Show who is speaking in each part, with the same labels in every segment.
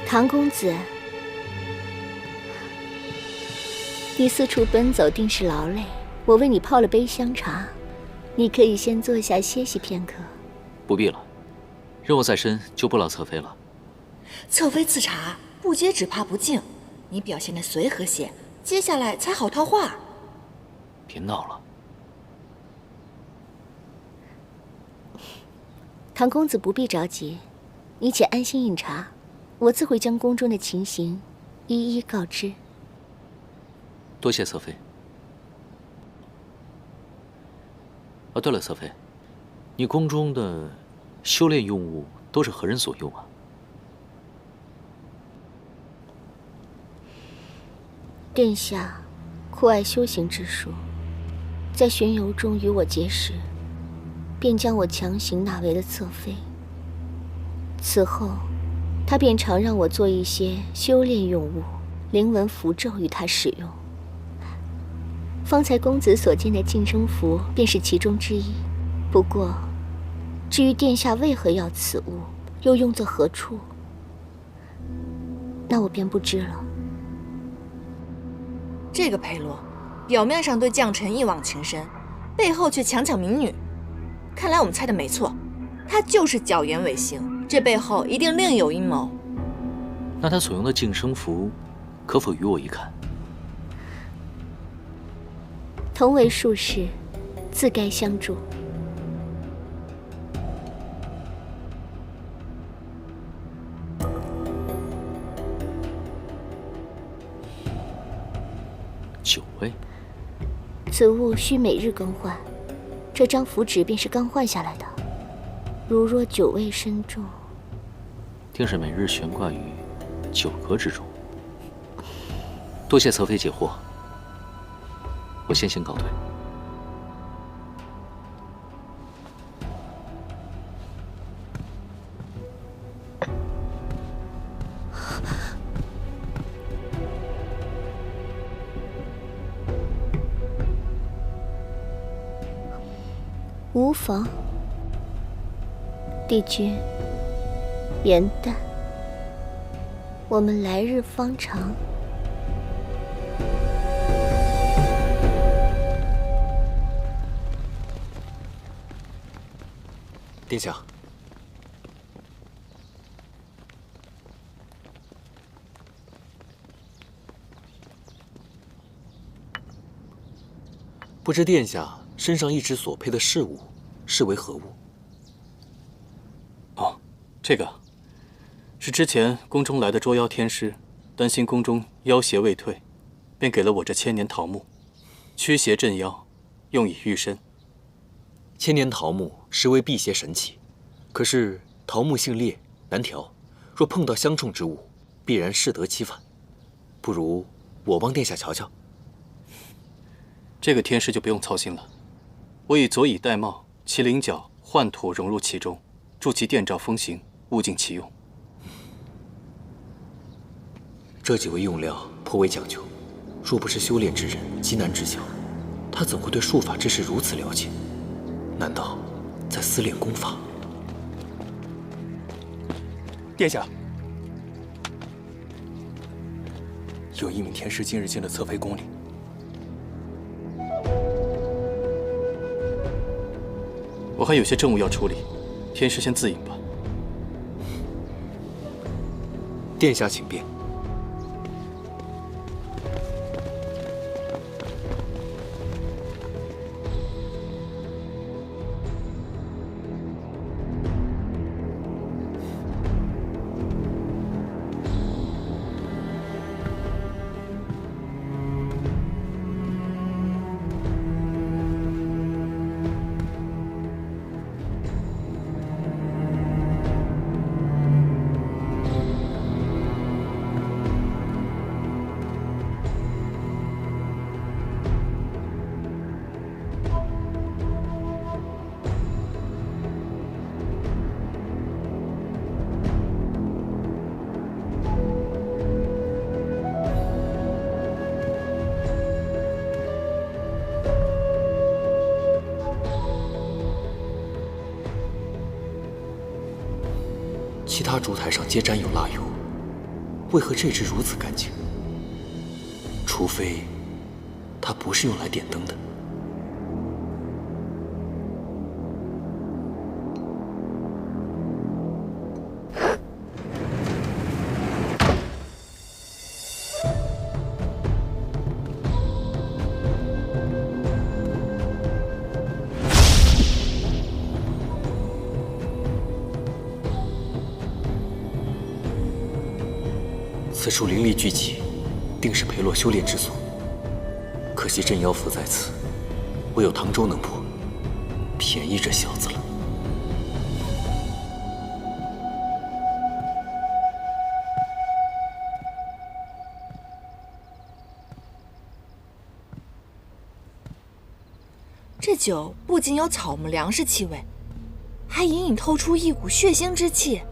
Speaker 1: 唐公子，你四处奔走定是劳累，我为你泡了杯香茶，你可以先坐下歇息片刻。
Speaker 2: 不必了，任务在身，就不劳侧妃了。
Speaker 3: 侧妃赐茶，不接只怕不敬。你表现得随和些，接下来才好套话。
Speaker 2: 别闹了。
Speaker 1: 唐公子不必着急，你且安心饮茶，我自会将宫中的情形一一告知。
Speaker 2: 多谢侧妃。哦，对了，侧妃，你宫中的修炼用物都是何人所用啊？
Speaker 1: 殿下酷爱修行之术，在巡游中与我结识，便将我强行纳为了侧妃。此后，他便常让我做一些修炼用物、灵文符咒与他使用。方才公子所见的净身符便是其中之一。不过，至于殿下为何要此物，又用作何处，那我便不知了。
Speaker 3: 这个裴洛，表面上对将臣一往情深，背后却强抢民女。看来我们猜的没错，他就是狡言违行，这背后一定另有阴谋。
Speaker 2: 那他所用的净身符，可否与我一看？
Speaker 1: 同为术士，自该相助。
Speaker 2: 9位，
Speaker 1: 此物需每日更换，这张符纸便是刚换下来的。如若9位身中，
Speaker 2: 定是每日悬挂于9阁之中。多谢侧妃解惑，我先行告退。
Speaker 1: 无妨，帝君，元旦，我们来日方长。
Speaker 4: 殿下，不知殿下身上一直所佩的饰物是为何物？
Speaker 5: 哦，这个是之前宫中来的捉妖天师，担心宫中妖邪未退，便给了我这千年桃木，驱邪镇妖，用以御身。
Speaker 4: 千年桃木实为辟邪神器，可是桃木性烈难调，若碰到相冲之物，必然适得其反。不如我帮殿下瞧瞧。
Speaker 5: 这个天师就不用操心了，我以左以玳瑁，其棱角幻土融入其中，助其电照风行，物尽其用。
Speaker 4: 这几味用料颇为讲究，若不是修炼之人，极难知晓。他怎会对术法之事如此了解？难道在私练功法？
Speaker 6: 殿下，有一名天师今日进了侧妃宫里。
Speaker 5: 我还有些政务要处理，天师先自饮吧。
Speaker 4: 殿下请便。其他烛台上皆沾有蜡油，为何这只如此干净？除非它不是用来点灯的。此处灵力聚集，定是裴洛修炼之所。可惜镇妖符在此，唯有唐周能破，便宜这小子了。
Speaker 3: 这酒不仅有草木粮食气味，还隐隐透出一股血腥之气。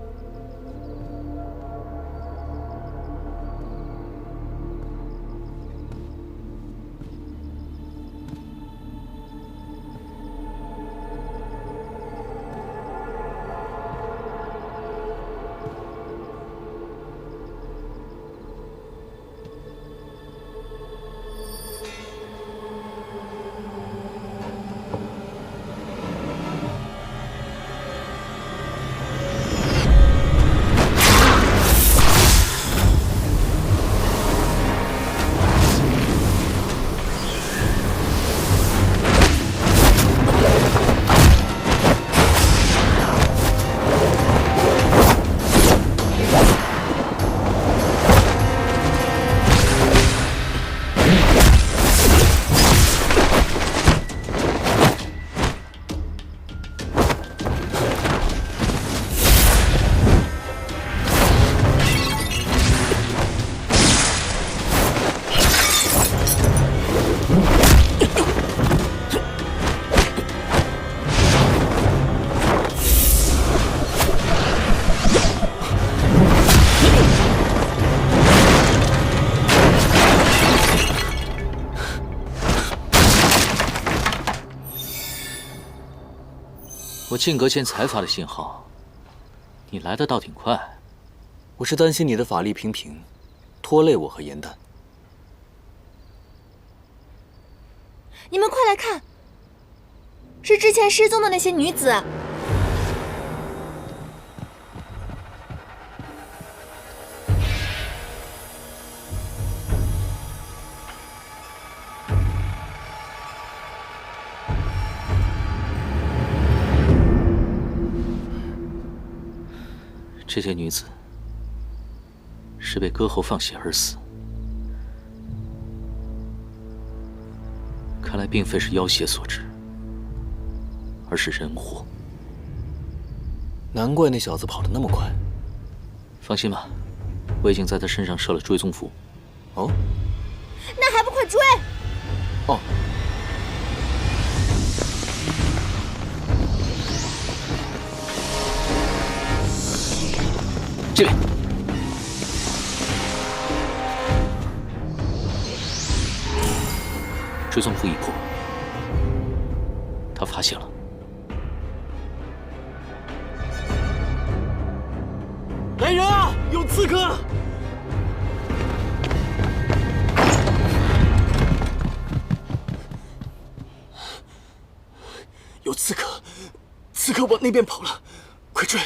Speaker 2: 我进阁前才发的信号，你来的倒挺快。
Speaker 4: 我是担心你的法力平平，拖累我和颜淡。
Speaker 3: 你们快来看，是之前失踪的那些女子。
Speaker 2: 这些女子是被割喉放血而死，看来并非是妖邪所致，而是人祸。
Speaker 4: 难怪那小子跑得那么快。
Speaker 2: 放心吧，我已经在他身上设了追踪符。
Speaker 4: 哦，
Speaker 3: 那还不快追！
Speaker 4: 哦。
Speaker 2: 这边，追踪符已破，他发现了。
Speaker 4: 来人啊！有刺客！有刺客！刺客往那边跑了，快追！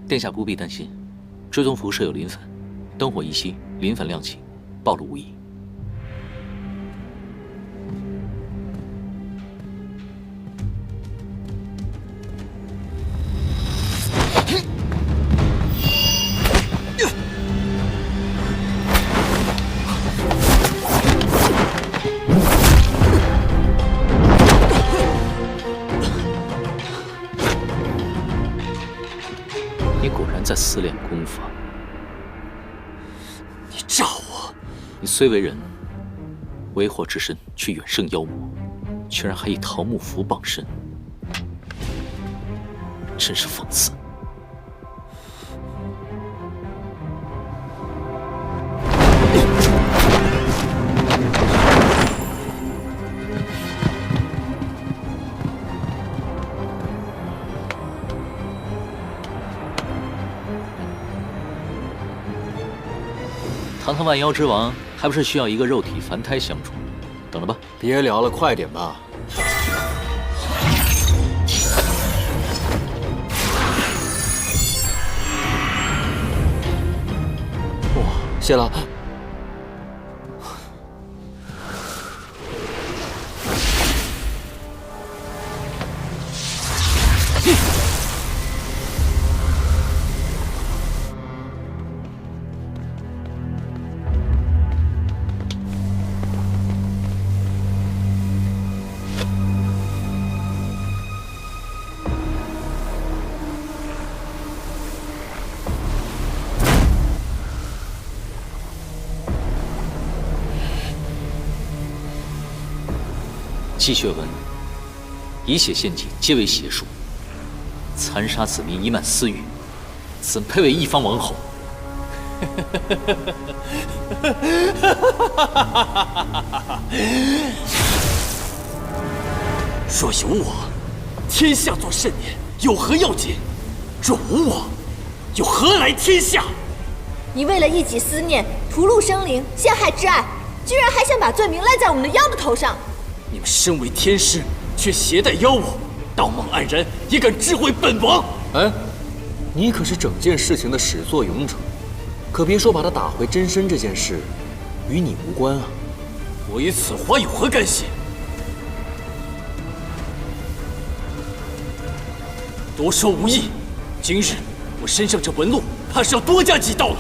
Speaker 2: 殿下不必担心，追踪符设有临粉，灯火一熄，临粉亮起，暴露无遗。你果然在私练功法。
Speaker 4: 你诈我！
Speaker 2: 你虽为人，为祸之身却远胜妖魔，居然还以桃木符傍身，真是讽刺。堂堂万妖之王，还不是需要一个肉体凡胎相助？等着吧。
Speaker 4: 别聊了，快点吧。哇，谢了。
Speaker 2: 积血文，以血献祭，皆为邪术。残杀子民，以满私欲，怎配为一方王侯？
Speaker 7: 若有我，天下作甚念，有何要紧？若无我，又何来天下？
Speaker 3: 你为了一己私念，屠戮生灵，陷害挚爱，居然还想把罪名赖在我们的妖的头上！
Speaker 7: 你们身为天师，却携带妖物，道貌岸然，也敢智慧本王？
Speaker 4: 哎，你可是整件事情的始作俑者，可别说把他打回真身这件事与你无关啊！
Speaker 7: 我与此花有何干系？多说无益。今日我身上这纹路，怕是要多加几道了。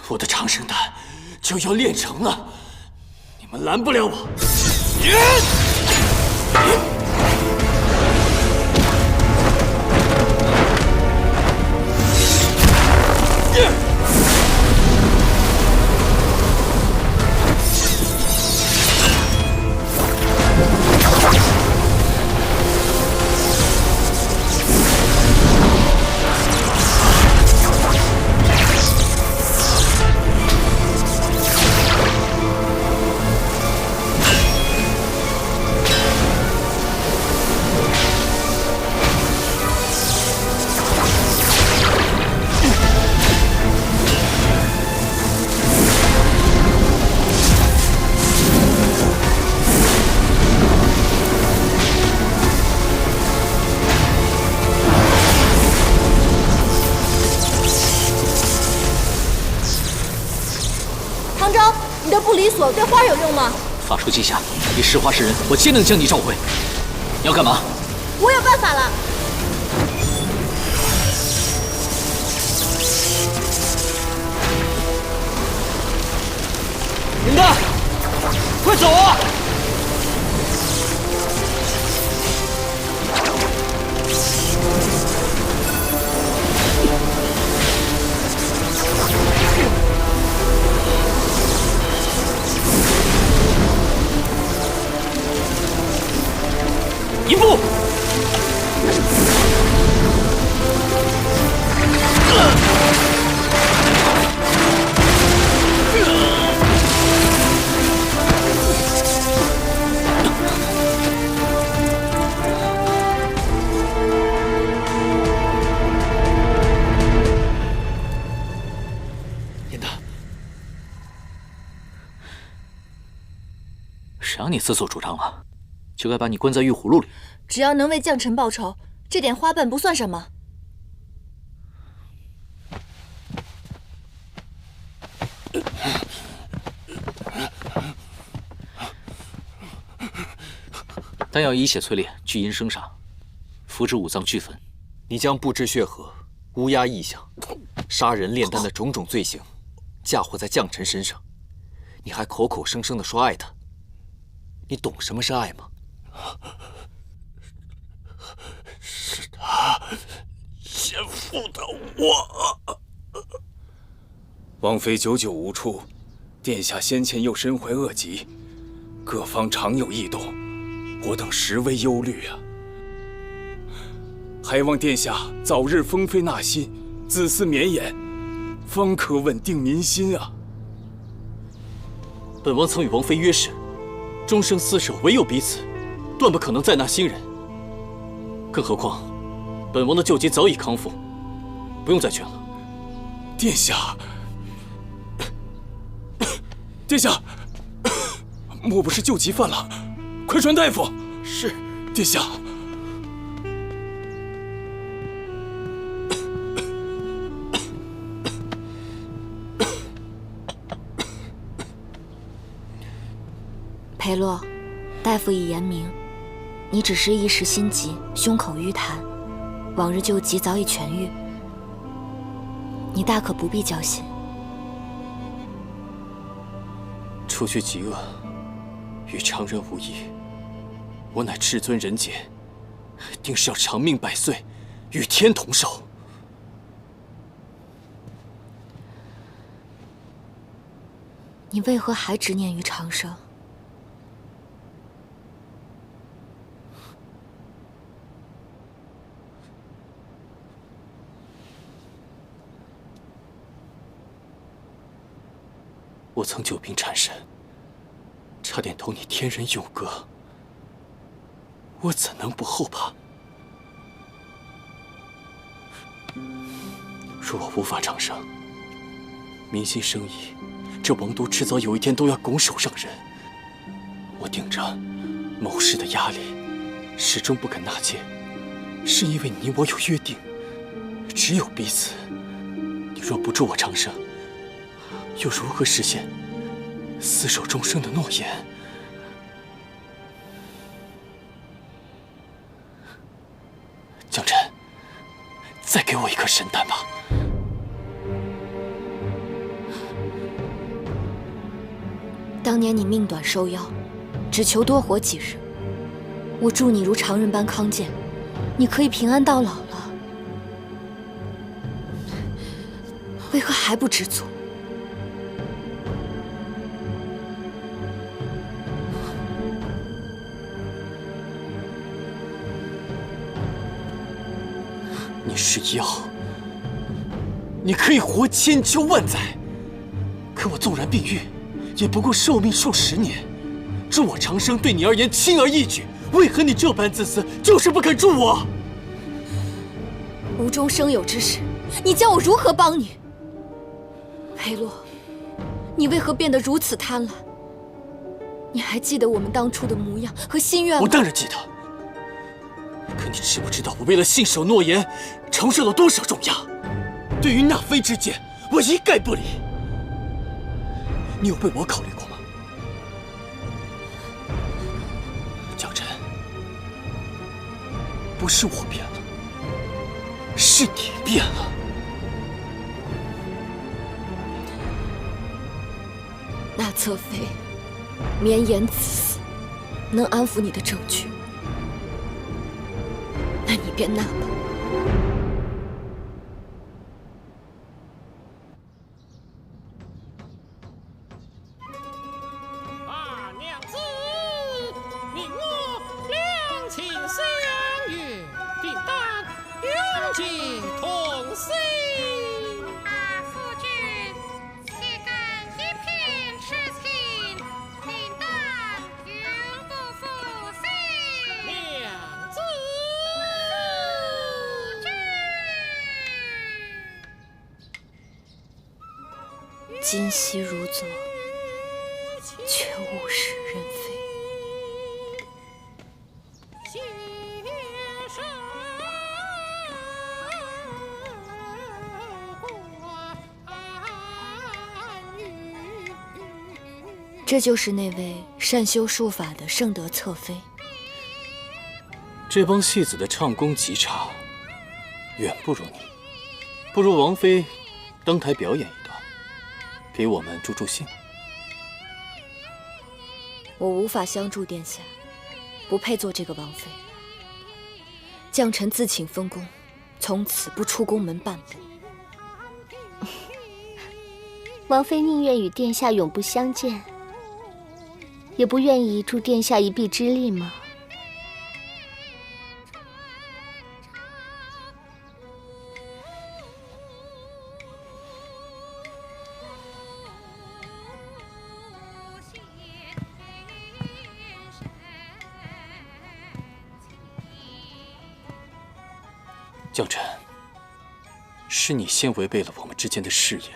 Speaker 7: 我的长生丹就要炼成了，你们拦不了我。
Speaker 3: 唐昭，你的不离锁对花有用吗？
Speaker 2: 法术记下，以石花示人，我皆能将你召回。你要干嘛？
Speaker 3: 我有办法了。
Speaker 7: 林丹，快走啊！一步。
Speaker 4: 严大，
Speaker 2: 谁让你自作主张了？就该把你关在玉虎路里。
Speaker 3: 只要能为将臣报仇，这点花瓣不算什么。
Speaker 2: 丹药以血淬炼，聚阴生煞，符之五脏俱焚。
Speaker 4: 你将不知血河、乌鸦异象、杀人炼丹的种种罪行嫁祸在将臣身上，你还口口声声地说爱他，你懂什么是爱吗？
Speaker 7: 是他先负的我。
Speaker 6: 王妃久久无出，殿下先前又身怀恶疾，各方常有异动，我等实为忧虑啊。还望殿下早日封妃纳新，子嗣绵延，方可稳定民心啊。
Speaker 5: 本王曾与王妃约誓，终生厮守，唯有彼此，断不可能再纳新人。更何况，本王的旧疾早已康复，不用再劝了。
Speaker 6: 殿下，殿下，莫不是旧疾犯了？快传大夫！
Speaker 4: 是，
Speaker 6: 殿下。
Speaker 3: 裴洛，大夫已言明，你只是一时心急，胸口淤痰，往日旧疾早已痊愈，你大可不必焦心。
Speaker 5: 除去疾厄，与常人无异。我乃至尊人杰，定是要长命百岁，与天同寿。
Speaker 3: 你为何还执念于长生？
Speaker 5: 我曾久病缠身，差点同你天人永隔，我怎能不后怕？若我无法长生，民心生疑，这王都迟早有一天都要拱手让人。我顶着谋士的压力，始终不肯纳妾，是因为你我有约定，只有彼此。你若不助我长生，又如何实现厮守终生的诺言？江辰，再给我一颗神丹吧。
Speaker 3: 当年你命短受邀，只求多活几日。我祝你如常人般康健，你可以平安到老了。为何还不知足？
Speaker 5: 你是药，你可以活千秋万载，可我纵然病愈，也不过寿命数10年。助我长生对你而言轻而易举，为何你这般自私，就是不肯助我？
Speaker 3: 无中生有之时，你叫我如何帮你？裴洛，你为何变得如此贪婪？你还记得我们当初的模样和心愿吗？
Speaker 5: 我当然记得。可你知不知道，我为了信守诺言，承受了多少重压？对于纳妃之见，我一概不理。你有为我考虑过吗？江辰，不是我变了，是你变了。
Speaker 3: 那侧妃绵延子嗣，能安抚你的证据，那你便纳吧。
Speaker 8: 娘子，你我两情相悦，定当永结同心。
Speaker 9: 夫君岂敢一片痴情，定当永不负心。
Speaker 8: 娘子，
Speaker 3: 今夕如昨，却物是人非。这就是那位善修术法的圣德侧妃。
Speaker 5: 这帮戏子的唱功极差，远不如你。不如王妃登台表演一段，给我们助助兴。
Speaker 3: 我无法相助殿下，不配做这个王妃。将臣自请封宫，从此不出宫门半步。
Speaker 1: 王妃宁愿与殿下永不相见，也不愿意助殿下一臂之力吗？
Speaker 5: 将臣，是你先违背了我们之间的誓言，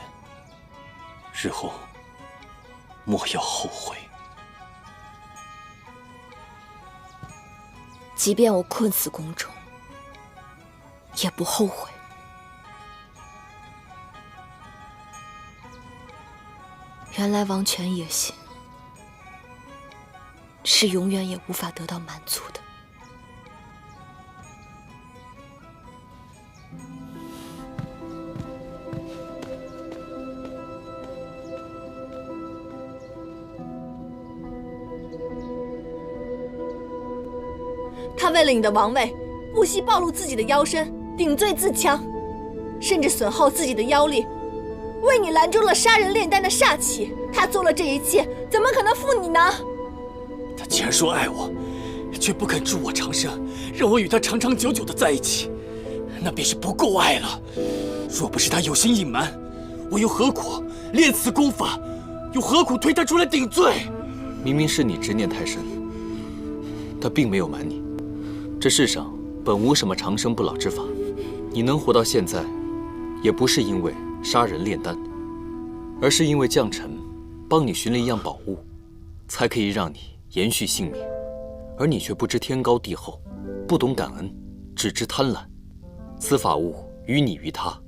Speaker 5: 日后莫要后悔。
Speaker 3: 即便我困死宫中，也不后悔。原来王权野心是永远也无法得到满足的。
Speaker 10: 他为了你的王位，不惜暴露自己的腰身，顶罪自戕，甚至损耗自己的腰力，为你拦住了杀人炼丹的煞气。他做了这一切，怎么可能负你呢？
Speaker 5: 他既然说爱我，却不肯助我长生，让我与他长长久久的在一起，那便是不够爱了。若不是他有心隐瞒，我又何苦练此功法，又何苦推他出来顶罪？
Speaker 4: 明明是你执念太深，他并没有瞒你。这世上本无什么长生不老之法，你能活到现在，也不是因为杀人炼丹，而是因为将臣帮你寻了一样宝物，才可以让你延续性命。而你却不知天高地厚，不懂感恩，只知贪婪。此法物于你于他，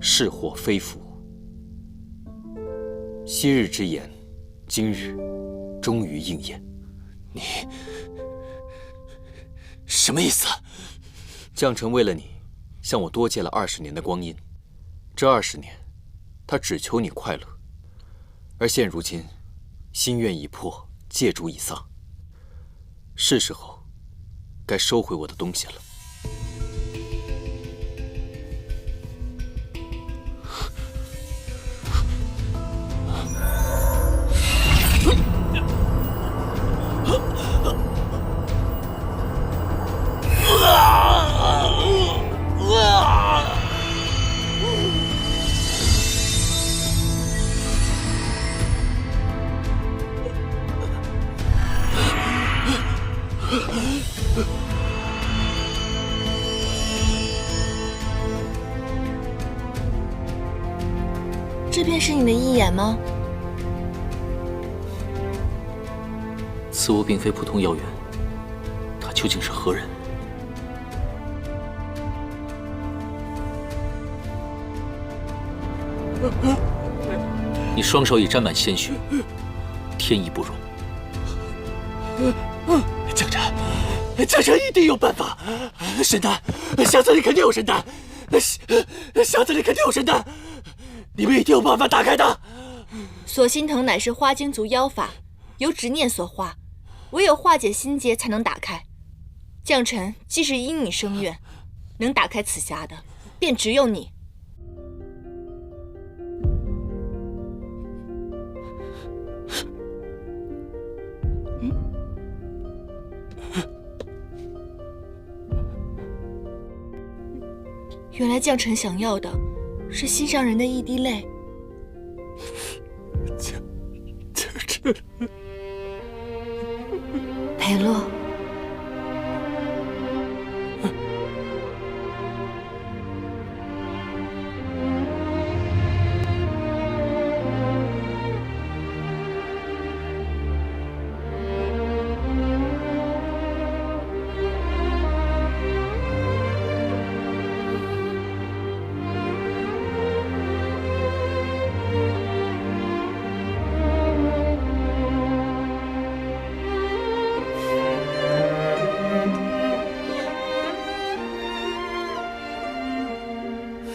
Speaker 4: 是祸非福。昔日之言，今日终于应验。
Speaker 5: 你什么意思？
Speaker 4: 将臣为了你，向我多借了20年的光阴。这20年，他只求你快乐，而现如今，心愿已破，借主已丧。是时候，该收回我的东西了。
Speaker 10: 这便是你的义眼吗？
Speaker 2: 此物并非普通妖猿，他究竟是何人？你双手已沾满鲜血，天意不容。
Speaker 5: 将臣一定有办法。神丹，箱子里肯定有神丹，箱子里肯定有神丹，你们一定有办法打开它。
Speaker 10: 锁心藤乃是花精族妖法，由执念所化，唯有化解心结才能打开。将臣既是因你生愿，能打开此匣的，便只有你。原来将臣想要的是心上人的一滴泪。
Speaker 5: 将臣，
Speaker 10: 裴洛，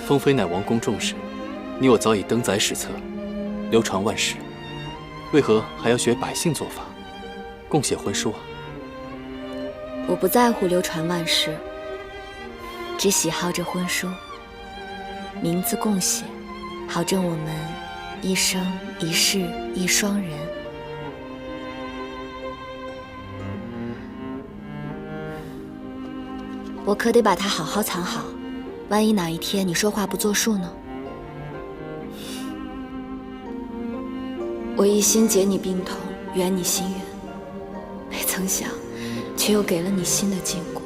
Speaker 5: 封妃乃王公重视，你我早已登载史册，流传万世，为何还要学百姓做法？共写婚书啊？
Speaker 3: 我不在乎流传万世，只喜好这婚书，名字共写，好证我们一生一世一双人。我可得把它好好藏好，万一哪一天你说话不作数呢？我一心解你病痛，圆你心愿，没曾想，却又给了你新的禁锢。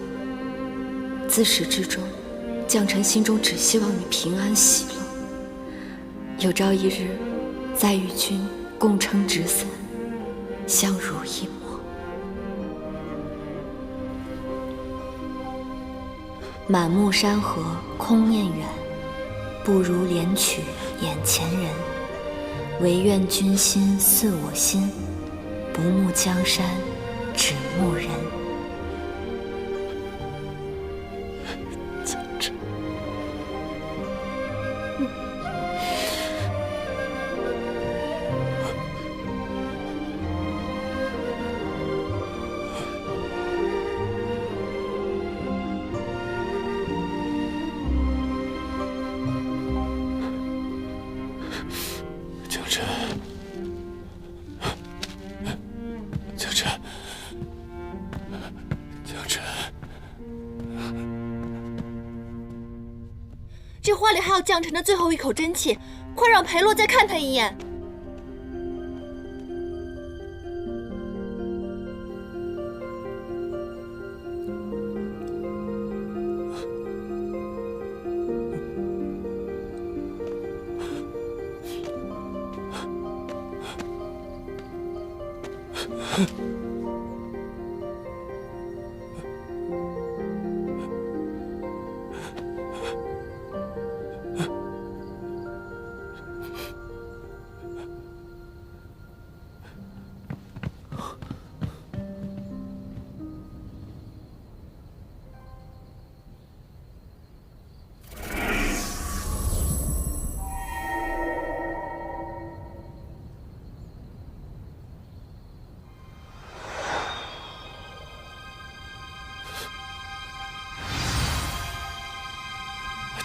Speaker 3: 自始至终，将臣心中只希望你平安喜乐。有朝一日，再与君共撑纸伞，相濡以沫。满目山河空念远，不如怜取眼前人。唯愿君心似我心，不慕江山只慕人。
Speaker 5: 江辰，江辰，江辰，江辰，
Speaker 10: 这花里还有将臣的最后一口真气，快让裴洛再看他一眼。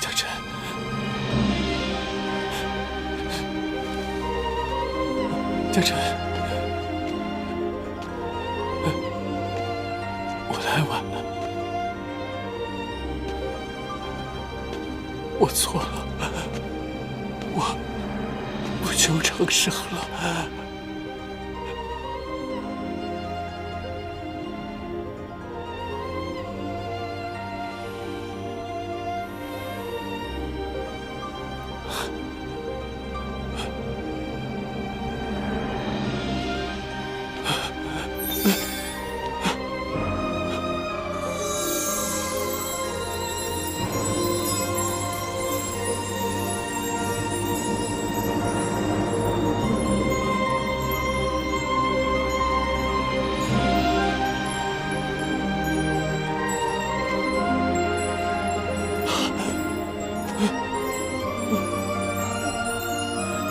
Speaker 5: 江辰，江辰，我来晚了，我错了，我求长生了。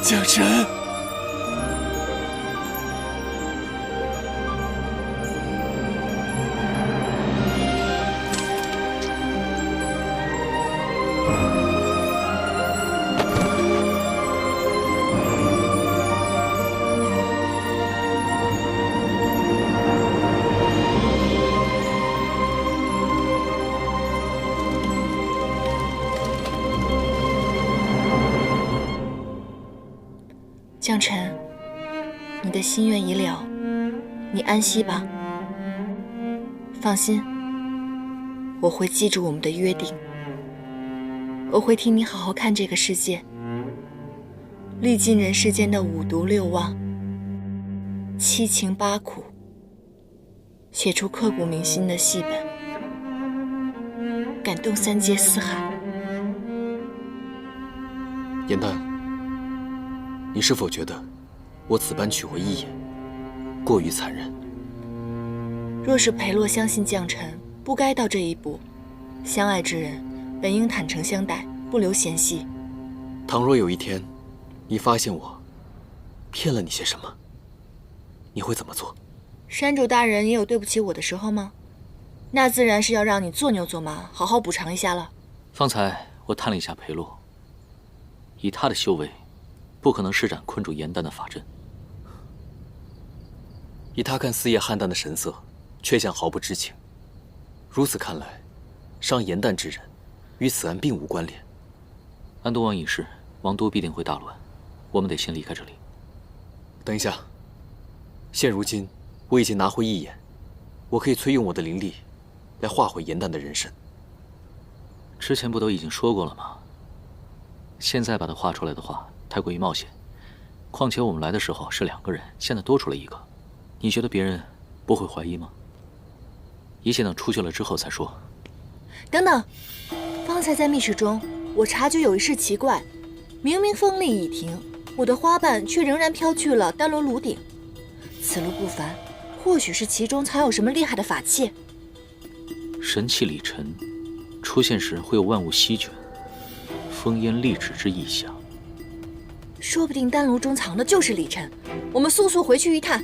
Speaker 5: 江辰，
Speaker 10: 江辰，你的心愿已了，你安息吧。放心，我会记住我们的约定，我会替你好好看这个世界，历尽人世间的五毒六妄、七情八苦，写出刻骨铭心的戏本，感动三界四海。
Speaker 4: 颜淡，你是否觉得我此般娶回一眼，过于残忍？
Speaker 10: 若是裴洛相信将臣，不该到这一步。相爱之人本应坦诚相待，不留嫌隙。
Speaker 4: 倘若有一天，你发现我骗了你些什么，你会怎么做？
Speaker 10: 山主大人也有对不起我的时候吗？那自然是要让你做牛做马，好好补偿一下了。
Speaker 2: 方才我探了一下裴洛，以他的修为，不可能施展困住严丹的法阵。
Speaker 4: 以他看四叶邯郸的神色，却像毫不知情。如此看来，伤严丹之人，与此案并无关联。
Speaker 2: 安东王已逝，王都必定会大乱，我们得先离开这里。
Speaker 4: 等一下，现如今我已经拿回一眼，我可以催用我的灵力，来化毁严丹的人身。
Speaker 2: 之前不都已经说过了吗？现在把它画出来的话，太过于冒险。况且我们来的时候是2个人，现在多出了1个，你觉得别人不会怀疑吗？一切等出去了之后再说。
Speaker 10: 等等，方才在密室中，我察觉有一事奇怪，明明风力已停，我的花瓣却仍然飘去了丹罗炉顶。此路不凡，或许是其中藏有什么厉害的法器。
Speaker 2: 神器里尘出现时会有万物席卷，烽烟立止之意象。
Speaker 10: 说不定丹炉中藏的就是里尘，我们速速回去一探。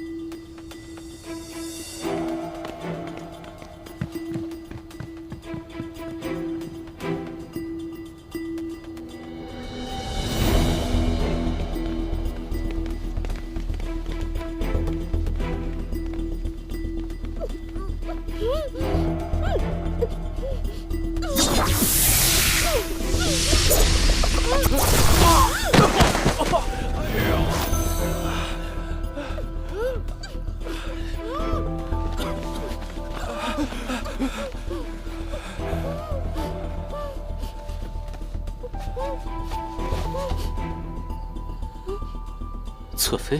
Speaker 2: 侧妃，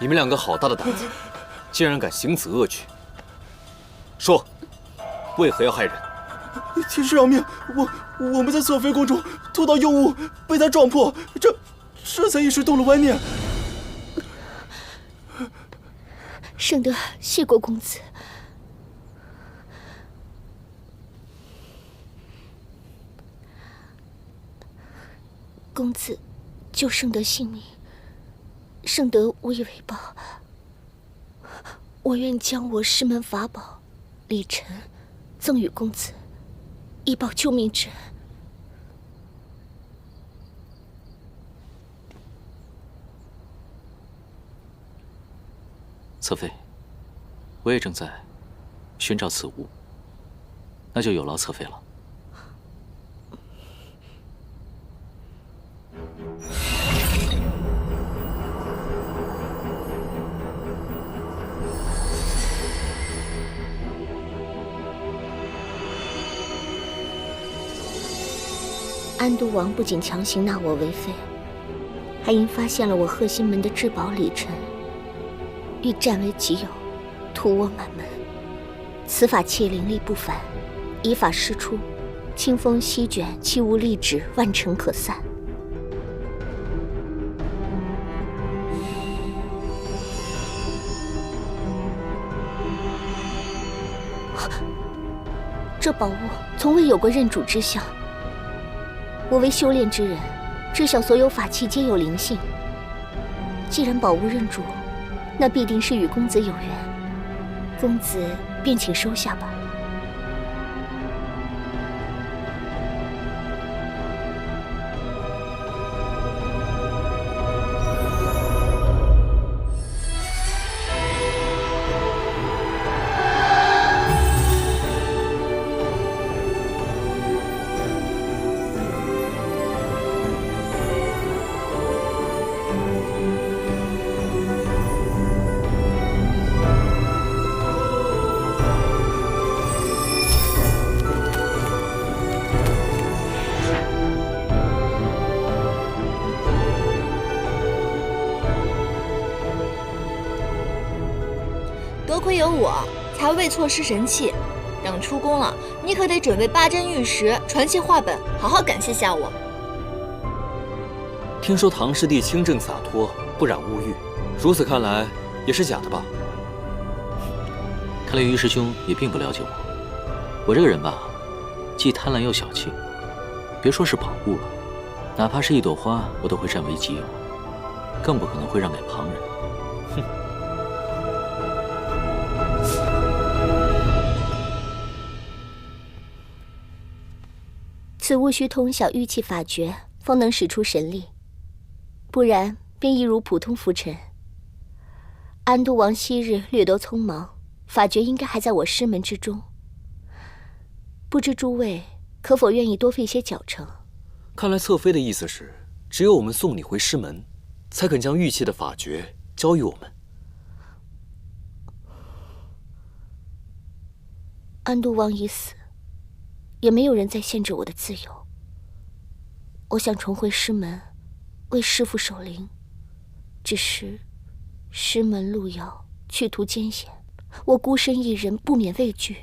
Speaker 4: 你们2个好大的胆子，竟然敢行此恶举！说，为何要害人？
Speaker 5: 天师饶命！我们在侧妃宫中偷到幼物，被他撞破，这才一时动了歪念。
Speaker 1: 圣德谢过公子。公子救圣德性命，圣德无以为报。我愿将我师门法宝里尘赠与公子，以报救命之恩。
Speaker 2: 侧妃，我也正在寻找此物，那就有劳侧妃了。
Speaker 1: 安都王不仅强行纳我为妃，还因发现了我贺心门的至宝里尘，欲占为己有，屠我满门。此法器灵力不凡，依法施出，清风席卷，气无力止，万尘可散。这宝物从未有过认主之相。我为修炼之人，知晓所有法器皆有灵性。既然宝物认主，那必定是与公子有缘，公子便请收下吧。
Speaker 10: 多亏有我，才未错失神器。等出宫了，你可得准备8针玉石、传奇画本，好好感谢下我。
Speaker 4: 听说唐师弟清正洒脱，不染物欲，如此看来也是假的吧？
Speaker 2: 看来于师兄也并不了解我。我这个人吧，既贪婪又小气，别说是宝物了，哪怕是一朵花，我都会占为己有。更不可能会让给旁人。哼！
Speaker 1: 此物需通晓玉器法诀，方能使出神力，不然便一如普通浮尘。安都王昔日略得匆忙，法诀应该还在我师门之中。不知诸位可否愿意多费些脚程？
Speaker 4: 看来侧妃的意思是，只有我们送你回师门，才肯将玉器的法诀交予我们。
Speaker 1: 安都王已死，也没有人再限制我的自由。我想重回师门，为师父守灵，只是师门路遥，去途艰险，我孤身一人，不免畏惧。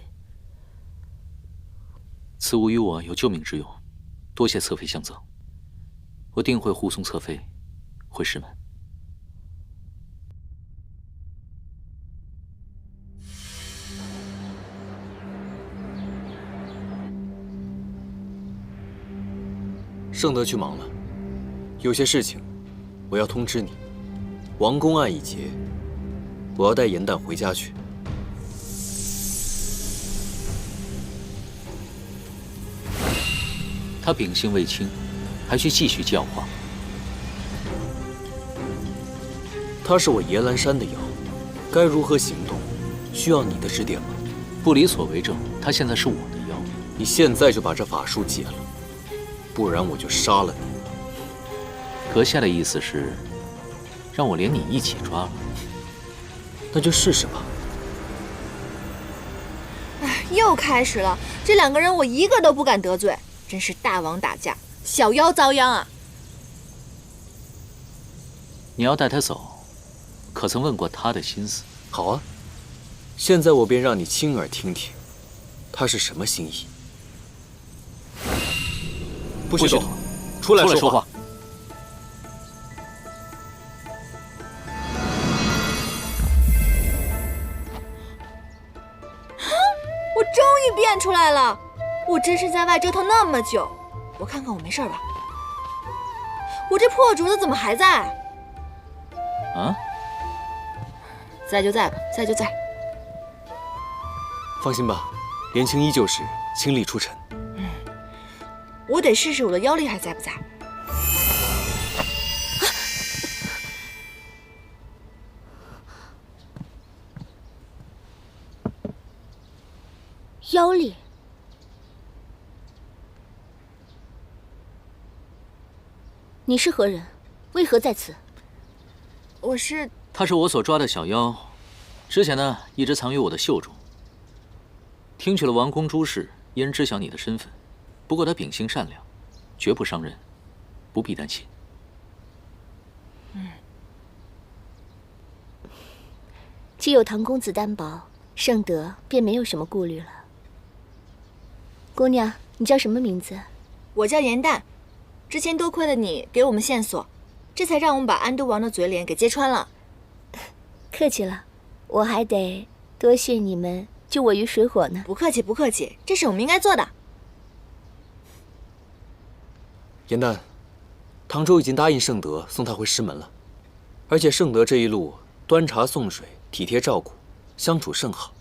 Speaker 2: 此物与我有救命之用，多谢侧妃相赠，我定会护送侧妃回师门。
Speaker 4: 盛德去忙了，有些事情我要通知你。王公案已结，我要带严旦回家去。
Speaker 2: 他秉性未清，还需继续教化。
Speaker 4: 他是我野兰山的妖，该如何行动，需要你的指点吗？
Speaker 2: 不离所为正，他现在是我的妖。
Speaker 4: 你现在就把这法术解了，不然我就杀了你。
Speaker 2: 阁下的意思是，让我连你一起抓了？
Speaker 4: 那就试试吧。
Speaker 10: 哎，又开始了，这两个人我一个都不敢得罪。真是大王打架，小妖遭殃啊！
Speaker 2: 你要带他走，可曾问过他的心思？
Speaker 4: 好啊，现在我便让你亲耳听听，他是什么心意。不许动，出来说话。
Speaker 10: 我终于变出来了！我真是在外折腾那么久，我看看我没事吧？我这破竹子怎么还在？
Speaker 2: 啊？
Speaker 10: 在就在吧，在就在。
Speaker 4: 放心吧，莲青依旧是倾力出尘。
Speaker 10: 我得试试我的妖力还在不在。
Speaker 1: 妖力？你是何人？为何在此？
Speaker 10: 我是……
Speaker 2: 他是我所抓的小妖，之前呢一直藏于我的袖中。听取了王公诸事，一人知晓你的身份。不过他秉性善良，绝不伤人，不必担心。
Speaker 1: 既有唐公子担保，盛德便没有什么顾虑了。姑娘，你叫什么名字？
Speaker 10: 我叫严旦。之前多亏了你给我们线索，这才让我们把安都王的嘴脸给揭穿了。
Speaker 1: 客气了，我还得多谢你们救我于水火呢。
Speaker 10: 不客气，不客气，这是我们应该做的。
Speaker 4: 严旦，唐周已经答应盛德送他回师门了，而且盛德这一路端茶送水，体贴照顾，相处甚好。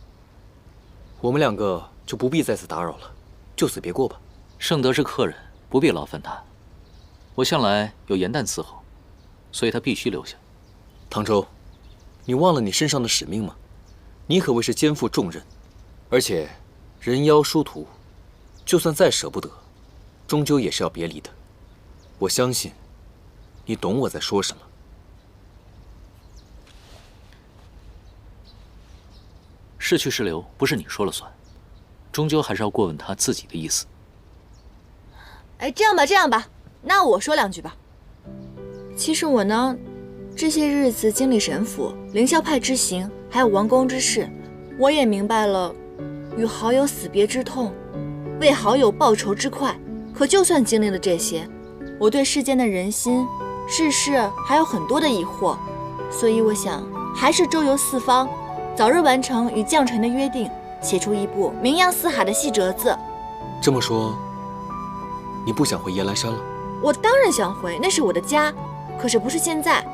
Speaker 4: 我们两个就不必再次打扰了，就此别过吧。
Speaker 2: 盛德是客人，不必劳烦他。我向来有严旦伺候，所以他必须留下。
Speaker 4: 唐周，你忘了你身上的使命吗？你可谓是肩负重任，而且人妖殊途，就算再舍不得，终究也是要别离的。我相信，你懂我在说什么。
Speaker 2: 是去是留，不是你说了算，终究还是要过问他自己的意思。
Speaker 10: 哎，这样吧，那我说两句吧。其实我呢，这些日子经历神府、凌霄派之行，还有王宫之事，我也明白了，与好友死别之痛，为好友报仇之快。可就算经历了这些，我对世间的人心、世事还有很多的疑惑，所以我想还是周游四方，早日完成与将臣的约定，写出一部名扬四海的细折子。
Speaker 4: 这么说，你不想回夜来山了？
Speaker 10: 我当然想回，那是我的家，可是不是现在。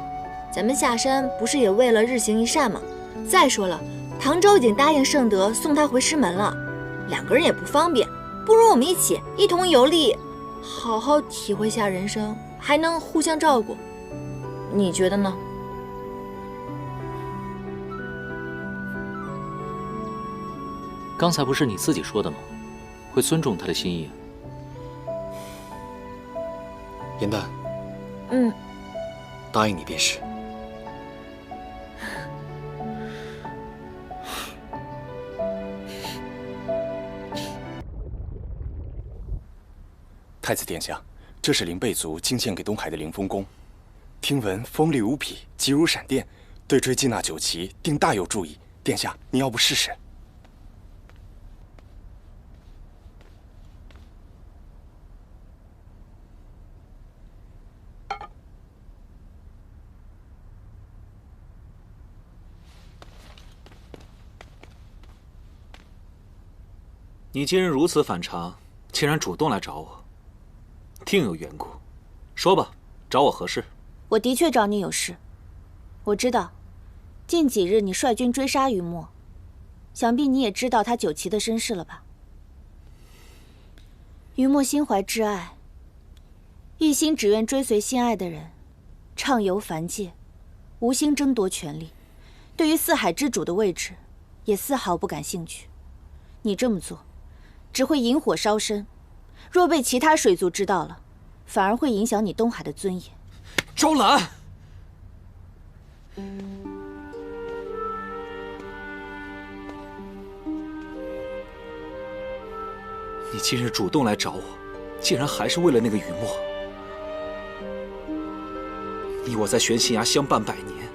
Speaker 10: 咱们下山不是也为了日行一善吗？再说了，唐周已经答应盛德送他回师门了，两个人也不方便，不如我们一同游历，好好体会下人生，还能互相照顾。你觉得呢？
Speaker 2: 刚才不是你自己说的吗？会尊重他的心意。
Speaker 4: 颜淡，答应你便是。
Speaker 6: 太子殿下，这是灵贝族进献给东海的灵风弓，听闻锋利无匹，急如闪电，对追击那酒旗定大有助益。殿下，你要不试试？
Speaker 2: 你今日如此反常，竟然主动来找我，定有缘故。说吧，找我何事？
Speaker 1: 我的确找你有事。我知道，近几日你率军追杀于墨，想必你也知道他酒旗的身世了吧？于墨心怀挚爱，一心只愿追随心爱的人，畅游凡界，无心争夺权力。对于四海之主的位置，也丝毫不感兴趣。你这么做，只会引火烧身。若被其他水族知道了，反而会影响你东海的尊严。
Speaker 7: 周兰，你今日主动来找我，竟然还是为了那个雨墨。你我在玄心崖相伴100年，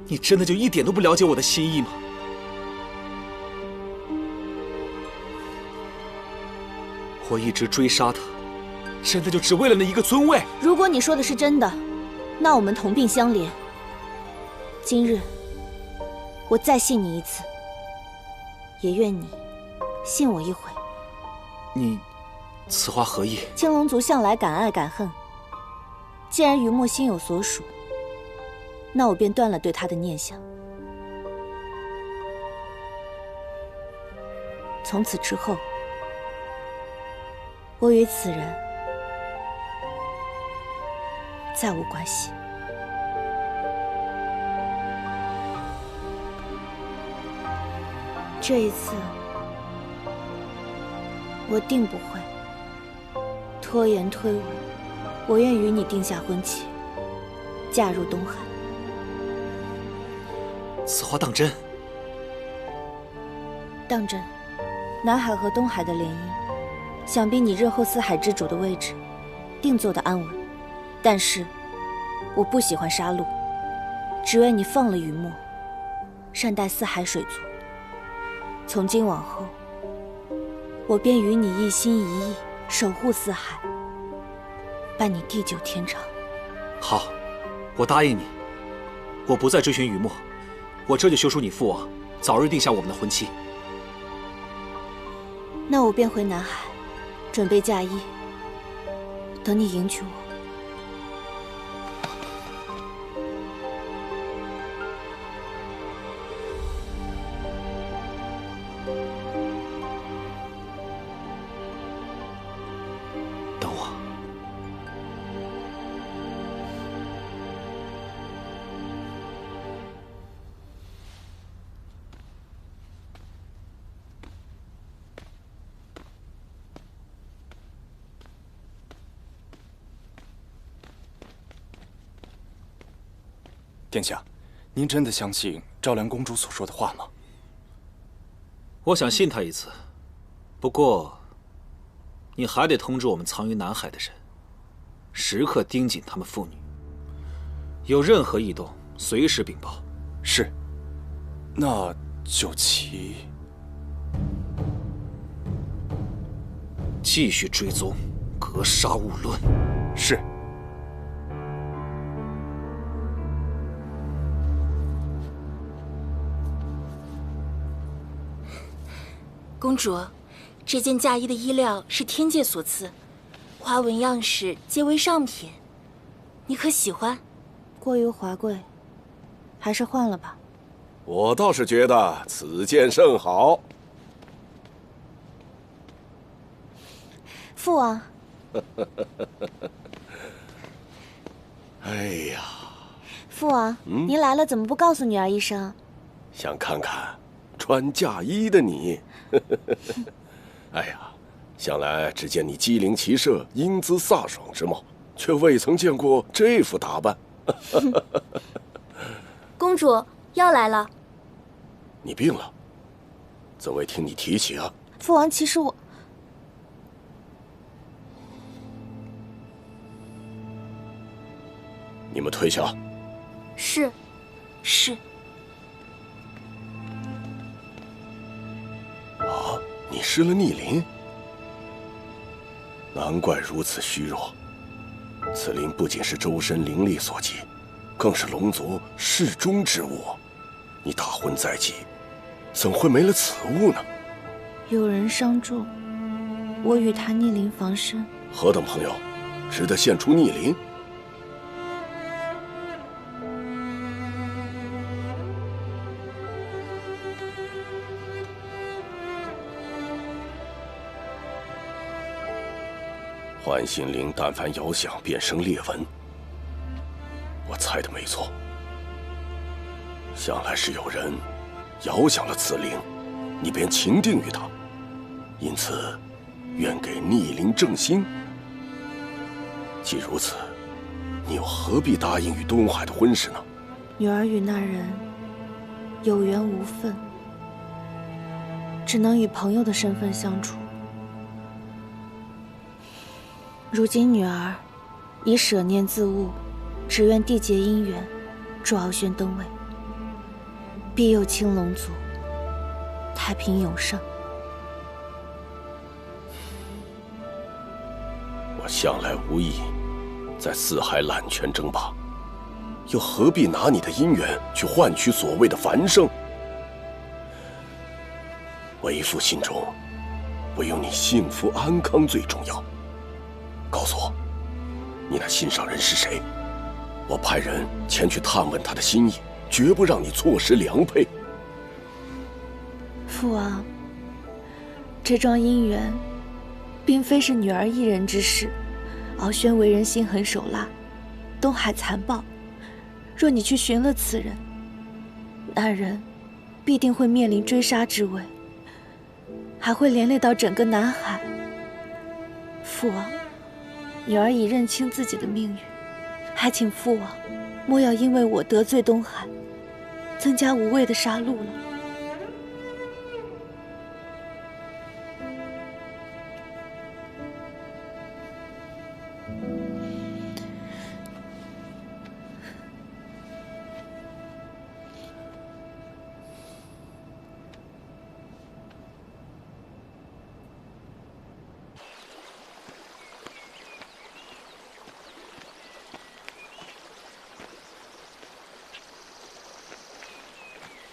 Speaker 7: 你真的就一点都不了解我的心意吗？我一直追杀他，真的就只为了那一个尊位？
Speaker 1: 如果你说的是真的，那我们同病相怜。今日我再信你一次，也愿你信我一回。
Speaker 7: 你此话何意？
Speaker 1: 青龙族向来敢爱敢恨，既然于墨心有所属，那我便断了对他的念想。从此之后，我与此人再无关系。这一次，我定不会拖延推诿。我愿与你定下婚期，嫁入东海。
Speaker 7: 此话当真？
Speaker 1: 当真。南海和东海的联姻，想必你日后四海之主的位置，定坐得安稳。但是，我不喜欢杀戮，只愿你放了雨墨，善待四海水族。从今往后，我便与你一心一意守护四海，伴你地久天长。
Speaker 7: 好，我答应你，我不再追寻雨墨，我这就修书你父王，早日定下我们的婚期。
Speaker 1: 那我便回南海，准备嫁衣，等你迎娶我。
Speaker 7: 等我。
Speaker 6: 殿下，您真的相信赵良公主所说的话吗？
Speaker 7: 我想信他一次，不过，你还得通知我们藏于南海的人，时刻盯紧他们父女，有任何异动，随时禀报。
Speaker 6: 是。那酒旗，
Speaker 7: 继续追踪，格杀勿论。
Speaker 6: 是。
Speaker 11: 公主，这件嫁衣的衣料是天界所赐，花纹样式皆为上品，你可喜欢？
Speaker 1: 过于华贵，
Speaker 12: 还是换了吧。
Speaker 13: 我倒是觉得此剑甚好。
Speaker 12: 父王。
Speaker 13: 哎呀，
Speaker 12: 父王，您来了，怎么不告诉女儿一声？
Speaker 13: 想看看穿嫁衣的你。哎呀，想来只见你机灵骑射，英姿飒爽之貌，却未曾见过这副打扮。
Speaker 12: 公主药来了。
Speaker 13: 你病了？怎未听你提起啊？
Speaker 12: 父王，其实我……
Speaker 13: 你们退下。
Speaker 12: 是。
Speaker 13: 啊，你失了逆鳞？难怪如此虚弱。此鳞不仅是周身灵力所及，更是龙族适中之物。你大婚在即，怎会没了此物呢？
Speaker 12: 有人相助，我与他逆鳞防身。
Speaker 13: 何等朋友，值得献出逆鳞？幻心灵但凡摇响，便生裂纹。我猜的没错，想来是有人摇响了此灵，你便情定于他，因此愿给逆鳞正心。既如此，你又何必答应与东海的婚事呢？
Speaker 12: 女儿与那人有缘无分，只能以朋友的身份相处。如今女儿已舍念自误，只愿缔结姻缘，助敖轩登位，庇佑青龙族，太平永盛。
Speaker 13: 我向来无意在四海揽权争霸，又何必拿你的姻缘去换取所谓的繁盛？为父心中唯有你幸福安康最重要。告诉我，你那心上人是谁？我派人前去探问他的心意，绝不让你错失良配。
Speaker 12: 父王，这桩姻缘并非是女儿一人之事。敖轩为人心狠手辣，东海残暴，若你去寻了此人，那人必定会面临追杀之危，还会连累到整个南海。父王，女儿已认清自己的命运，还请父王莫要因为我得罪东海，增加无谓的杀戮了。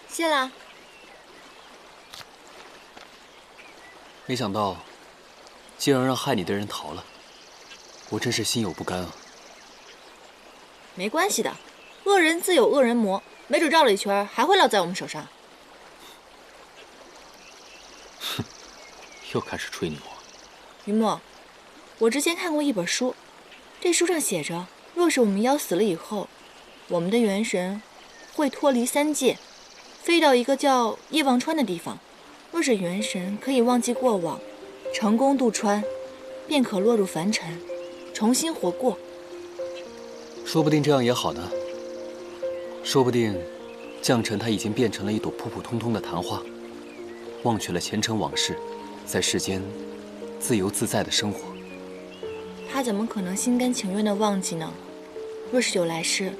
Speaker 10: 谢了。
Speaker 5: 没想到，竟然让害你的人逃了，我真是心有不甘啊。
Speaker 10: 没关系的，恶人自有恶人磨，没准绕了一圈还会落在我们手上。
Speaker 2: 哼，又开始吹牛啊！
Speaker 10: 云墨，我之前看过一本书，这书上写着，若是我们妖死了以后，我们的元神会脱离三界，飞到一个叫夜忘川的地方。若是元神可以忘记过往，成功渡川，便可落入凡尘，重新活过。
Speaker 5: 说不定这样也好呢。说不定，将臣他已经变成了一朵普普通通的昙花，忘却了前尘往事，在世间自由自在的生活。
Speaker 10: 他怎么可能心甘情愿地忘记呢？若是有来世，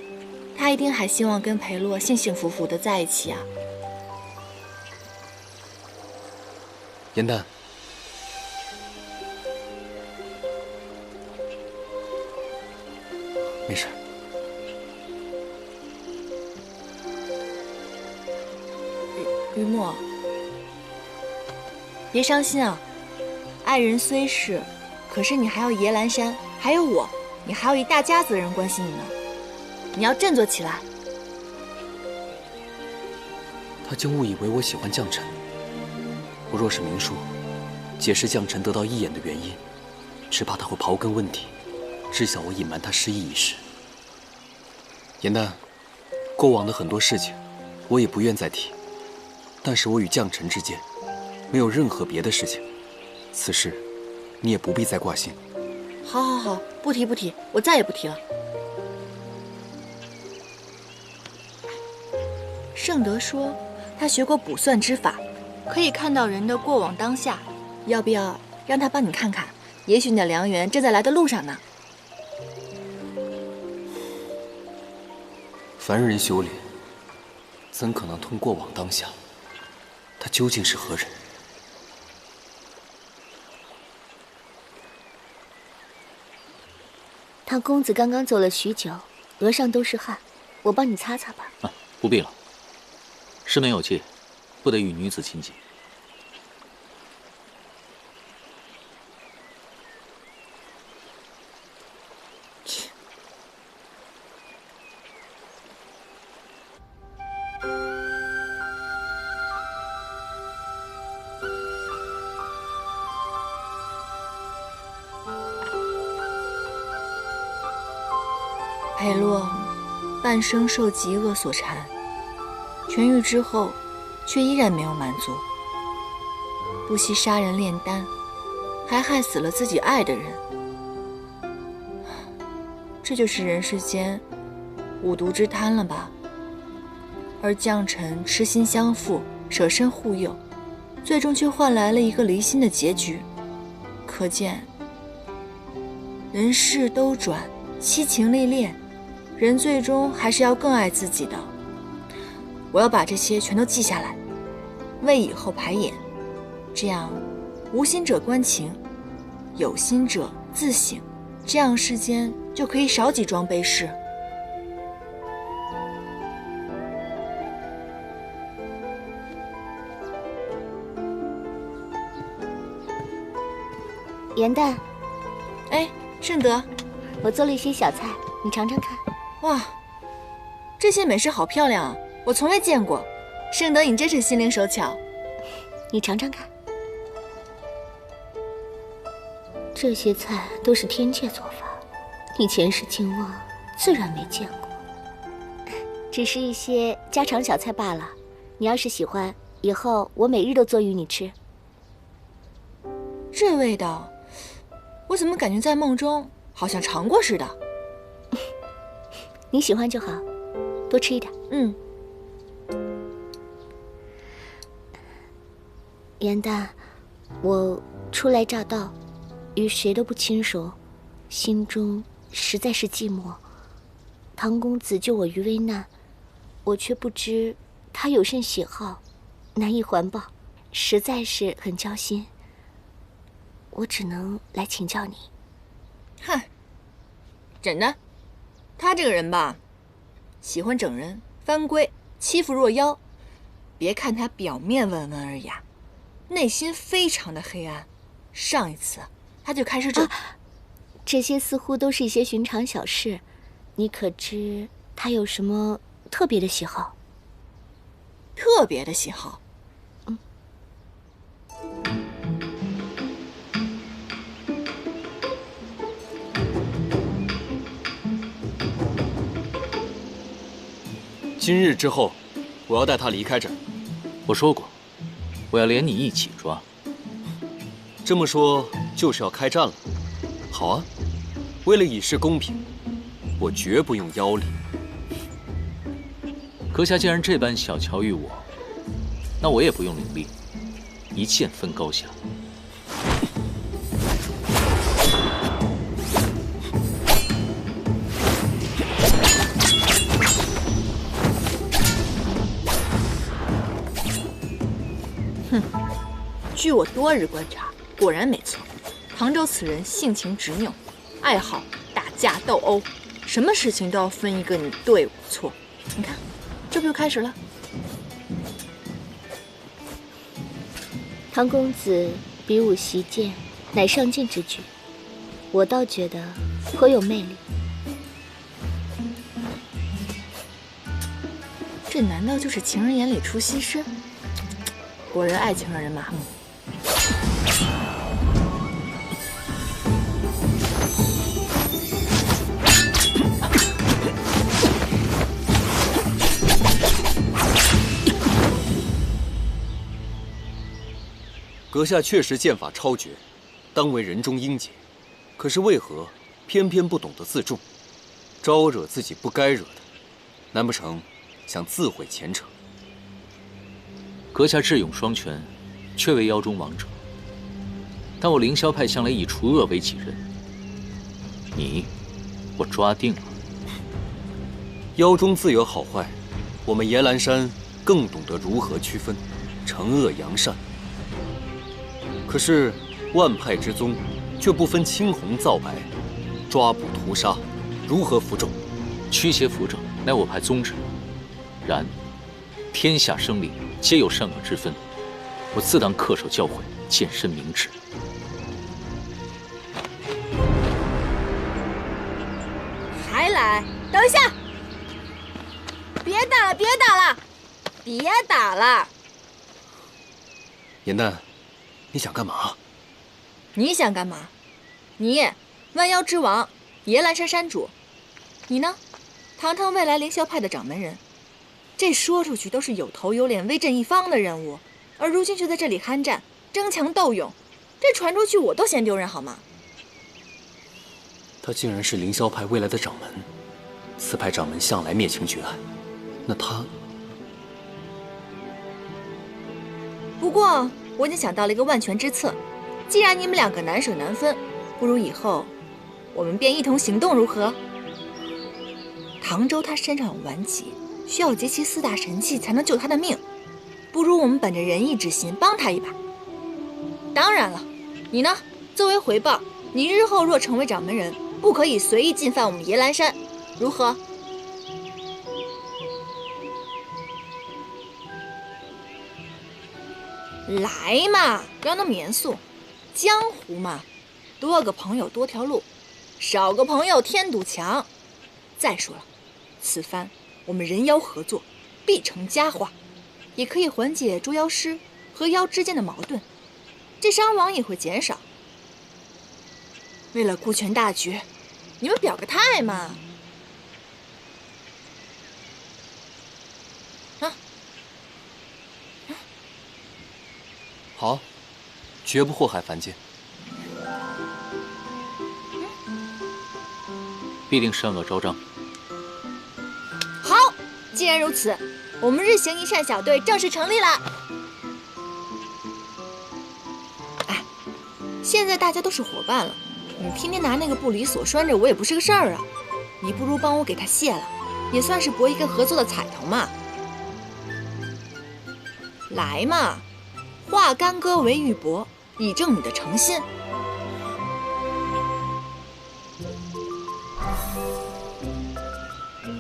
Speaker 10: 他一定还希望跟裴洛幸幸福福地在一起啊。
Speaker 5: 颜淡，没事。
Speaker 10: 于墨，别伤心啊！爱人虽是，可是你还有爷兰山，还有我，你还有一大家子人关心你呢。你要振作起来。
Speaker 4: 他竟误以为我喜欢将臣。我若是明说，解释将臣得到一眼的原因，只怕他会刨根问底，知晓我隐瞒他失忆一事。颜淡，过往的很多事情，我也不愿再提。但是我与将臣之间，没有任何别的事情。此事，你也不必再挂心。
Speaker 10: 好，好，好，不提不提，我再也不提了。圣德说，他学过卜算之法，可以看到人的过往当下。要不要让他帮你看看？也许你的良缘正在来的路上呢。
Speaker 4: 凡人修炼，怎可能通过往当下？他究竟是何人？
Speaker 1: 唐公子刚刚走了许久，额上都是汗，我帮你擦擦吧。
Speaker 2: 啊，不必了。师门有戒，不得与女子亲近。
Speaker 10: 裴洛半生受疾厄所缠，痊愈之后，却依然没有满足，不惜杀人炼丹，还害死了自己爱的人。这就是人世间五毒之贪了吧？而将臣痴心相附，舍身护佑，最终却换来了一个离心的结局。可见，人事都转，七情历练，人最终还是要更爱自己的。我要把这些全都记下来，为以后排演。这样，无心者观情，有心者自省，这样世间就可以少几桩悲事。
Speaker 1: 颜淡，
Speaker 10: 哎，圣德，
Speaker 1: 我做了一些小菜，你尝尝看。
Speaker 10: 哇，这些美食好漂亮啊，我从未见过。圣德，你真是心灵手巧。
Speaker 1: 你尝尝看。这些菜都是天界做法，你前世今往自然没见过，只是一些家常小菜罢了。你要是喜欢，以后我每日都做与你吃。
Speaker 10: 这味道，我怎么感觉在梦中好像尝过似的？
Speaker 1: 你喜欢就好，多吃一点。
Speaker 10: 嗯。
Speaker 1: 颜淡，我初来乍到，与谁都不亲熟，心中实在是寂寞。唐公子救我于危难，我却不知他有甚喜好，难以还报，实在是很焦心。我只能来请教你。
Speaker 10: 哼，真的，他这个人吧，喜欢整人、翻规、欺负弱妖。别看他表面温文尔雅，内心非常的黑暗。上一次他就开始
Speaker 1: 这些似乎都是一些寻常小事，你可知他有什么特别的喜好？
Speaker 10: 特别的喜好？
Speaker 4: 今日之后，我要带他离开这儿。
Speaker 2: 我说过，我要连你一起抓。
Speaker 4: 这么说就是要开战了。好啊，为了以示公平，我绝不用妖力。
Speaker 2: 阁下既然这般小瞧于我，那我也不用伶俐，一剑分高下。
Speaker 10: 哼，据我多日观察，果然没错。唐州此人性情执拗，爱好打架斗殴，什么事情都要分一个你对我错。你看，这不就开始了？
Speaker 1: 唐公子比武习剑，乃上进之举，我倒觉得颇有魅力。
Speaker 10: 这难道就是情人眼里出西施？果然爱情让人麻木。
Speaker 4: 阁下确实剑法超绝，当为人中英杰，可是为何偏偏不懂得自重，招惹自己不该惹的？难不成想自毁前程？
Speaker 2: 阁下智勇双全，确为妖中王者。但我凌霄派向来以除恶为己任，你，我抓定了。
Speaker 4: 妖中自有好坏，我们野兰山更懂得如何区分惩恶扬善。可是万派之宗，却不分青红皂白，抓捕屠杀，如何服众？
Speaker 2: 驱邪扶正，乃我派宗旨。然，天下生灵皆有善恶之分，我自当恪守教诲，谨慎明智。
Speaker 10: 还来？等一下！别打了，别打了，别打了！
Speaker 4: 颜淡，你想干嘛？
Speaker 10: 你想干嘛？你，万妖之王，野兰山山主。你呢？堂堂未来凌霄派的掌门人。这说出去都是有头有脸、威震一方的人物，而如今却在这里酣战、争强斗勇，这传出去我都嫌丢人，好吗？
Speaker 4: 他竟然是凌霄派未来的掌门，此派掌门向来灭情绝爱，那他……
Speaker 10: 不过我已经想到了一个万全之策，既然你们两个难舍难分，不如以后我们便一同行动，如何？唐周他身上有顽疾，需要集齐4大神器才能救他的命，不如我们本着仁义之心帮他一把。当然了，你呢？作为回报，你日后若成为掌门人，不可以随意进犯我们野兰山，如何？来嘛，不要那么严肃。江湖嘛，多个朋友多条路，少个朋友天堵墙。再说了，此番我们人妖合作，必成佳话，也可以缓解捉妖师和妖之间的矛盾，这伤亡也会减少。为了顾全大局，你们表个态嘛！
Speaker 4: 好，绝不祸害凡间。
Speaker 2: 必定善恶昭彰。
Speaker 10: 好，既然如此，我们日行一善小队正式成立了。哎，现在大家都是伙伴了，你天天拿那个布里锁拴着我也不是个事儿啊。你不如帮我给他卸了，也算是博一个合作的彩头嘛。来嘛，化干戈为玉帛，以证你的诚心。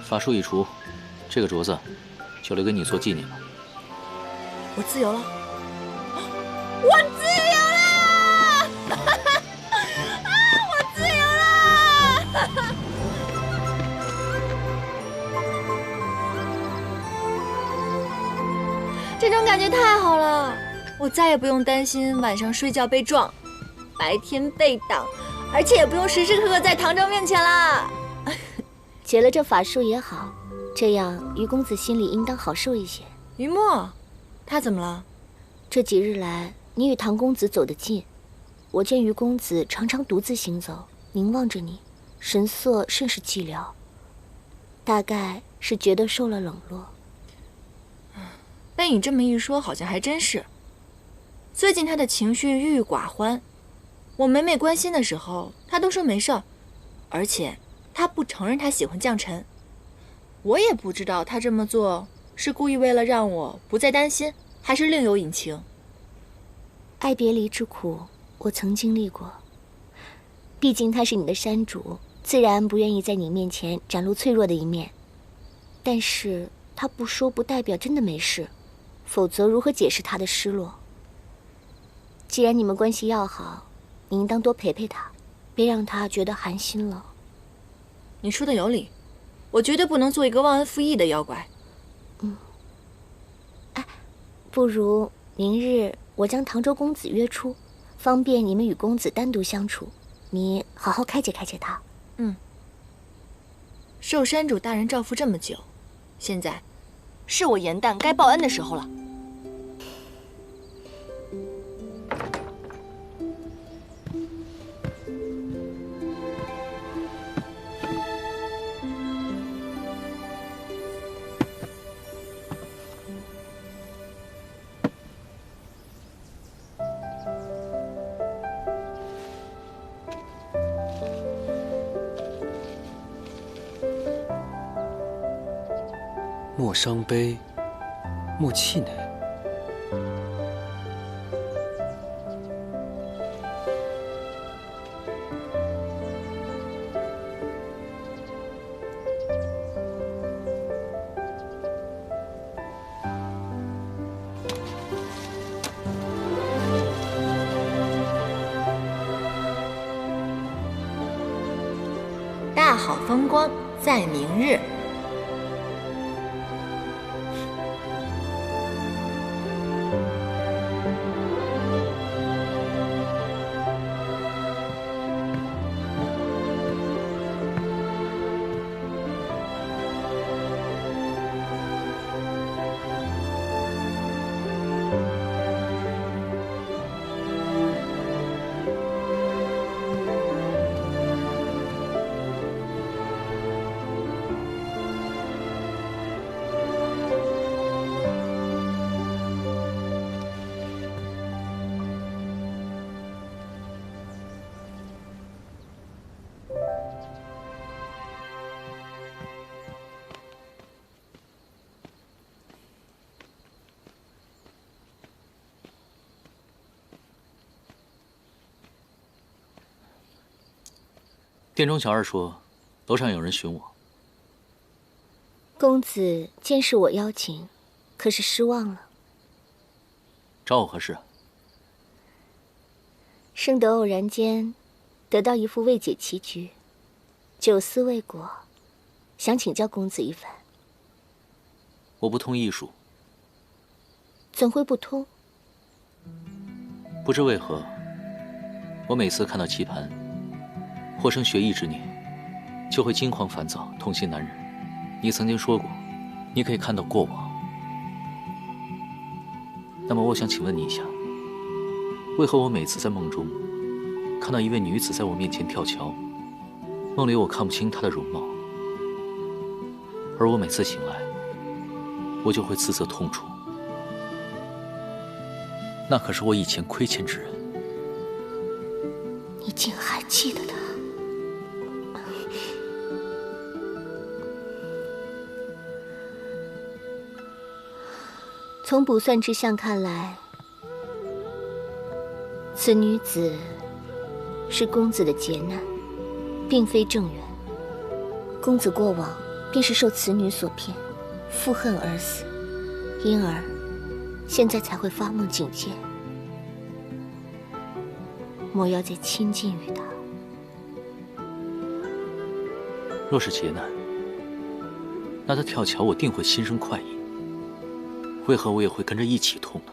Speaker 2: 法术一除，这个镯子就留给你做纪念吧。
Speaker 10: 我自由了，我自由了！我自由了！这种感觉太好了，我再也不用担心晚上睡觉被撞，白天被挡，而且也不用时时刻刻在唐周面前啦。
Speaker 1: 结了这法术也好，这样于公子心里应当好受一些。
Speaker 10: 于墨，他怎么了？
Speaker 1: 这几日来，你与唐公子走得近，我见于公子常常独自行走，凝望着你，神色甚是寂寥，大概是觉得受了冷落。
Speaker 10: 被你这么一说，好像还真是。最近他的情绪郁郁寡欢，我每每关心的时候，他都说没事儿，而且他不承认他喜欢将臣。我也不知道他这么做是故意为了让我不再担心，还是另有隐情。
Speaker 1: 爱别离之苦，我曾经历过。毕竟他是你的山主，自然不愿意在你面前展露脆弱的一面。但是他不说，不代表真的没事，否则如何解释他的失落？既然你们关系要好，你应当多陪陪他，别让他觉得寒心了。
Speaker 10: 你说的有理，我绝对不能做一个忘恩负义的妖怪。
Speaker 1: 不如明日我将唐州公子约出，方便你们与公子单独相处。你好好开解开解他。
Speaker 10: 受山主大人照拂这么久，现在是我严旦该报恩的时候了。
Speaker 4: 莫伤悲，莫气馁。
Speaker 10: 大好风光在明日。
Speaker 2: 店中小二说，楼上有人寻我。
Speaker 1: 公子见是我邀请，可是失望了。
Speaker 2: 找我何事？
Speaker 1: 生得偶然间得到一副未解棋局，久思未果，想请教公子一番。
Speaker 2: 我不通艺术。
Speaker 1: 怎会不通？
Speaker 2: 不知为何，我每次看到棋盘，或生学艺之念，就会惊慌烦躁，痛心难忍。你曾经说过，你可以看到过往。那么我想请问你一下，为何我每次在梦中看到一位女子在我面前跳桥，梦里我看不清她的容貌，而我每次醒来，我就会自责痛楚？那可是我以前亏欠之人。
Speaker 1: 你竟还记得他？从卜算之象看来，此女子是公子的劫难，并非正缘。公子过往便是受此女所骗，负恨而死，因而现在才会发梦警戒。莫要再亲近于她。
Speaker 2: 若是劫难，那他跳桥我定会心生快意。为何我也会跟着一起痛呢？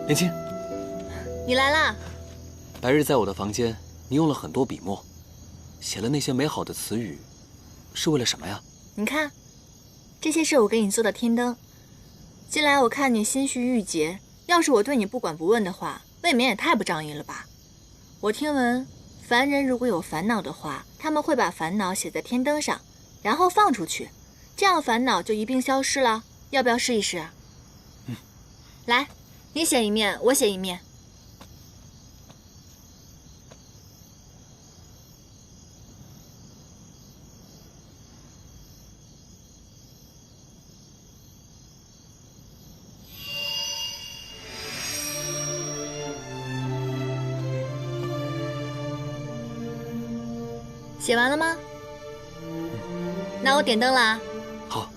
Speaker 4: 莲青，
Speaker 10: 你来啦！
Speaker 4: 白日在我的房间，你用了很多笔墨，写了那些美好的词语，是为了什么呀？
Speaker 10: 你看，这些是我给你做的天灯。近来我看你心绪郁结，要是我对你不管不问的话，未免也太不仗义了吧？我听闻，凡人如果有烦恼的话，他们会把烦恼写在天灯上，然后放出去，这样烦恼就一并消失了。要不要试一试？来，你写一面，我写一面。写完了吗？那我点灯了啊。
Speaker 4: 好。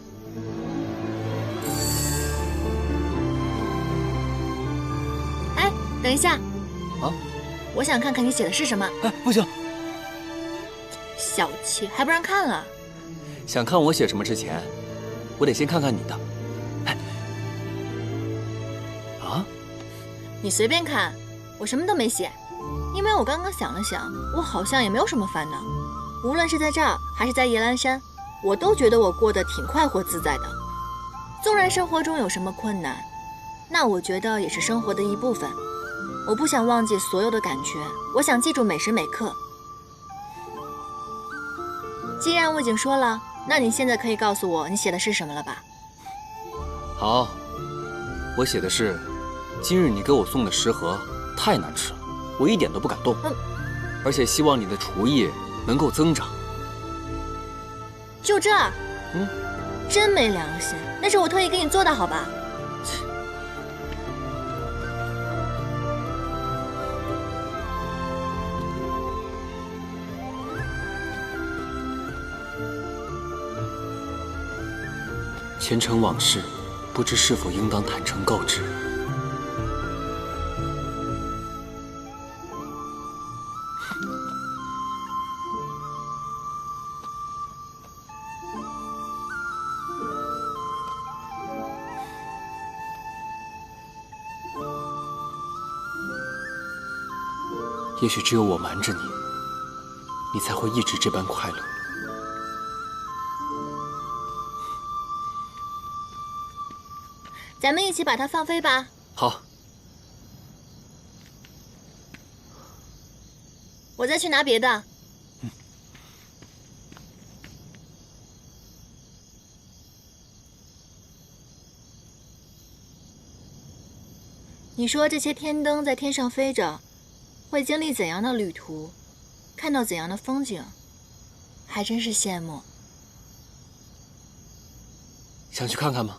Speaker 10: 哎，等一下。
Speaker 4: 啊？
Speaker 10: 我想看看你写的是什么。
Speaker 4: 哎，不行！
Speaker 10: 小气，还不让看了？
Speaker 4: 想看我写什么之前，我得先看看你的。哎，啊？
Speaker 10: 你随便看，我什么都没写，因为我刚刚想了想，我好像也没有什么烦恼。无论是在这儿还是在夜阑珊，我都觉得我过得挺快活自在的。纵然生活中有什么困难，那我觉得也是生活的一部分。我不想忘记所有的感觉，我想记住每时每刻。既然我已经说了，那你现在可以告诉我你写的是什么了吧？
Speaker 4: 好，我写的是，今日你给我送的食盒太难吃了，我一点都不敢动。而且希望你的厨艺能够增长。
Speaker 10: 就这？真没良心，那是我特意给你做的，好吧？
Speaker 4: 前尘往事，不知是否应当坦诚告知。也许只有我瞒着你，你才会一直这般快乐。
Speaker 10: 咱们一起把它放飞吧。
Speaker 4: 好。
Speaker 10: 我再去拿别的。你说这些天灯在天上飞着，会经历怎样的旅途，看到怎样的风景，还真是羡慕。
Speaker 4: 想去看看吗？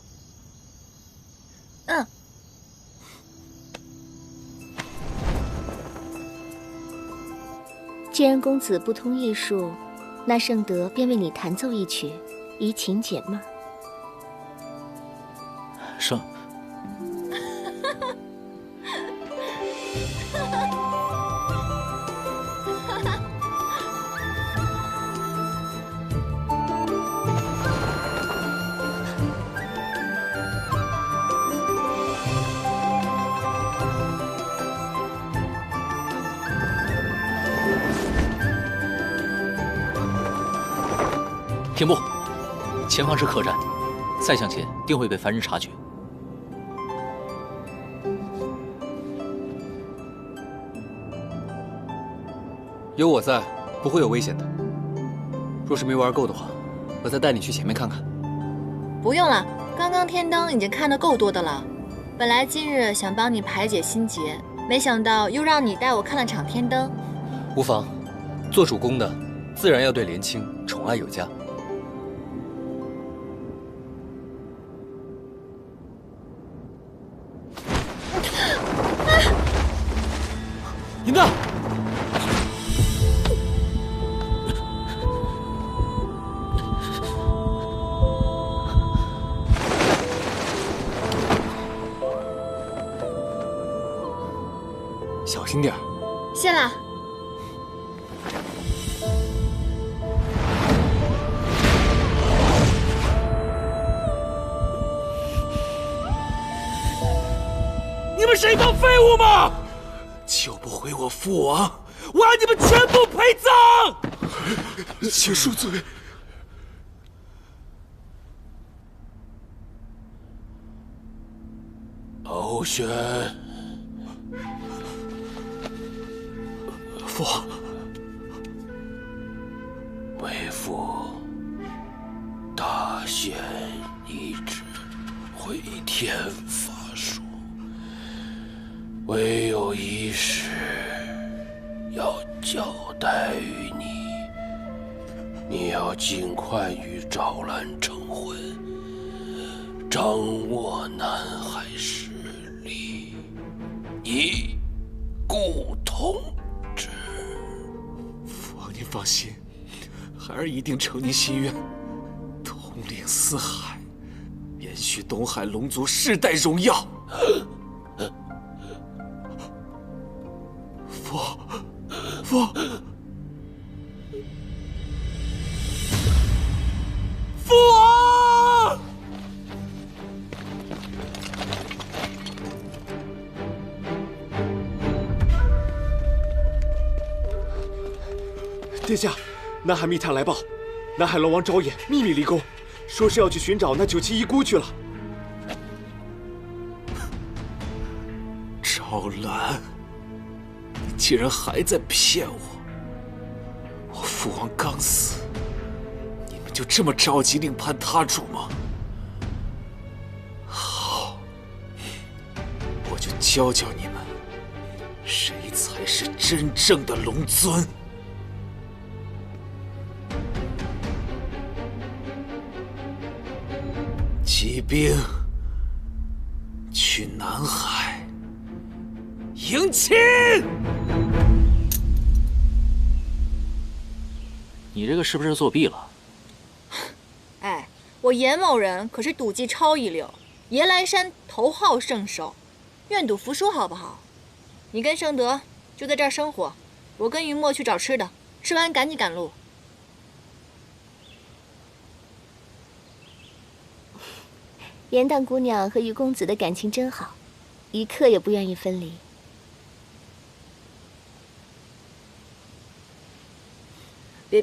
Speaker 1: 既然公子不通艺术，那圣德便为你弹奏一曲，怡情解闷。
Speaker 2: 圣。停步！前方是客栈，再向前定会被凡人察觉。
Speaker 4: 有我在，不会有危险的。若是没玩够的话，我再带你去前面看看。
Speaker 10: 不用了，刚刚天灯已经看得够多的了。本来今日想帮你排解心结，没想到又让你带我看了场天灯。
Speaker 4: 无妨，做主公的自然要对莲卿宠爱有加。银子，小心点儿。
Speaker 10: 谢了。
Speaker 5: 你们是一帮废物吗？救不回我父王，我要你们全部陪葬！
Speaker 13: 请恕罪。
Speaker 5: 敖玄，父王，
Speaker 13: 为父大限已至，回天乏术。唯有一事要交代于你，你要尽快与赵兰成婚，掌握南海势力，以固统治。
Speaker 5: 父王您放心，孩儿一定承您心愿，统领四海，延续东海龙族世代荣耀。
Speaker 14: 殿下，南海密探来报，南海龙王昭衍秘密离宫，说是要去寻找那9七遗孤去了。
Speaker 7: 昭兰，你竟然还在骗我！我父王刚死，你们就这么着急另攀他主吗？好，我就教教你们，谁才是真正的龙尊。骑兵去南海迎亲。
Speaker 2: 你这个是不是作弊了？
Speaker 10: 哎，我严某人可是赌技超一流，夜来山头号圣手，愿赌服输好不好？你跟盛德就在这儿生活，我跟云墨去找吃的，吃完赶紧赶路。
Speaker 1: 严大姑娘和于公子的感情真好，一刻也不愿意分离。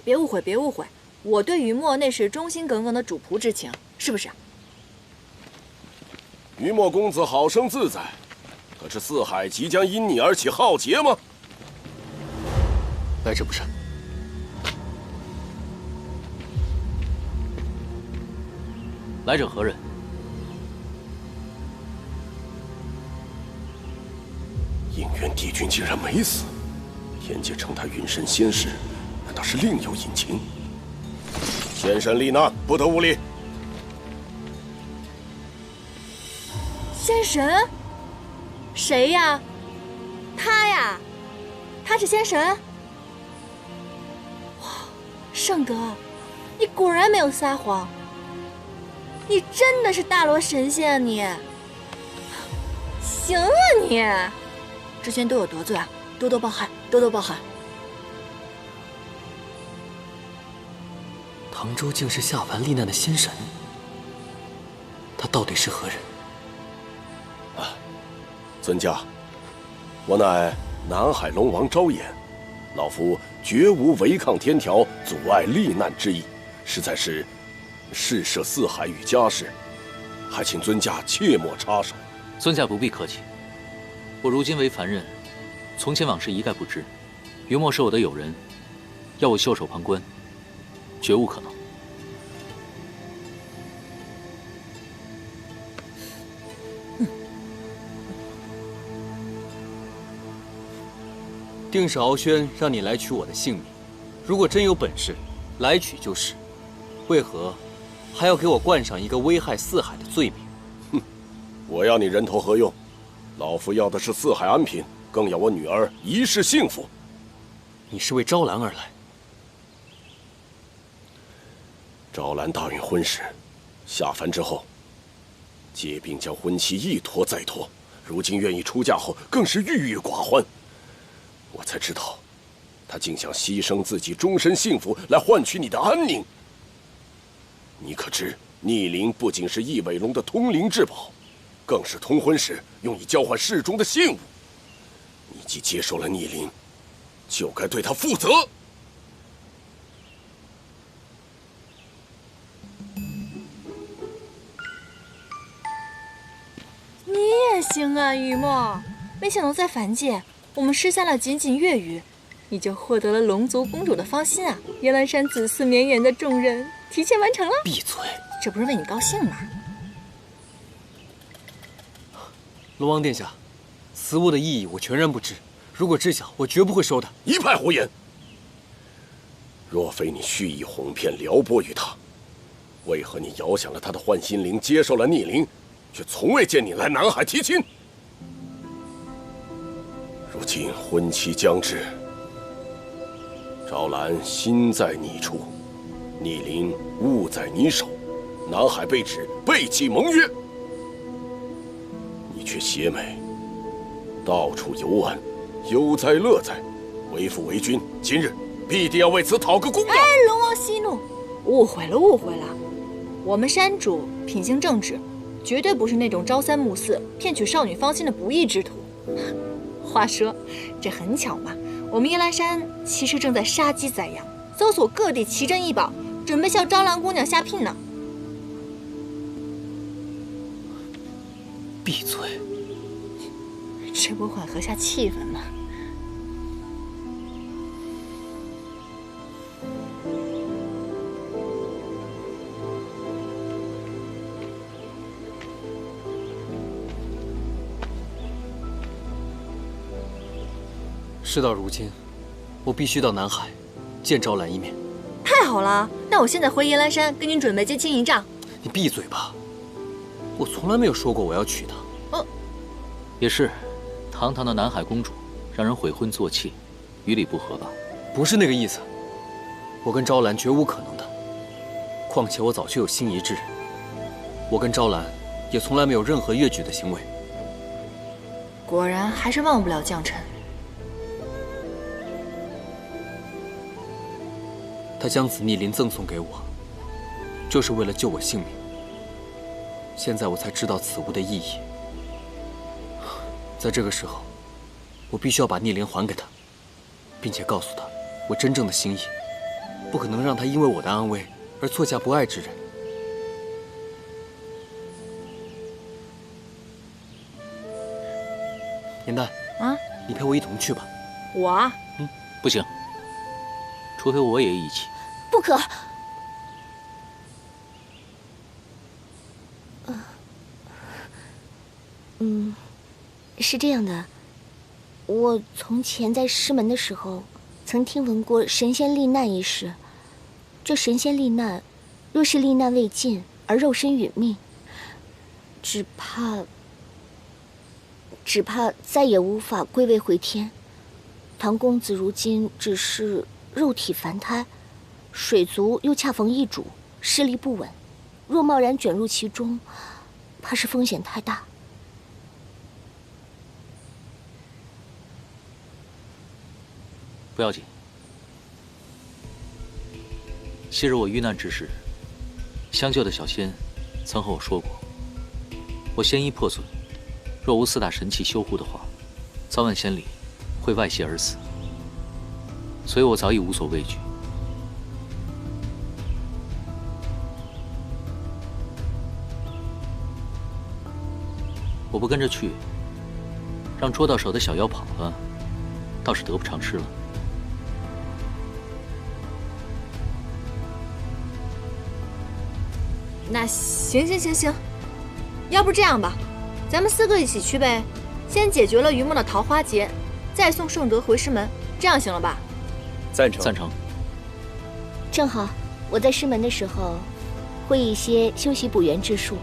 Speaker 10: 别误会，别误会，我对于墨那是忠心耿耿的主仆之情，是不是？
Speaker 13: 于墨公子好生自在，可是四海即将因你而起浩劫吗？
Speaker 4: 来者不善。
Speaker 2: 来者何人？
Speaker 13: 应元帝君竟然没死，天界称他云神仙士，难道是另有隐情？仙神罹难，不得无礼。
Speaker 10: 仙神？谁呀？他呀？他是仙神？哇，盛德，你果然没有撒谎，你真的是大罗神仙啊你！行啊你！之前都有得罪啊，多多包涵，多多包涵。
Speaker 5: 唐州竟是下凡历难的仙神，他到底是何人？
Speaker 13: 尊驾，我乃南海龙王昭衍，老夫绝无违抗天条、阻碍历难之意，实在是事涉四海与家事，还请尊驾切莫插手。
Speaker 2: 尊驾不必客气，我如今为凡人，从前往事一概不知。于墨是我的友人，要我袖手旁观，绝无可能。
Speaker 4: 定是敖轩让你来取我的性命，如果真有本事，来取就是，为何还要给我冠上一个危害四海的罪名？
Speaker 13: 哼，我要你人头何用？老夫要的是四海安平，更要我女儿一世幸福。
Speaker 4: 你是为昭兰而来？
Speaker 13: 昭兰大运婚时，下凡之后，借兵将婚期一拖再拖，如今愿意出嫁后，更是郁郁寡欢。我才知道，他竟想牺牲自己终身幸福来换取你的安宁。你可知，逆鳞不仅是翼尾龙的通灵至宝，更是通婚时用以交换世中的信物。你既接受了逆鳞，就该对他负责。
Speaker 10: 你也行啊，于墨，没想到在凡界。我们失散了仅仅月余，你就获得了龙族公主的芳心啊！夜来山子嗣绵延的重任提前完成了。
Speaker 5: 闭嘴！
Speaker 10: 这不是为你高兴吗？
Speaker 4: 龙王殿下，此物的意义我全然不知，如果知晓，我绝不会收的。
Speaker 13: 一派胡言！若非你蓄意哄骗撩拨于他，为何你遥想了他的幻心灵，接受了逆鳞，却从未见你来南海提亲？如今婚期将至，昭兰心在你处，逆鳞物在你手，南海被指背弃盟约，你却邪美，到处游玩，悠哉乐哉，为父为君，今日必定要为此讨个公道。
Speaker 10: 哎，龙王息怒，误会了，误会了。我们山主品行正直，绝对不是那种朝三暮四、骗取少女芳心的不义之徒。话说，这很巧嘛，我们夜来山其实正在杀鸡宰羊，搜索各地奇珍异宝，准备向昭兰姑娘下聘呢。
Speaker 4: 闭嘴！
Speaker 10: 这不缓和下气氛吗？
Speaker 4: 事到如今，我必须到南海见昭兰一面。
Speaker 10: 太好了，那我现在回夜兰山跟您准备接亲一仗。
Speaker 4: 你闭嘴吧！我从来没有说过我要娶她。
Speaker 2: 也是，堂堂的南海公主，让人悔婚做妾，于理不合吧？
Speaker 4: 不是那个意思，我跟昭兰绝无可能的。况且我早就有心仪之人，我跟昭兰也从来没有任何越矩的行为。
Speaker 10: 果然还是忘不了将臣。
Speaker 4: 他将此逆鳞赠送给我，就是为了救我性命。现在我才知道此物的意义。在这个时候，我必须要把逆鳞还给他，并且告诉他我真正的心意，不可能让他因为我的安危而错嫁不爱之人。颜淡，你陪我一同去吧。
Speaker 10: 我啊？
Speaker 2: 不行，除非我也一起。
Speaker 1: 不可！是这样的，我从前在师门的时候，曾听闻过神仙罹难一事。这神仙罹难，若是罹难未尽而肉身殒命，只怕再也无法归位回天。唐公子如今只是肉体凡胎，水族又恰逢异主，势力不稳，若贸然卷入其中，怕是风险太大。
Speaker 2: 不要紧，昔日我遇难之时，相救的小仙曾和我说过，我仙衣破损，若无四大神器修护的话，早晚仙里会外泄而死，所以我早已无所畏惧。我不跟着去，让捉到手的小妖跑了，倒是得不偿失了。
Speaker 10: 那行，要不这样吧，咱们4个一起去呗，先解决了于梦的桃花劫，再送圣德回师门，这样行了吧？
Speaker 4: 赞成。
Speaker 2: 赞成。
Speaker 1: 正好我在师门的时候，会一些修习补元之术，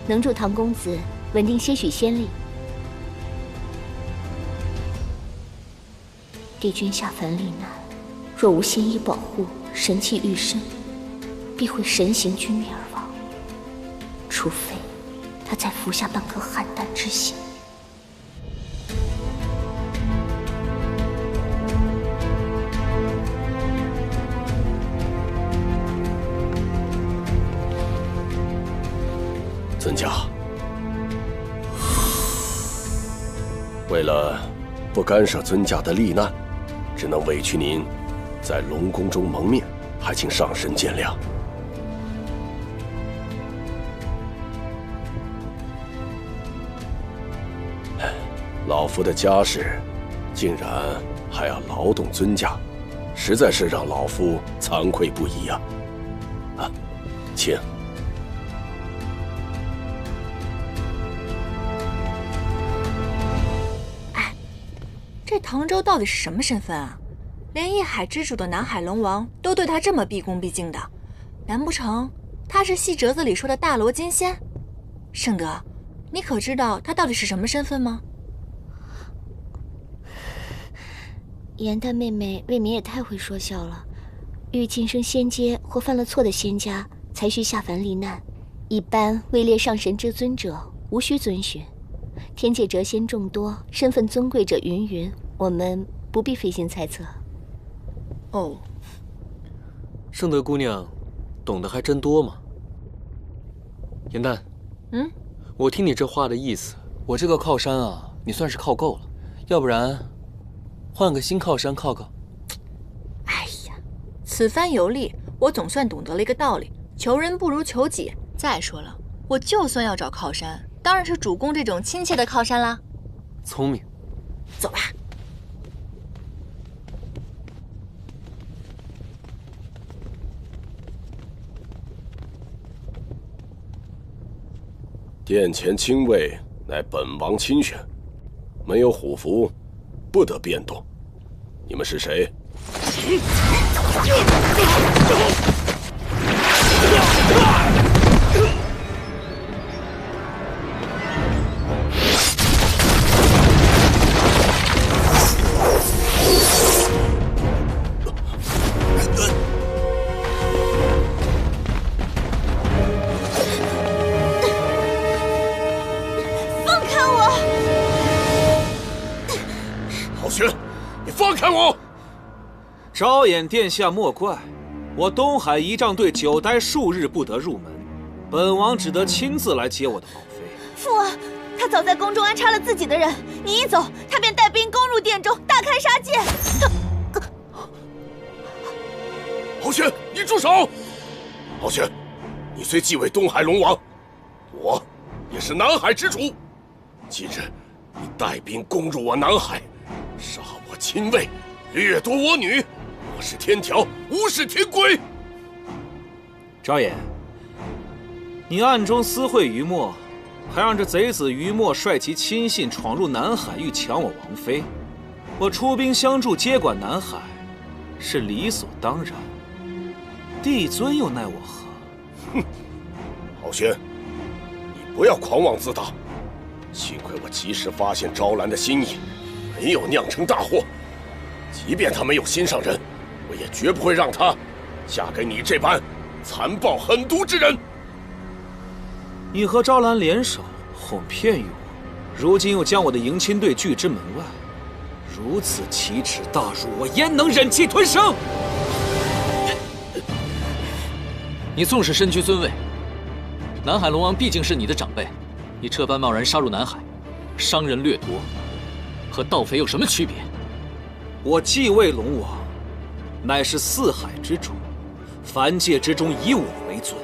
Speaker 1: 能助唐公子稳定些许仙力。帝君下凡罹难，若无仙衣保护，神器御身，必会神形俱灭而亡。除非他再服下半颗邯郸之心。
Speaker 13: 尊驾，为了不干涉尊驾的罹难，只能委屈您在龙宫中蒙面，还请上神见谅。老夫的家事，竟然还要劳动尊驾，实在是让老夫惭愧不已啊！请。
Speaker 10: 这唐周到底是什么身份啊？连一海之主的南海龙王都对他这么毕恭毕敬的，难不成他是戏折子里说的大罗金仙？圣德，你可知道他到底是什么身份吗？
Speaker 1: 颜淡妹妹未免也太会说笑了。遇今生仙阶或犯了错的仙家，才需下凡罹难。一般位列上神之尊者，无需遵循。天界谪仙众多，身份尊贵者云云，我们不必费心猜测。
Speaker 10: 哦，
Speaker 4: 圣德姑娘懂得还真多嘛。颜淡，我听你这话的意思，我这个靠山啊，你算是靠够了，要不然换个新靠山靠靠。
Speaker 10: 哎呀，此番游历，我总算懂得了一个道理：求人不如求己。再说了，我就算要找靠山，当然是主公这种亲切的靠山啦。
Speaker 14: 聪明。
Speaker 10: 走吧。
Speaker 13: 殿前亲卫乃本王亲选，没有虎符，不得变动。你们是谁？放开我！
Speaker 7: 昭衍殿下莫怪，我东海仪仗队久待数日不得入门，本王只得亲自来接我的王妃。
Speaker 10: 父王，他早在宫中安插了自己的人，你一走，他便带兵攻入殿中，大开杀戒。
Speaker 13: 敖玄，你住手！敖玄，你虽继位东海龙王，我也是南海之主。今日你带兵攻入我南海，杀我亲卫，掠夺我女，我是天条，无视天规。
Speaker 7: 昭衍，你暗中私会于墨，还让这贼子于墨率其亲信闯入南海，欲抢我王妃。我出兵相助，接管南海，是理所当然。帝尊又奈我何？
Speaker 13: 哼，敖玄，你不要狂妄自大。幸亏我及时发现昭兰的心意，没有酿成大祸。即便她没有心上人，我也绝不会让她嫁给你这般残暴狠毒之人。
Speaker 7: 你和昭兰联手哄骗于我，如今又将我的迎亲队拒之门外，如此奇耻大辱，我焉能忍气吞声？
Speaker 2: 你纵使身居尊位，南海龙王毕竟是你的长辈，你这般贸然杀入南海，伤人掠夺，和盗匪有什么区别？
Speaker 7: 我继位龙王，乃是四海之主，凡界之中以我为尊。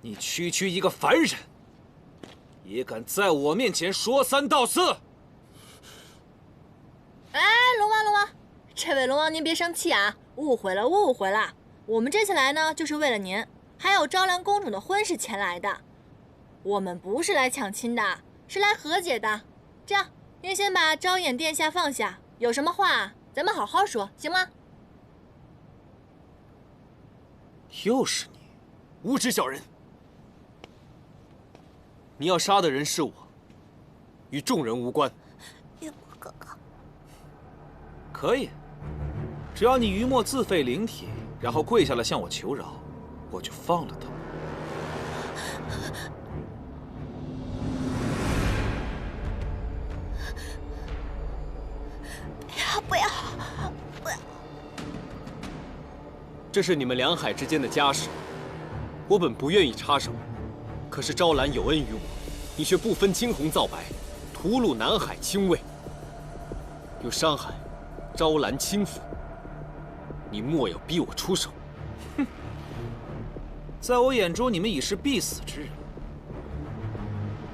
Speaker 7: 你区区一个凡人，也敢在我面前说三道四？
Speaker 10: 哎，龙王，这位龙王您别生气啊，误会了。我们这次来呢，就是为了您，还有昭兰公主的婚事前来的。我们不是来抢亲的，是来和解的。这样，您先把昭衍殿下放下，有什么话咱们好好说，行吗？
Speaker 7: 又是你，
Speaker 5: 无知小人！你要杀的人是我，与众人无关。
Speaker 10: 玉墨哥哥，
Speaker 7: 可以，只要你于墨自废灵体，然后跪下来向我求饶，我就放了他。
Speaker 10: 不要！
Speaker 14: 这是你们两海之间的家事，我本不愿意插手，可是昭兰有恩于我，你却不分青红皂白，屠戮南海亲卫，又伤害昭兰亲父，你莫要逼我出手。
Speaker 7: 哼，在我眼中，你们已是必死之人，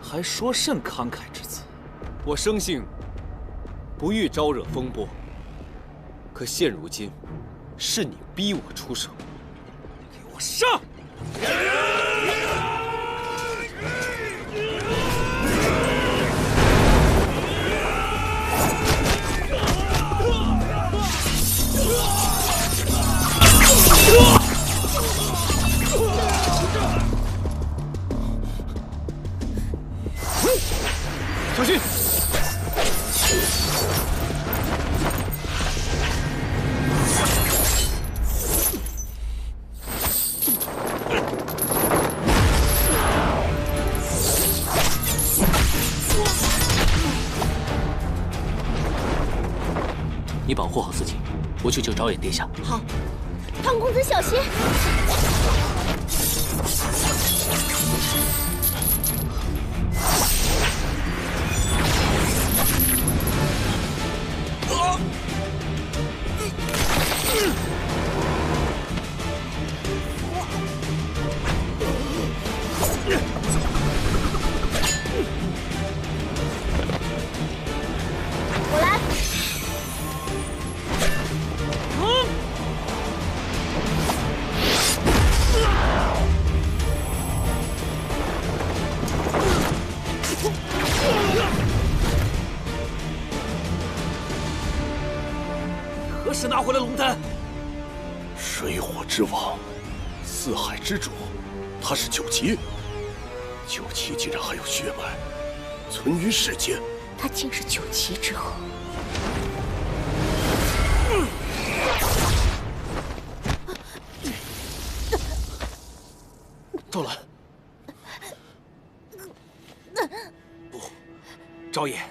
Speaker 7: 还说甚慷慨之词？
Speaker 14: 我生性不欲招惹风波，可现如今是你逼我出手。
Speaker 7: 给我上！
Speaker 14: 小心！
Speaker 2: 你保护好自己，我去救昭衍殿下。
Speaker 10: 好，唐公子小心！
Speaker 7: 时拿回了龙丹？
Speaker 13: 水火之王，四海之主，他是九旗。九旗竟然还有血脉存于世间，
Speaker 1: 他竟是九旗之后。
Speaker 7: 赵兰，不，昭衍，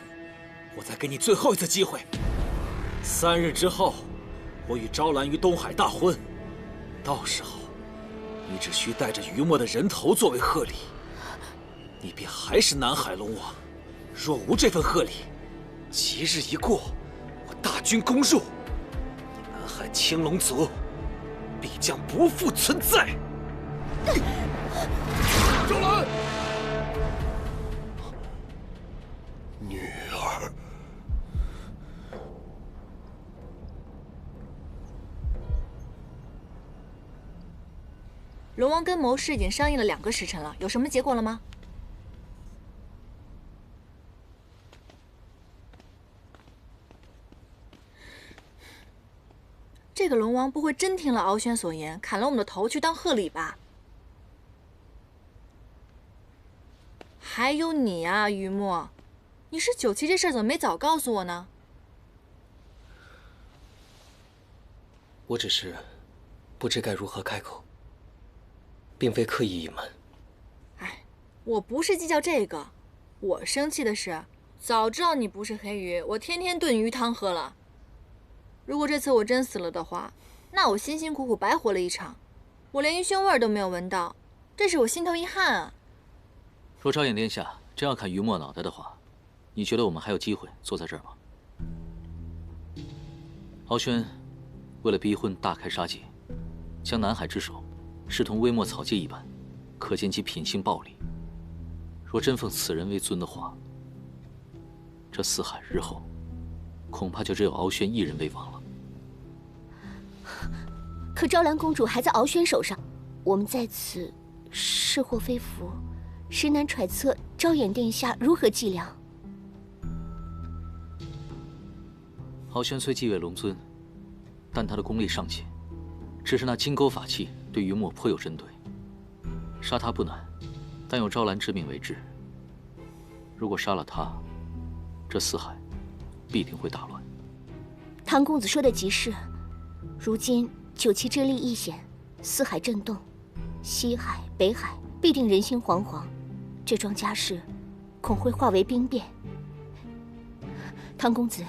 Speaker 7: 我再给你最后一次机会。3日之后，我与昭兰于东海大婚，到时候你只需带着于墨的人头作为贺礼，你便还是南海龙王。若无这份贺礼，吉日一过，我大军攻入，你南海青龙族必将不复存在。
Speaker 13: 赵兰，女儿。
Speaker 10: 龙王跟谋士已经商议了2个时辰了，有什么结果了吗？这个龙王不会真听了敖轩所言，砍了我们的头去当贺礼吧？还有你啊，于墨，你是九旗这事儿怎么没早告诉我呢？
Speaker 4: 我只是不知该如何开口，并非刻意隐瞒。
Speaker 10: 我不是计较这个，我生气的是，早知道你不是黑鱼，我天天炖鱼汤喝了。如果这次我真死了的话，那我辛辛苦苦白活了一场，我连鱼腥味都没有闻到，这是我心头一憾啊。
Speaker 2: 若昭衍殿下真要砍于墨脑袋的话，你觉得我们还有机会坐在这儿吗？敖轩为了逼婚大开杀戒，将南海之首视同微末草芥一般，可见其品性暴戾。若真奉此人为尊的话，这四海日后恐怕就只有敖轩一人为王了。
Speaker 1: 可昭兰公主还在敖轩手上，我们在此是祸非福，实难揣测昭衍殿下如何计量。
Speaker 2: 敖轩虽继位龙尊，但他的功力尚浅，只是那金钩法器对于墨颇有针对，杀他不难，但有昭兰之命为之。如果杀了他，这四海必定会大乱。
Speaker 1: 唐公子说的极是，如今九旗之力一显，四海震动，西海、北海必定人心惶惶，这桩家事恐会化为兵变。唐公子，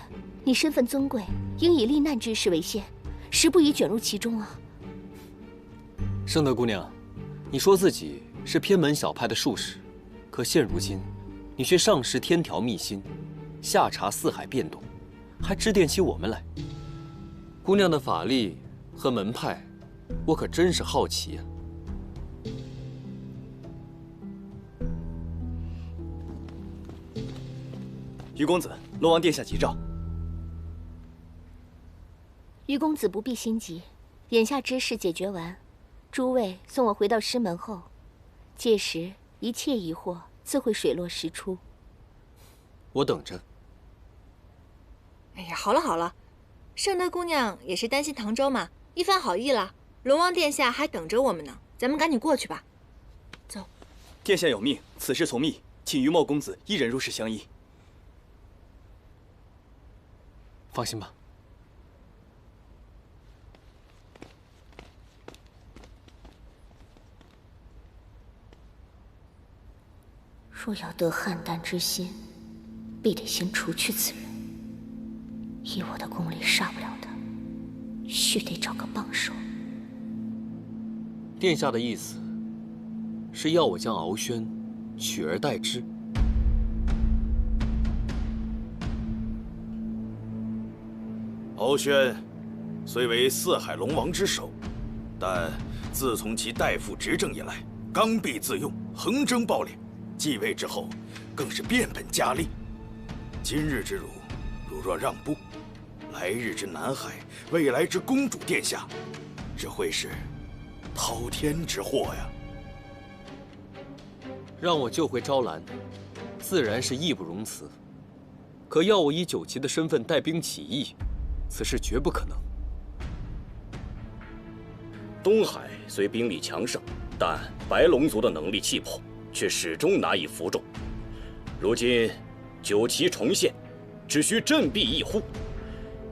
Speaker 1: 你身份尊贵，应以避难之事为先，实不宜卷入其中啊。
Speaker 14: 圣德姑娘，你说自己是偏门小派的术士，可现如今，你却上识天条秘辛，下察四海变动，还指点起我们来。姑娘的法力和门派，我可真是好奇呀。
Speaker 5: 于公子，龙王殿下急召。
Speaker 1: 于公子不必心急，眼下之事解决完，诸位送我回到师门后，届时一切疑惑自会水落石出。
Speaker 14: 我等着。
Speaker 10: 哎呀，好了好了，圣德姑娘也是担心唐州嘛，一番好意了。龙王殿下还等着我们呢，咱们赶紧过去吧。走。
Speaker 5: 殿下有命，此事从密，请于墨公子一人入室相依。
Speaker 14: 放心吧。
Speaker 1: 若要得邯郸之心，必得先除去此人。以我的功力杀不了他，须得找个帮手。
Speaker 14: 殿下的意思是要我将敖轩取而代之？
Speaker 15: 敖轩虽为四海龙王之首，但自从其代父执政以来，刚愎自用，横征暴敛。继位之后，更是变本加厉。今日之辱，如若让步，来日之南海，未来之公主殿下，这会是滔天之祸呀！
Speaker 14: 让我救回昭兰，自然是义不容辞。可要我以九旗的身份带兵起义，此事绝不可能。
Speaker 16: 东海虽兵力强盛，但白龙族的能力气魄却始终难以服众。如今九旗重现，只需振臂一呼，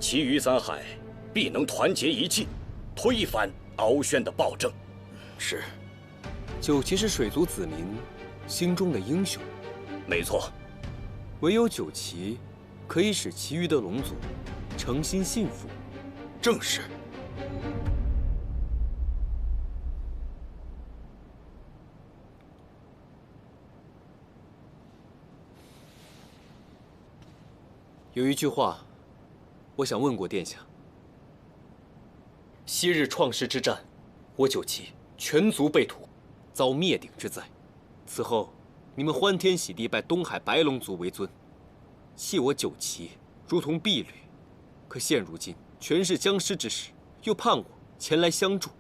Speaker 16: 其余三海必能团结一气，推翻敖轩的暴政。
Speaker 4: 是。
Speaker 14: 九旗是水族子民心中的英雄。
Speaker 16: 没错。
Speaker 14: 唯有九旗可以使其余的龙族诚心信服。
Speaker 15: 正是。
Speaker 14: 有一句话，我想问过殿下：昔日创世之战，我九旗全族被屠，遭灭顶之灾。此后，你们欢天喜地拜东海白龙族为尊，弃我九旗如同婢女。可现如今全是僵尸之时，又盼我前来相助。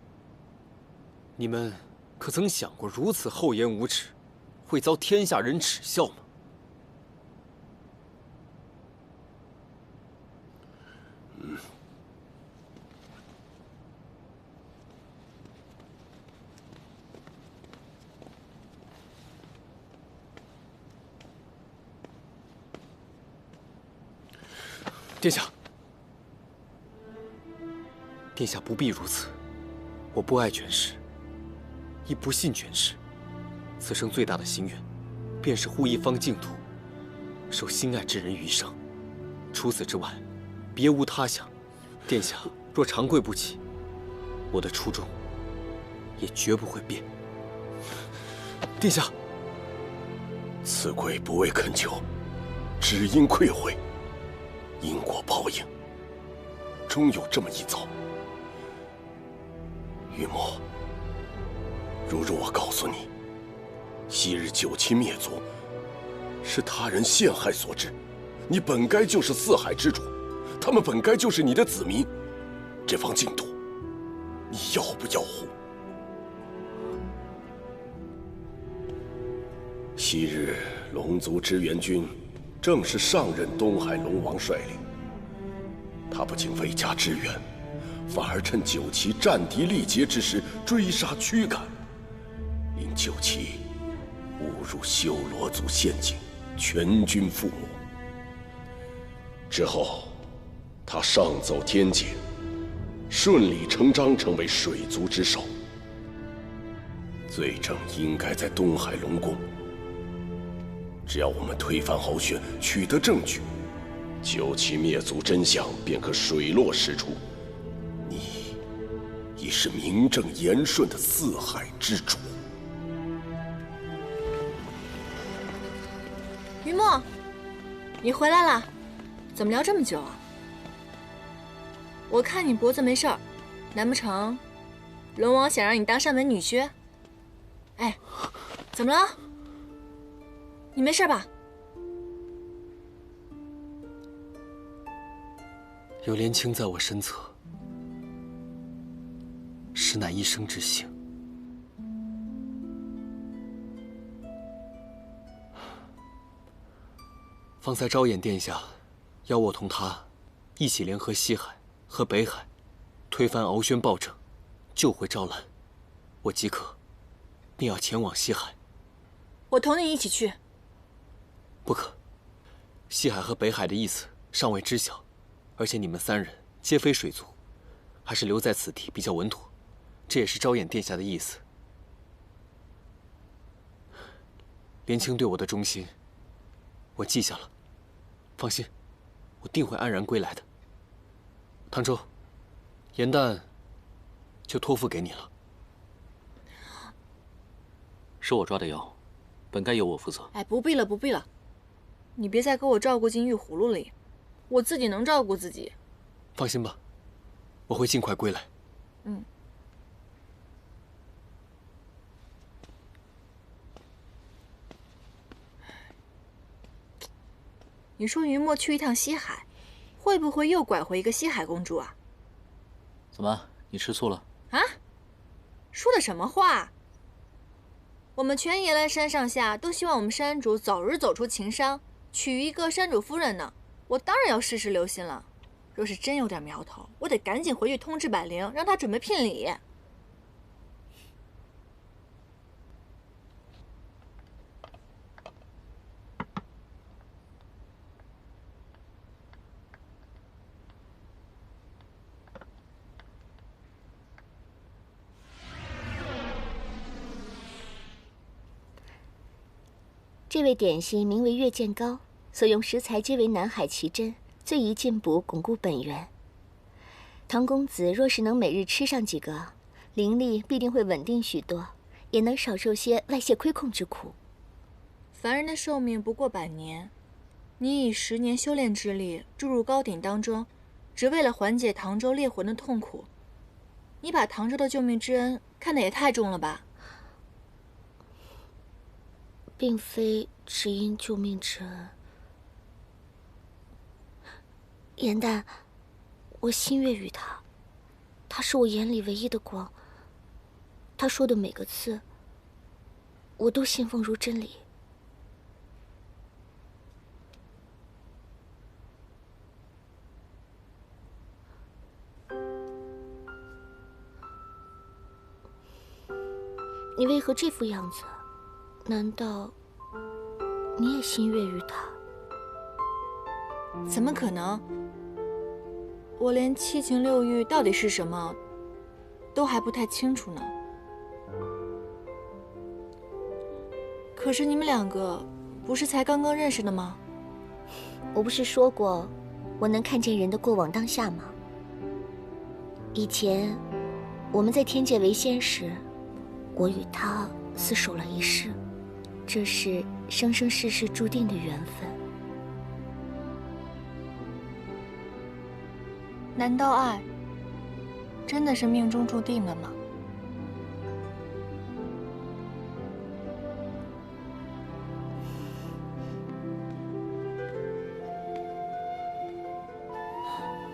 Speaker 14: 你们可曾想过，如此厚颜无耻，会遭天下人耻笑吗？殿下，殿下不必如此。我不爱权势，亦不信权势。此生最大的心愿，便是护一方净土，守心爱之人余生。除此之外，别无他想。殿下若长跪不起，我的初衷也绝不会变。殿下，
Speaker 13: 此跪不为恳求，只因愧悔。因果报应，终有这么一遭。雨墨，如我告诉你，昔日九旗灭族是他人陷害所致，你本该就是四海之主，他们本该就是你的子民。这方净土，你要不要护？昔日龙族支援军正是上任东海龙王率领，他不仅未加支援，反而趁九旗战敌力竭之时追杀驱赶，令九旗误入修罗族陷阱，全军覆没。之后，他上走天界，顺理成章成为水族之首。罪证应该在东海龙宫。只要我们推翻敖轩，取得证据，九旗灭族真相便可水落石出。你已是名正言顺的四海之主。
Speaker 10: 于墨，你回来了，怎么聊这么久啊？我看你脖子没事儿，难不成龙王想让你当上门女婿？哎，怎么了？你没事吧？
Speaker 14: 有莲青在我身侧，实乃一生之幸。方才昭衍殿下邀我同他一起联合西海和北海，推翻敖轩暴政，救回昭兰。我即刻便要前往西海。
Speaker 10: 我同你一起去。
Speaker 14: 不可，西海和北海的意思尚未知晓，而且你们三人皆非水族，还是留在此地比较稳妥。这也是昭衍殿下的意思。莲青对我的忠心，我记下了。放心，我定会安然归来的。唐周，颜旦就托付给你了。
Speaker 2: 是我抓的妖，本该由我负责。
Speaker 10: 哎，不必了，不必了。你别再给我照顾进玉葫芦里，我自己能照顾自己。
Speaker 14: 放心吧，我会尽快归来。
Speaker 10: 嗯。你说于墨去一趟西海，会不会又拐回一个西海公主啊？
Speaker 2: 怎么，你吃醋了？
Speaker 10: 啊？说的什么话？我们全野兰山上下都希望我们山主早日走出情伤，娶一个山主夫人呢。我当然要事事留心了。若是真有点苗头，我得赶紧回去通知百灵，让他准备聘礼。
Speaker 1: 这味点心名为月见糕，所用食材皆为南海奇珍，最宜进补，巩固本源。唐公子若是能每日吃上几个，灵力必定会稳定许多，也能少受些外泄亏空之苦。
Speaker 12: 凡人的寿命不过100年，你以10年修炼之力注入糕点当中，只为了缓解唐州猎魂的痛苦，你把唐州的救命之恩看得也太重了吧？
Speaker 1: 并非只因救命之恩。颜淡，我心悦于他，他是我眼里唯一的光。他说的每个字，我都信奉如真理。你为何这副样子？难道你也心悦于他？
Speaker 12: 怎么可能？我连7情6欲到底是什么，都还不太清楚呢。可是你们2个不是才刚刚认识的吗？
Speaker 1: 我不是说过，我能看见人的过往当下吗？以前我们在天界为仙时，我与他厮守了一世。这是生生世世注定的缘分。
Speaker 12: 难道爱真的是命中注定的吗？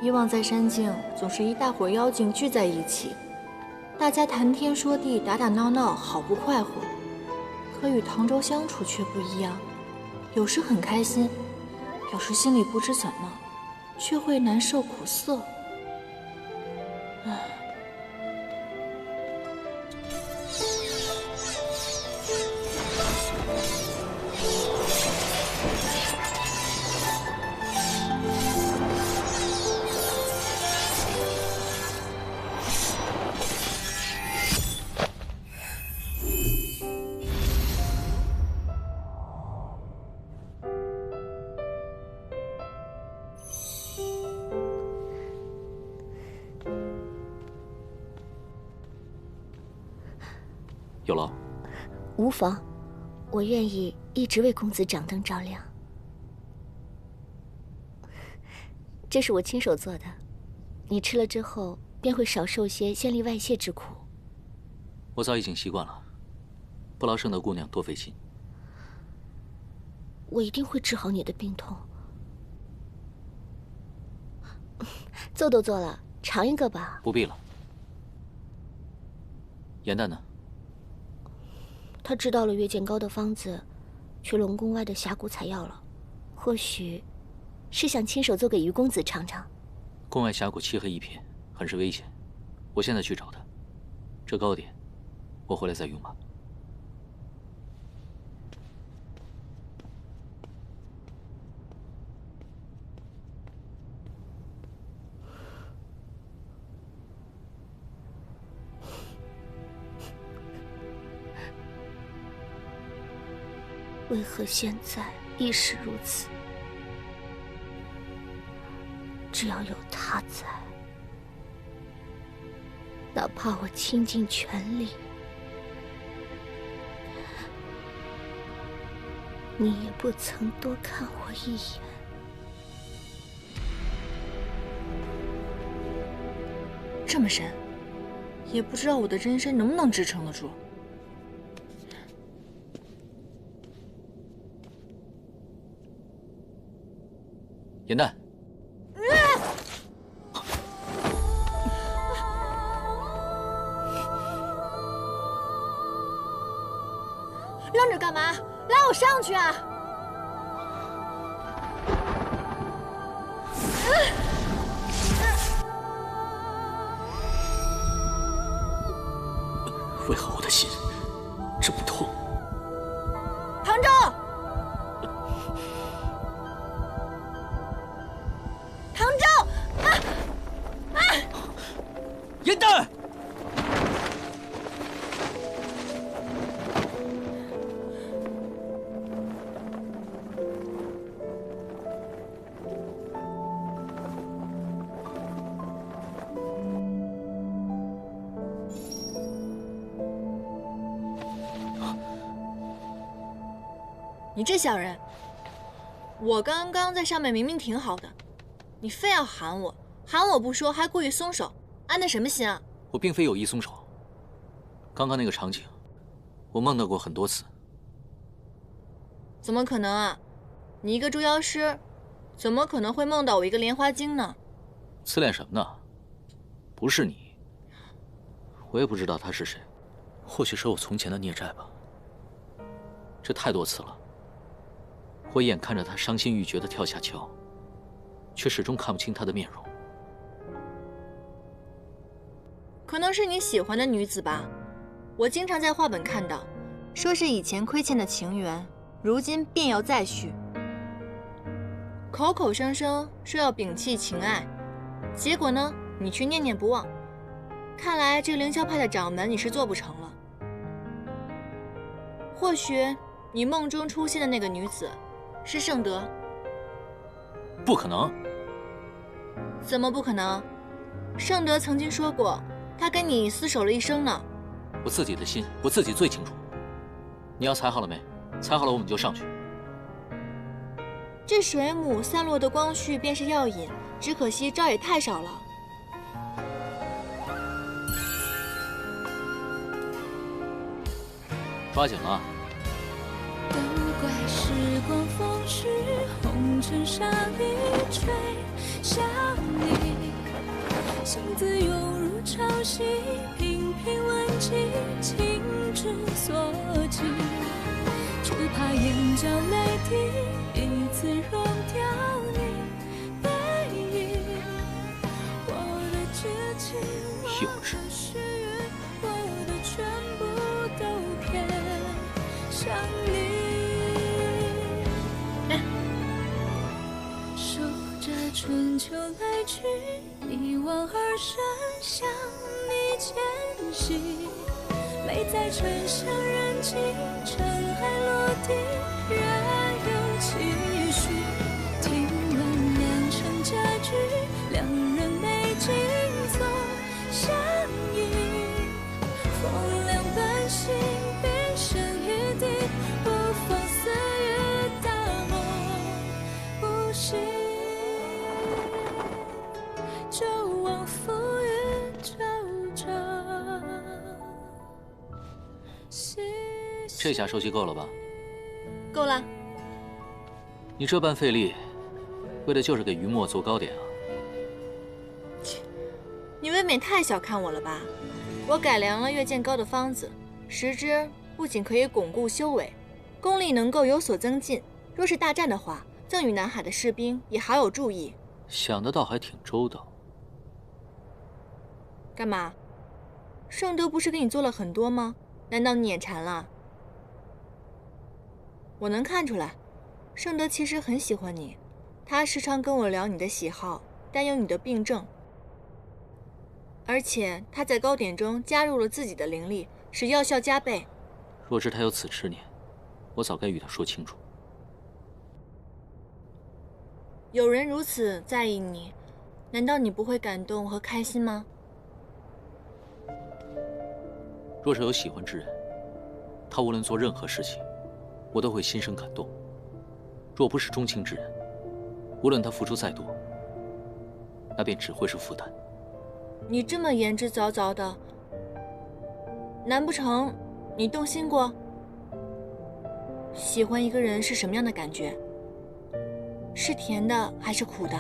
Speaker 12: 以往在山境总是一大伙妖精聚在一起，大家谈天说地，打打闹闹，好不快活。可与唐州相处却不一样，有时很开心，有时心里不知怎么，却会难受苦涩。唉。
Speaker 2: 有劳。
Speaker 1: 无妨，我愿意一直为公子掌灯照亮。这是我亲手做的，你吃了之后便会少受些仙力外泄之苦。
Speaker 2: 我早已经习惯了，不劳圣德姑娘多费心。
Speaker 1: 我一定会治好你的病痛。做都做了，尝一个吧。
Speaker 2: 不必了。颜淡呢？
Speaker 1: 他知道了月见糕的方子，去龙宫外的峡谷采药了。或许是想亲手做给于公子尝尝。
Speaker 2: 宫外峡谷漆黑一片，很是危险。我现在去找他。这糕点，我回来再用吧。
Speaker 1: 为何现在亦是如此？只要有他在，哪怕我倾尽全力，你也不曾多看我一眼。
Speaker 12: 这么深，也不知道我的真身能不能支撑得住。
Speaker 2: 颜淡，
Speaker 10: 愣着干嘛？拉我上去啊！
Speaker 5: 为何我的心这么痛？
Speaker 10: 唐舟，唐舟，
Speaker 5: 颜淡。
Speaker 10: 你这小人！我刚刚在上面明明挺好的，你非要喊我不说，还故意松手，安的什么心啊？
Speaker 2: 我并非有意松手。刚刚那个场景，我梦到过很多次。
Speaker 10: 怎么可能啊？你一个捉妖师，怎么可能会梦到我一个莲花精呢？
Speaker 2: 自恋什么呢？不是你，我也不知道他是谁，或许是我从前的孽债吧。这太多次了，我眼看着他伤心欲绝地跳下桥，却始终看不清他的面容。
Speaker 10: 可能是你喜欢的女子吧，我经常在画本看到，说是以前亏欠的情缘，如今便要再续，口口声声说要摒弃情爱，结果呢，你却念念不忘。看来这个凌霄派的掌门你是做不成了。或许你梦中出现的那个女子是圣德？
Speaker 2: 不可能！
Speaker 10: 怎么不可能？圣德曾经说过，他跟你厮守了一生呢。
Speaker 2: 我自己的心，我自己最清楚。你要裁好了没？裁好了我们就上去。
Speaker 10: 这水母散落的光绪便是药引，只可惜招也太少了。
Speaker 2: 抓紧了。
Speaker 17: 都怪时光风逝，红尘沙砾吹向你，心字涌入潮汐，频频问起，情之所寄，只怕眼角泪滴，一次融掉你背影。我的知情，
Speaker 2: 幼稚，
Speaker 17: 我的全部都偏向你。守着春秋来去，一往而深，向你迁徙。美在沉香人静，尘埃落地，仍有期许。听闻良辰佳句，两人美景总相依。风凉半醒，冰声一地，不放肆与大梦不息。就往复与周折。
Speaker 2: 这下收集够了吧？
Speaker 10: 够了。
Speaker 2: 你这般费力，为的就是给于墨做糕点啊？
Speaker 10: 你未免太小看我了吧？我改良了月见糕的方子，食之不仅可以巩固修为，功力能够有所增进。若是大战的话，赠与南海的士兵也好有助益。
Speaker 2: 想的倒还挺周到。
Speaker 10: 干嘛？圣德不是给你做了很多吗？难道你眼馋了？我能看出来，圣德其实很喜欢你，他时常跟我聊你的喜好，担忧你的病症，而且他在糕点中加入了自己的灵力，使药效加倍。
Speaker 2: 若知他有此执念，我早该与他说清楚。
Speaker 10: 有人如此在意你，难道你不会感动和开心吗？
Speaker 2: 若是有喜欢之人，他无论做任何事情，我都会心生感动；若不是钟情之人，无论他付出再多，那便只会是负担。
Speaker 10: 你这么言之凿凿的，难不成你动心过？喜欢一个人是什么样的感觉？是甜的还是苦的？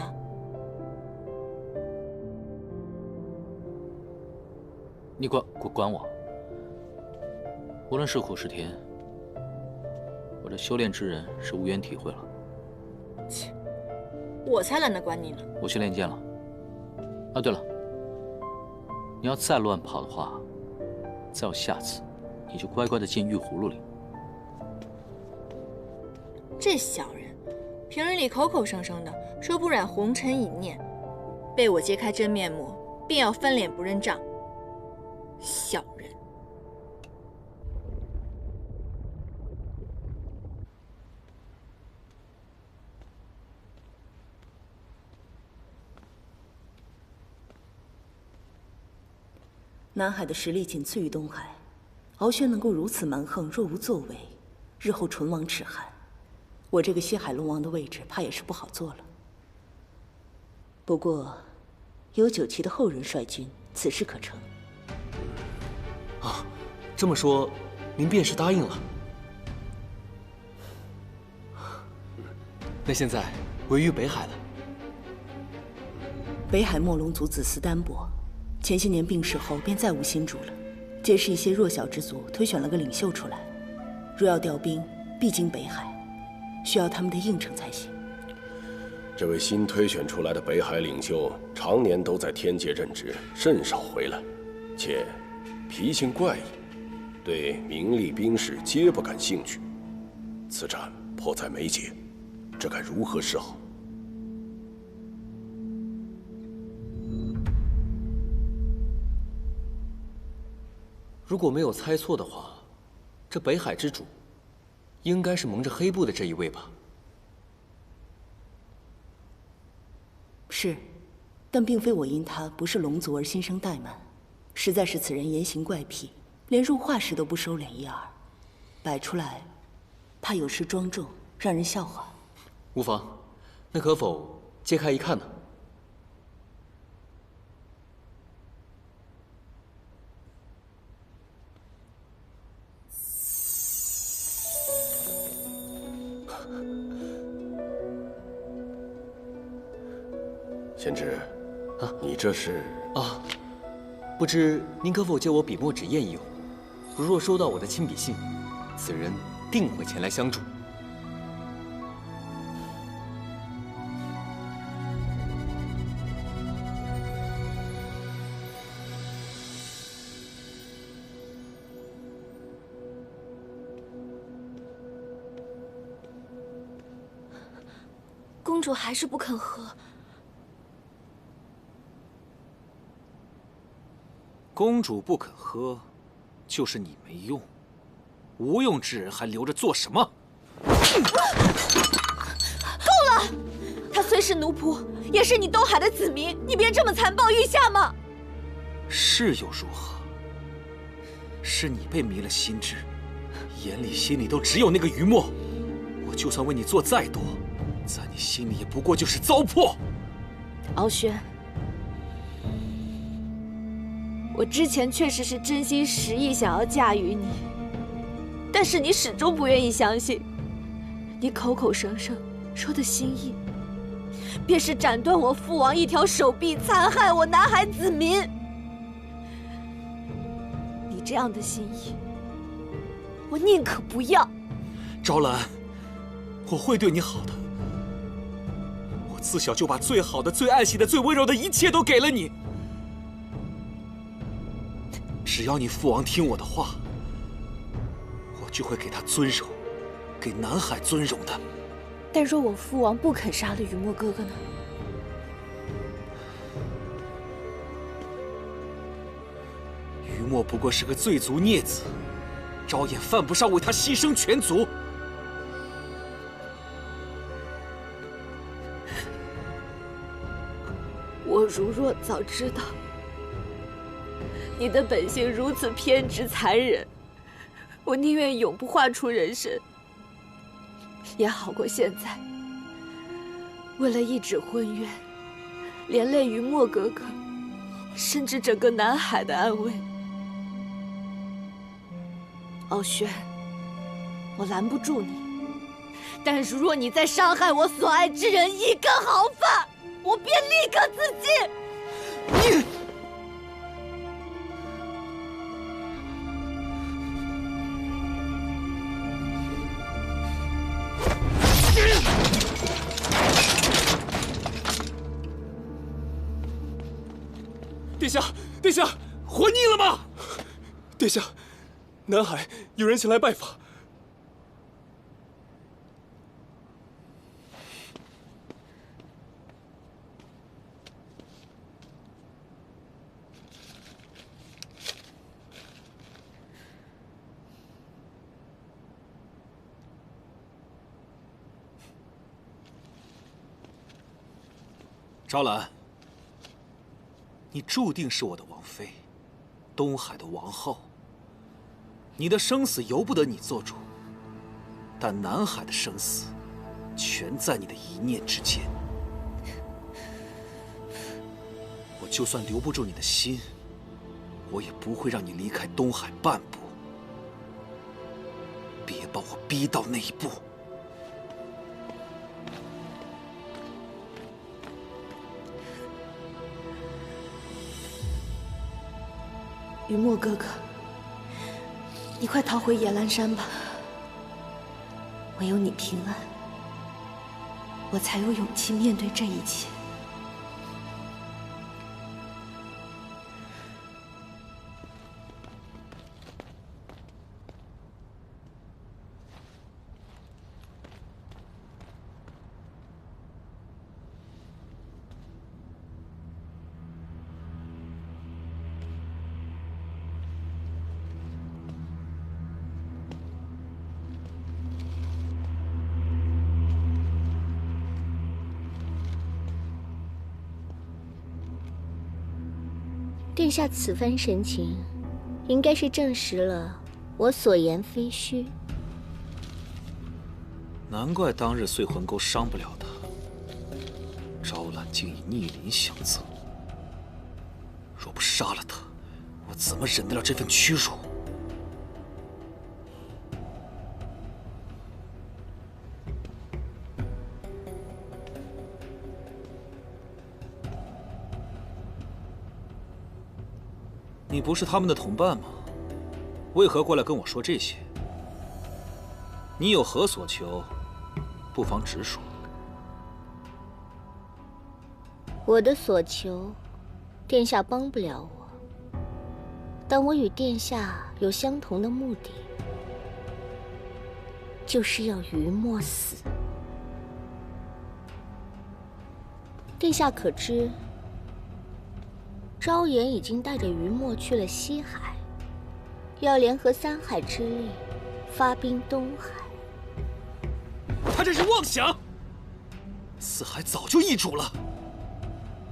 Speaker 2: 你管我！无论是苦是甜，我这修炼之人是无缘体会了。
Speaker 10: 切，我才懒得管你呢。
Speaker 2: 我去练剑了。啊，对了，你要再乱跑的话，再有下次，你就乖乖的进玉葫芦里。
Speaker 10: 这小人，平日里口口声声的说不染红尘一念，被我揭开真面目，便要翻脸不认账。小人。
Speaker 18: 南海的实力仅次于东海，敖轩能够如此蛮横，若无作为，日后唇亡齿寒，我这个西海龙王的位置，怕也是不好做了。不过，有9旗的后人率军，此事可成。
Speaker 14: 啊，这么说，您便是答应了。那现在围于北海了。
Speaker 18: 北海墨龙族子嗣单薄，前些年病逝后便再无新主了，皆是一些弱小之族推选了个领袖出来。若要调兵，必经北海，需要他们的应承才行。
Speaker 13: 这位新推选出来的北海领袖，常年都在天界任职，甚少回来，且脾性怪异，对名利兵士皆不感兴趣。此战迫在眉睫，这该如何是好？
Speaker 14: 如果没有猜错的话，这北海之主，应该是蒙着黑布的这一位吧？
Speaker 18: 是，但并非我因他不是龙族而心生怠慢，实在是此人言行怪僻，连入画时都不收敛一二，摆出来，怕有失庄重，让人笑话。
Speaker 14: 无妨，那可否揭开一看呢？
Speaker 13: 贤侄，你这是？
Speaker 14: 不知您可否借我笔墨纸砚一用？如若收到我的亲笔信，此人定会前来相助。
Speaker 3: 公主还是不肯喝。
Speaker 7: 公主不肯喝，就是你没用。无用之人还留着做什么？
Speaker 12: 够了！他虽是奴仆，也是你东海的子民，你便这么残暴御下吗？
Speaker 7: 是又如何？是你被迷了心智，眼里心里都只有那个于墨。我就算为你做再多，在你心里也不过就是糟粕。
Speaker 12: 敖轩，我之前确实是真心实意想要嫁与你，但是你始终不愿意相信。你口口声声说的心意，便是斩断我父王一条手臂，残害我南海子民。你这样的心意，我宁可不要。
Speaker 7: 昭兰，我会对你好的。我自小就把最好的、最爱惜的、最温柔的一切都给了你。只要你父王听我的话，我就会给他尊荣，给南海尊荣的。
Speaker 12: 但若我父王不肯杀了雨墨哥哥呢？
Speaker 7: 雨墨不过是个罪族孽子，昭衍犯不上为他牺牲全族。
Speaker 12: 我如若早知道你的本性如此偏执残忍，我宁愿永不化出人身，也好过现在为了一纸婚约，连累于墨哥哥，甚至整个南海的安危。敖轩，我拦不住你，但如若你再伤害我所爱之人一根毫发，我便立刻自尽。
Speaker 14: 殿下，殿下，
Speaker 7: 活腻了吗？
Speaker 14: 殿下，南海有人前来拜访。
Speaker 7: 昭兰，你注定是我的王妃，东海的王后。你的生死由不得你做主，但南海的生死全在你的一念之间。我就算留不住你的心，我也不会让你离开东海半步。别把我逼到那一步。
Speaker 12: 雨墨哥哥，你快逃回野兰山吧。唯有你平安，我才有勇气面对这一切。
Speaker 1: 殿下此番神情，应该是证实了我所言非虚。
Speaker 7: 难怪当日碎魂钩伤不了他，招揽竟以逆鳞相赠。若不杀了他，我怎么忍得了这份屈辱？你不是他们的同伴吗？为何过来跟我说这些？你有何所求，不妨直说。
Speaker 1: 我的所求，殿下帮不了我，但我与殿下有相同的目的，就是要于墨死。殿下可知？昭妍已经带着于墨去了西海，要联合三海之力，发兵东海。
Speaker 7: 他这是妄想！四海早就易主了。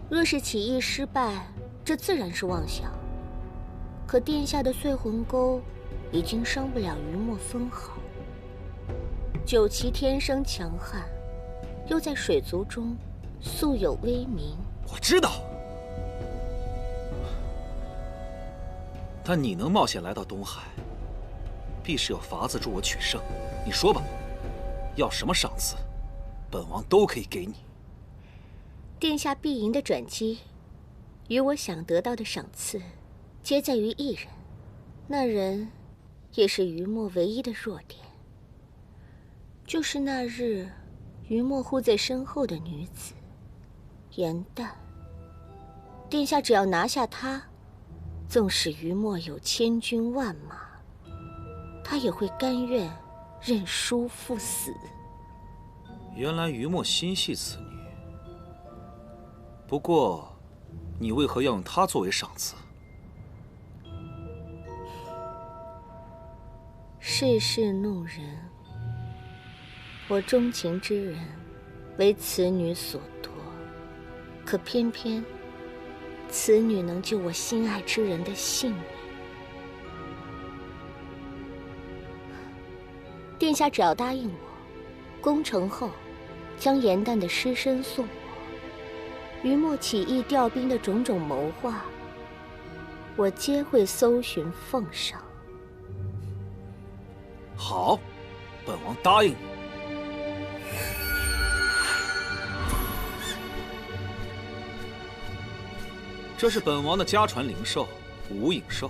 Speaker 1: 若是起义失败，这自然是妄想。可殿下的碎魂钩已经伤不了于墨分毫。九岐天生强悍，又在水族中素有威名。
Speaker 7: 我知道。但你能冒险来到东海，必是有法子助我取胜。你说吧，要什么赏赐，本王都可以给你。
Speaker 1: 殿下必赢的转机，与我想得到的赏赐，皆在于一人。那人，也是于墨唯一的弱点，就是那日于墨护在身后的女子颜淡。殿下只要拿下她，纵使于墨有千军万马，他也会甘愿认输赴死。
Speaker 7: 原来于墨心系此女，不过，你为何要用她作为赏赐？
Speaker 1: 世事弄人，我钟情之人，为此女所夺，可偏偏此女能救我心爱之人的性命。殿下只要答应我，攻城后将颜淡的尸身送我，于墨起义调兵的种种谋划，我皆会搜寻奉上。
Speaker 7: 好，本王答应你。这是本王的家传灵兽无影兽，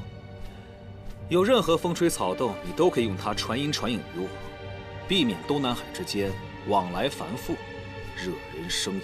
Speaker 7: 有任何风吹草动，你都可以用它传音传影于我，避免东南海之间往来繁复，惹人生疑。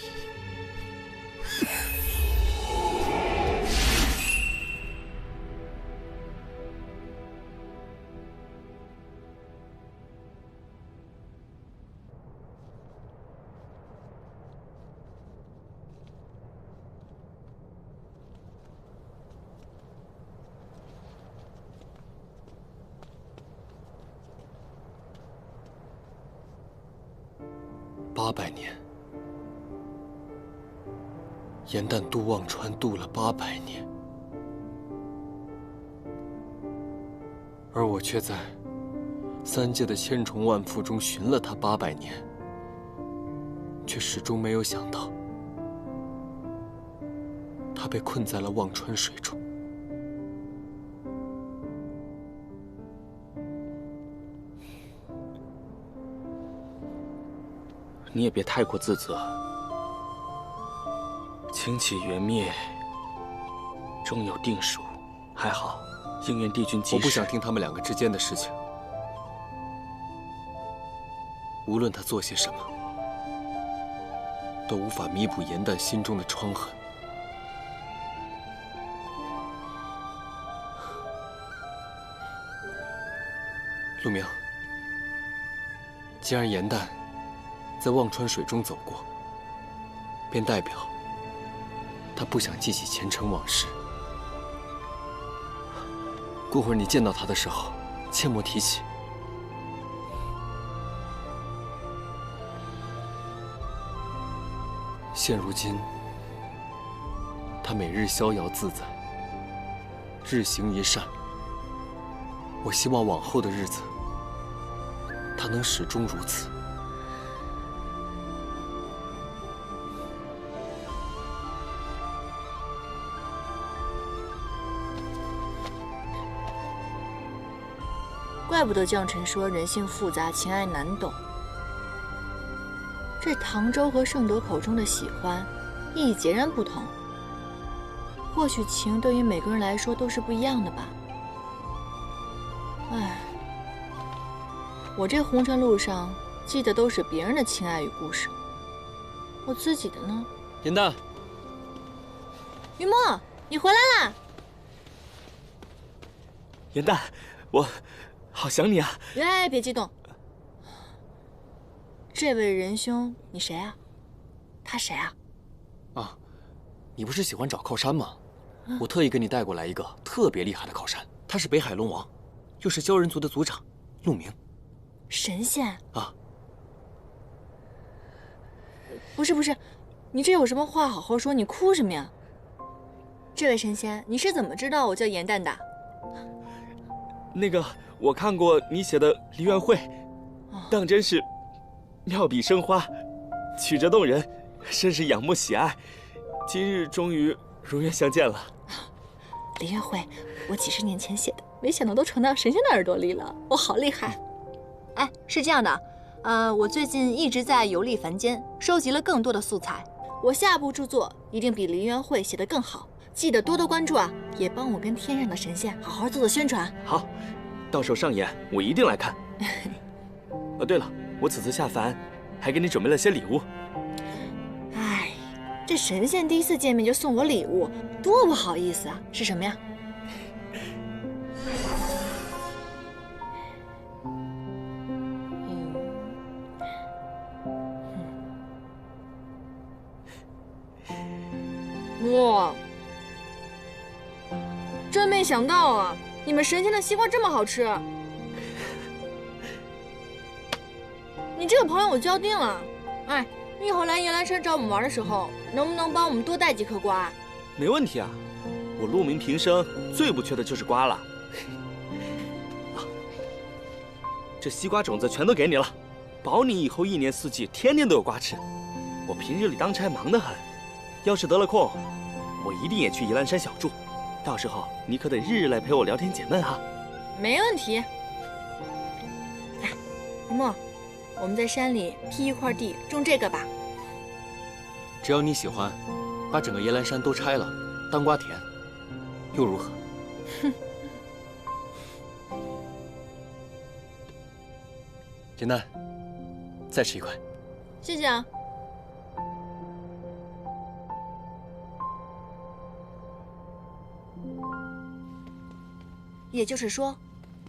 Speaker 14: 800年，颜淡渡忘川渡了800年，而我却在3界的千重万缚中寻了他800年，却始终没有想到，他被困在了忘川水中。
Speaker 5: 你也别太过自责。清起元灭，终有定数。还好，应元帝君及时。
Speaker 14: 我不想听他们两个之间的事情。无论他做些什么，都无法弥补严旦心中的疮痕。陆明，既然严旦在忘川水中走过，便代表他不想记起前尘往事。过会儿你见到他的时候，切莫提起。现如今，他每日逍遥自在，日行一善。我希望往后的日子，他能始终如此。
Speaker 10: 怪不得将臣说人性复杂，情爱难懂。这唐周和盛德口中的喜欢，意义截然不同。或许情对于每个人来说都是不一样的吧。唉，我这红尘路上记的都是别人的情爱与故事，我自己的呢？
Speaker 14: 严旦，
Speaker 10: 云墨，你回来啦！
Speaker 5: 严旦，我好想你啊！
Speaker 10: 哎，别激动。这位仁兄，你谁啊？他谁啊？
Speaker 14: 啊，你不是喜欢找靠山吗？我特意给你带过来一个特别厉害的靠山，他是北海龙王，又是鲛人族的族长，陆明。
Speaker 10: 神仙
Speaker 14: 啊？
Speaker 10: 不是，你这有什么话好好说，你哭什么呀？这位神仙，你是怎么知道我叫严旦的？
Speaker 5: 那个，我看过你写的《梨园会》，当真是妙笔生花，曲折动人，甚是仰慕喜爱。今日终于如愿相见了。
Speaker 10: 梨园会，我几十年前写的，没想到都传到神仙的耳朵里了，我好厉害！哎，是这样的，我最近一直在游历凡间，收集了更多的素材，我下部著作一定比梨园会写得更好，记得多多关注啊，也帮我跟天上的神仙好好做做宣传。
Speaker 5: 好，到时候上演我一定来看。对了，我此次下凡还给你准备了些礼物。
Speaker 10: 哎，这神仙第一次见面就送我礼物，多不好意思啊！是什么呀？哇，真没想到啊！你们神仙的西瓜这么好吃。你这个朋友我交定了，哎，你以后来阎兰山找我们玩的时候，能不能帮我们多带几颗瓜？
Speaker 5: 没问题啊，我陆明平生最不缺的就是瓜了。这西瓜种子全都给你了，保你以后一年四季天天都有瓜吃。我平日里当差忙得很，要是得了空，我一定也去宜兰山小住。到时候你可得日日来陪我聊天解闷哈。
Speaker 10: 没问题。哎，云墨，我们在山里辟一块地种这个吧。
Speaker 14: 只要你喜欢，把整个宜兰山都拆了当瓜田，又如何？
Speaker 10: 哼。
Speaker 14: 简单，再吃一块。
Speaker 10: 谢谢啊。也就是说，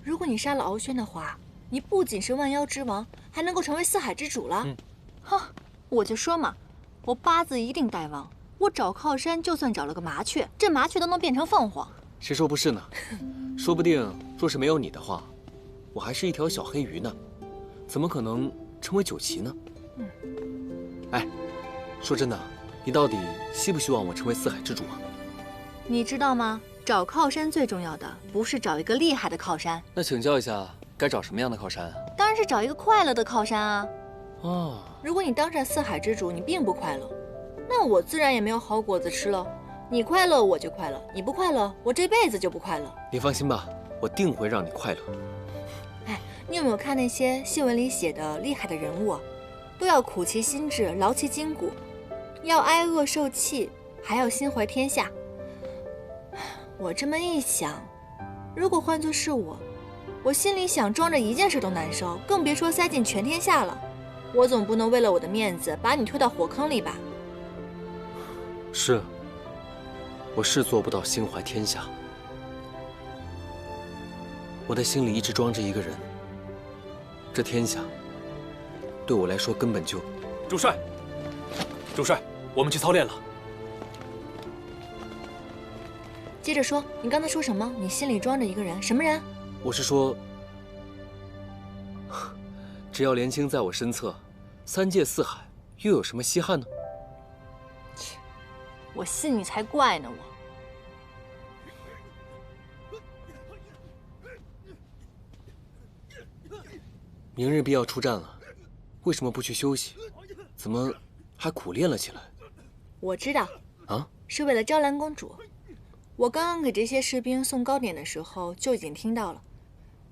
Speaker 10: 如果你杀了敖轩的话，你不仅是万妖之王，还能够成为四海之主了。哈，我就说嘛，我八字一定带旺，我找靠山就算找了个麻雀，这麻雀都能变成凤凰。
Speaker 14: 谁说不是呢？说不定若是没有你的话，我还是一条小黑鱼呢，怎么可能成为九旗呢？哎，说真的，你到底希不希望我成为四海之主啊？
Speaker 10: 你知道吗？找靠山最重要的不是找一个厉害的靠山，
Speaker 14: 那请教一下，该找什么样的靠山啊？
Speaker 10: 当然是找一个快乐的靠山啊。哦，如果你当上四海之主，你并不快乐，那我自然也没有好果子吃了。你快乐我就快乐，你不快乐我这辈子就不快乐。
Speaker 14: 你放心吧，我定会让你快乐。
Speaker 10: 哎，你有没有看那些新闻里写的厉害的人物啊？都要苦其心志，劳其筋骨，要挨饿受气，还要心怀天下。我这么一想，如果换作是我心里想装着一件事都难受，更别说塞进全天下了。我总不能为了我的面子把你推到火坑里吧？
Speaker 14: 是，我是做不到心怀天下。我的心里一直装着一个人，这天下对我来说根本就……
Speaker 4: 主帅，主帅，我们去操练了。
Speaker 10: 接着说，你刚才说什么？你心里装着一个人，什么人？
Speaker 14: 我是说，只要连青在我身侧，三界四海又有什么稀罕呢？
Speaker 10: 我信你才怪呢！
Speaker 14: 明日便要出战了，为什么不去休息？怎么还苦练了起来？
Speaker 10: 我知道，
Speaker 14: 啊，
Speaker 10: 是为了招兰公主。我刚刚给这些士兵送糕点的时候就已经听到了。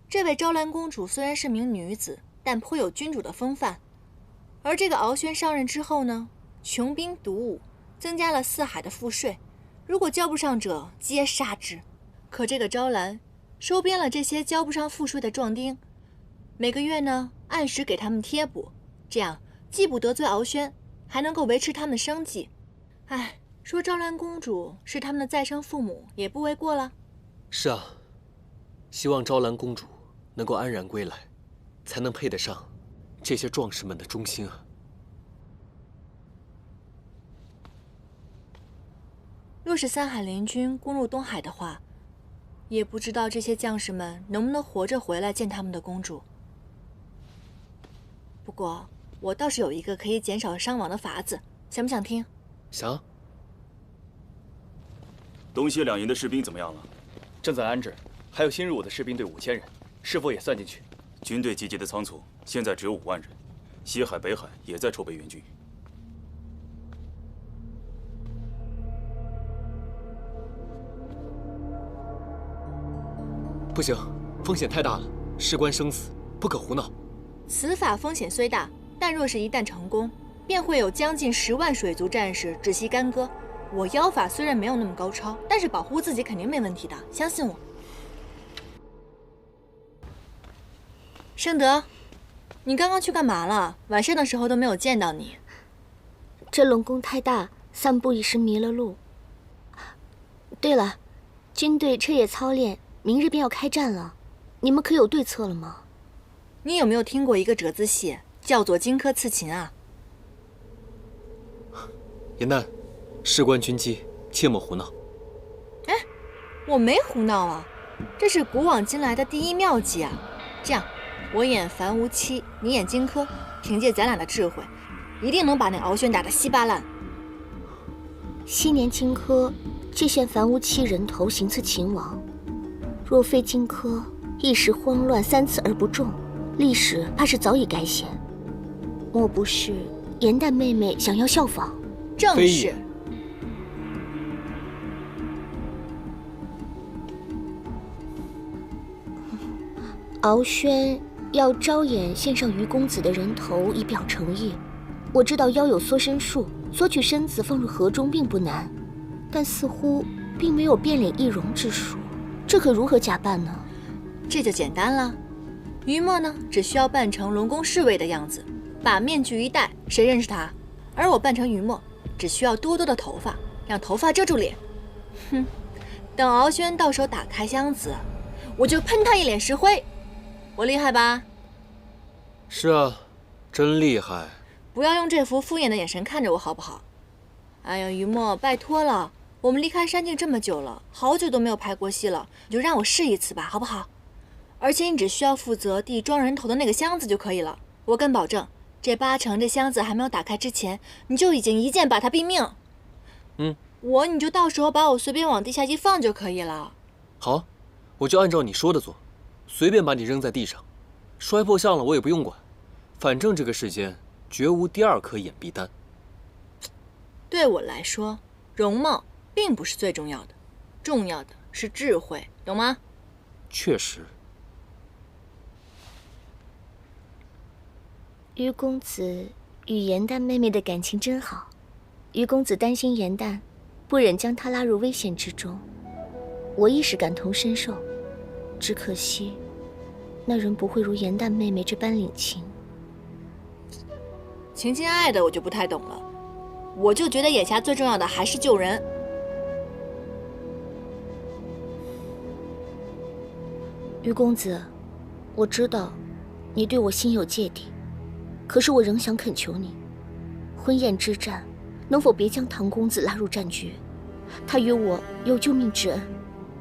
Speaker 10: 这位招兰公主虽然是名女子，但颇有君主的风范。而这个敖轩上任之后呢，穷兵黩武，增加了四海的赋税，如果交不上者，皆杀之。可这个招兰收编了这些交不上赋税的壮丁，每个月呢按时给他们贴补，这样既不得罪敖轩，还能够维持他们的生计。哎，说招兰公主是他们的再生父母，也不为过了。
Speaker 14: 是啊，希望招兰公主能够安然归来，才能配得上这些壮士们的忠心啊。
Speaker 10: 若是三海联军攻入东海的话，也不知道这些将士们能不能活着回来见他们的公主。不过我倒是有一个可以减少伤亡的法子，想不想听？
Speaker 14: 想。
Speaker 19: 东西两营的士兵怎么样了？
Speaker 4: 正在安置，还有新入伍的士兵队5000人，是否也算进去？
Speaker 19: 军队集结的仓促，现在只有5万人。西海、北海也在筹备援军。
Speaker 14: 不行，风险太大了，事关生死，不可胡闹。
Speaker 10: 此法风险虽大，但若是一旦成功，便会有将近10万水族战士窒息干戈。我妖法虽然没有那么高超，但是保护自己肯定没问题的，相信我。盛德，你刚刚去干嘛了？晚上的时候都没有见到你。
Speaker 1: 这龙宫太大，散步一时迷了路。对了，军队彻夜操练，明日便要开战了，你们可有对策了吗？
Speaker 10: 你有没有听过一个折子戏，叫做《荆轲刺秦》啊？
Speaker 14: 严旦，事关军机，切莫胡闹。
Speaker 10: 哎，我没胡闹啊，这是古往今来的第一妙计啊！这样，我演樊无期，你演荆轲，凭借咱俩的智慧，一定能把那敖轩打得稀巴烂。
Speaker 1: 昔年荆轲借献樊无期人头行刺秦王，若非荆轲一时慌乱3次而不中，历史怕是早已改写。莫不是严旦妹妹想要效仿？
Speaker 10: 正是。
Speaker 1: 敖轩要招演献上于公子的人头以表诚意。我知道腰有缩身术，索取身子放入河中并不难，但似乎并没有变脸易容之术，这可如何假扮呢？
Speaker 10: 这就简单了。于墨呢，只需要扮成龙宫侍卫的样子，把面具一戴，谁认识他？而我扮成于墨，只需要多多的头发，让头发遮住脸。哼，等敖轩到手打开箱子，我就喷他一脸石灰。我厉害吧？
Speaker 14: 是啊，真厉害。
Speaker 10: 不要用这副敷衍的眼神看着我，好不好？哎呀，于墨，拜托了，我们离开山境这么久了，好久都没有拍过戏了，你就让我试一次吧，好不好？而且你只需要负责递装人头的那个箱子就可以了。我敢保证，这8成这箱子还没有打开之前，你就已经一剑把他毙命。你就到时候把我随便往地下一放就可以了。
Speaker 14: 好，我就按照你说的做，随便把你扔在地上，摔破相了我也不用管，反正这个世间绝无第二颗眼碧丹。
Speaker 10: 对我来说，容貌并不是最重要的，重要的是智慧，懂吗？
Speaker 14: 确实。
Speaker 1: 于公子与颜淡妹妹的感情真好，于公子担心颜淡，不忍将她拉入危险之中。我亦是感同身受，只可惜，那人不会如颜淡妹妹这般领情。
Speaker 10: 情情爱爱的我就不太懂了，我就觉得眼下最重要的还是救人。
Speaker 1: 于公子，我知道你对我心有芥蒂，可是我仍想恳求你，婚宴之战，能否别将唐公子拉入战局？他与我有救命之恩，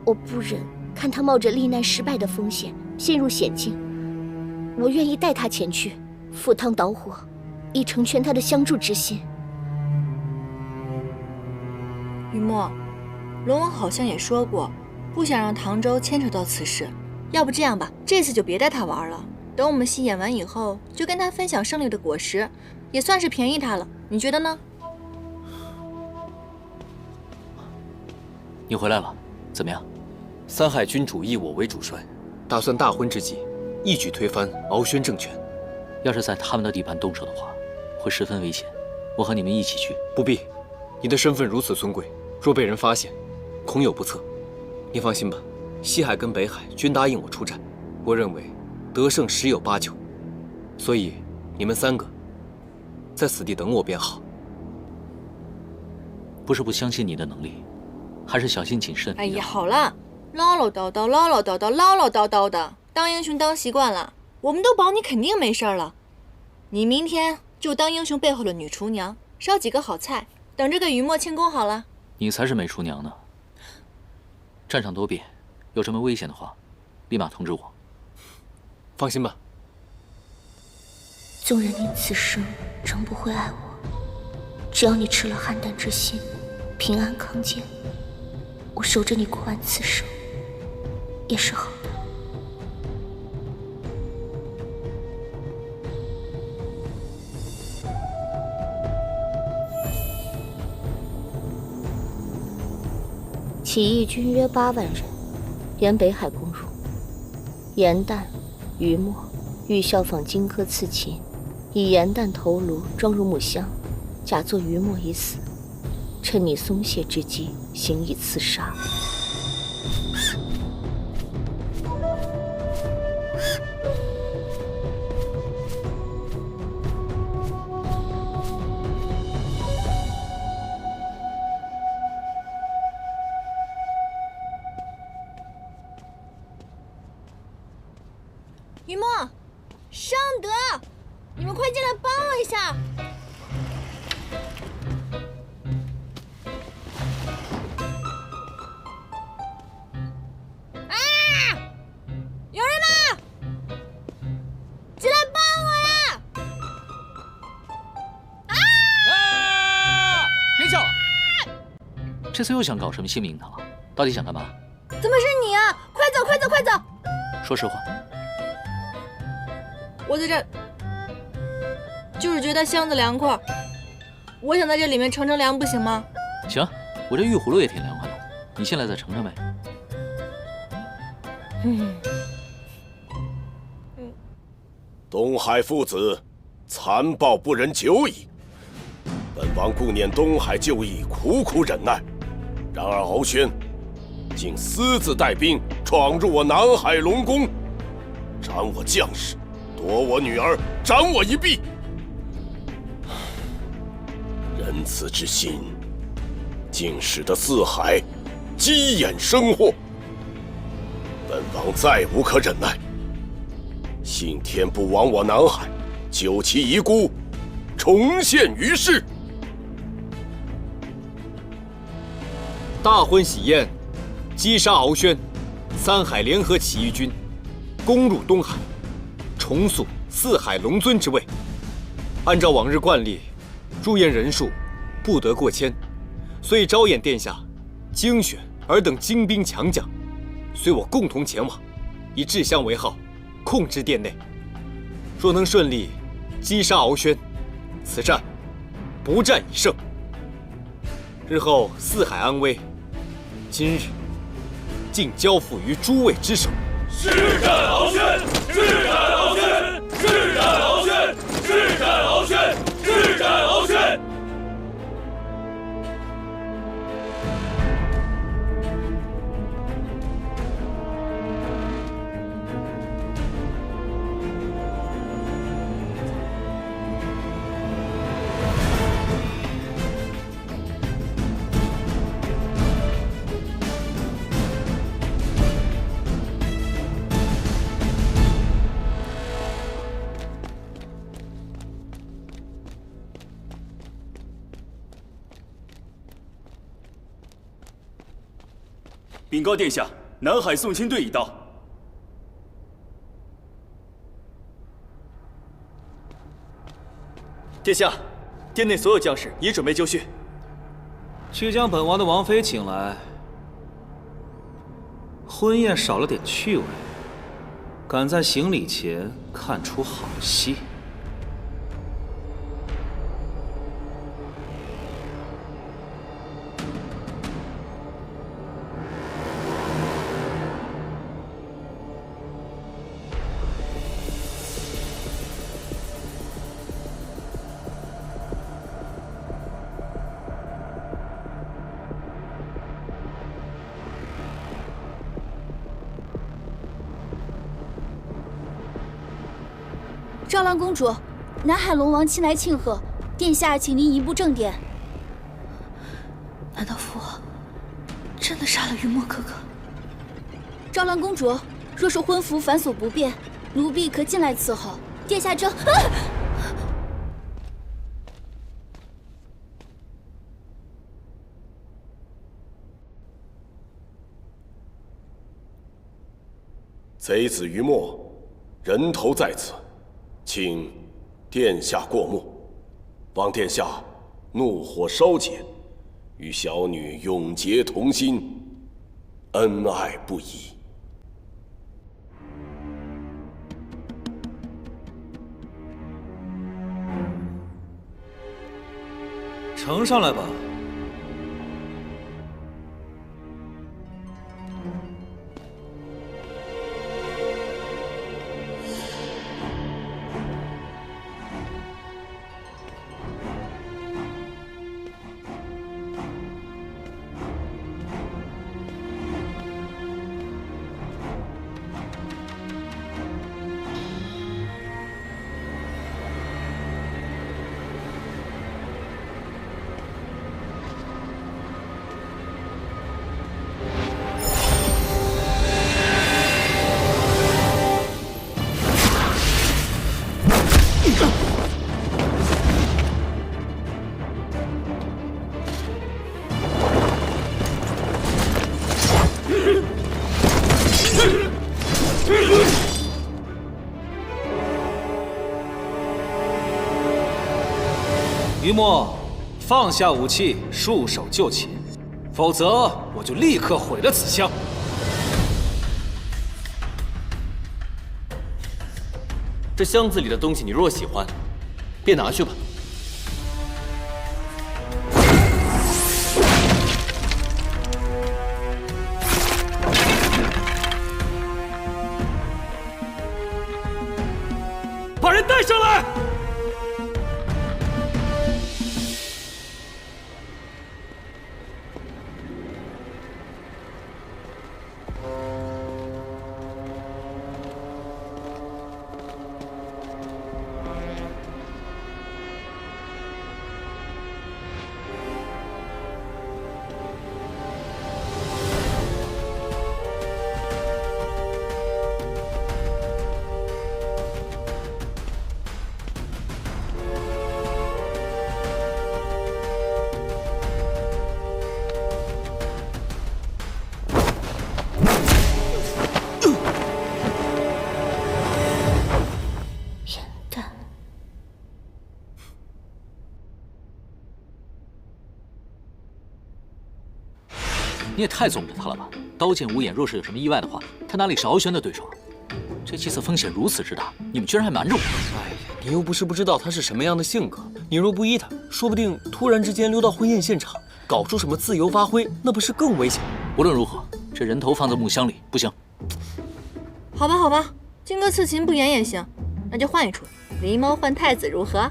Speaker 1: 我不忍看他冒着罹难失败的风险陷入险境。我愿意带他前去，赴汤蹈火，以成全他的相助之心。
Speaker 10: 雨墨，龙王好像也说过，不想让唐州牵扯到此事。要不这样吧，这次就别带他玩了。等我们戏演完以后，就跟他分享胜利的果实，也算是便宜他了。你觉得呢？
Speaker 2: 你回来了，怎么样？
Speaker 14: 三海君主以我为主帅，打算大婚之际，一举推翻敖轩政权。
Speaker 2: 要是在他们的地盘动手的话，会十分危险。我和你们一起去。
Speaker 14: 不必，你的身份如此尊贵，若被人发现，恐有不测。你放心吧，西海跟北海均答应我出战，我认为得胜十有八九，所以你们三个在此地等我便好。
Speaker 2: 不是不相信你的能力，还是小心谨慎。
Speaker 10: 哎呀，好了，唠唠叨叨，唠唠叨叨，唠唠叨叨的，当英雄当习惯了，我们都保你肯定没事了。你明天就当英雄背后的女厨娘，烧几个好菜，等着给于墨庆功好了。
Speaker 2: 你才是美厨娘呢。战场多变，有什么危险的话，立马通知我。
Speaker 14: 放心吧。
Speaker 1: 纵然你此生仍不会爱我，只要你吃了邯郸之心，平安康健，我守着你过完此生也是好的。起义军约8万人，沿北海攻入。颜淡、于墨欲效仿荆轲刺秦，以颜淡头颅装入木箱，假作于墨已死，趁你松懈之机行以刺杀。
Speaker 10: 于墨，尚德，你们快进来帮我一下！啊！有人吗？进来帮我呀！
Speaker 2: 啊！别叫了！这次又想搞什么新名堂了？到底想干嘛？
Speaker 10: 怎么是你啊？快走，快走，快走！
Speaker 2: 说实话。
Speaker 10: 我在这儿，就是觉得箱子凉快，我想在这里面乘凉，不行吗？
Speaker 2: 行，我这玉葫芦也挺凉快的，你进来再盛呗。
Speaker 13: 东海父子，残暴不忍久矣。本王顾念东海旧义，苦苦忍耐，然而敖轩竟私自带兵闯入我南海龙宫，斩我将士，夺我女儿，斩我一臂。仁慈之心，竟使得四海鸡眼生祸。本王再无可忍耐，信天不亡我南海，救其遗孤，重现于世。
Speaker 14: 大婚喜宴，击杀敖轩，三海联合起义军攻入东海，重塑四海龙尊之位。按照往日惯例，入宴人数不得过千，所以招衍殿下精选尔等精兵强将，随我共同前往，以制香为号，控制殿内。若能顺利击杀敖轩，此战不战已胜，日后四海安危，今日尽交付于诸位之手。
Speaker 15: 誓战翱翔，誓战翱翔，誓战翱翔，誓战翱翔，誓战翱翔。
Speaker 19: 禀告殿下，南海送亲队已到。
Speaker 5: 殿下，殿内所有将士已准备就绪。
Speaker 7: 去将本王的王妃请来。婚宴少了点趣味，赶在行礼前看出好戏。
Speaker 3: 赵兰公主，南海龙王亲来庆贺，殿下请您移步正殿。
Speaker 12: 难道父王真的杀了云墨哥哥？
Speaker 3: 赵兰公主，若是婚服繁琐不便，奴婢可进来伺候。殿下这……
Speaker 13: 贼子于墨，人头在此。请殿下过目，望殿下怒火烧减，与小女永结同心，恩爱不移。
Speaker 7: 呈上来吧。于墨，放下武器，束手就擒，否则我就立刻毁了此香。
Speaker 14: 这箱子里的东西，你若喜欢，便拿去吧。
Speaker 7: 把人带上来！
Speaker 2: 你也太纵着他了吧！刀剑无眼，若是有什么意外的话，他哪里是敖轩的对手？这计策风险如此之大，你们居然还瞒着我！
Speaker 14: 哎呀，你又不是不知道他是什么样的性格，你若不依他，说不定突然之间溜到婚宴现场，搞出什么自由发挥，那不是更危险？
Speaker 2: 无论如何，这人头放在木箱里不行。
Speaker 10: 好吧，好吧，荆轲刺秦不演也行，那就换一出，狸猫换太子如何？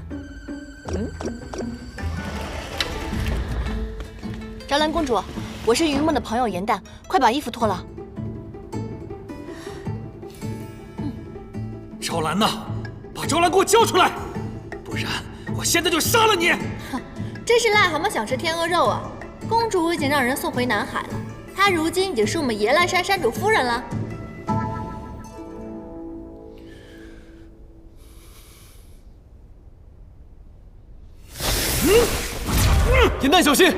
Speaker 18: 昭兰公主，我是云梦的朋友颜淡，快把衣服脱了。
Speaker 7: 昭兰呢？把昭兰给我交出来，不然我现在就杀了你！
Speaker 10: 真是癞蛤蟆想吃天鹅肉啊！公主已经让人送回南海了，她如今已经是我们野兰山山主夫人了。
Speaker 14: 颜淡小心！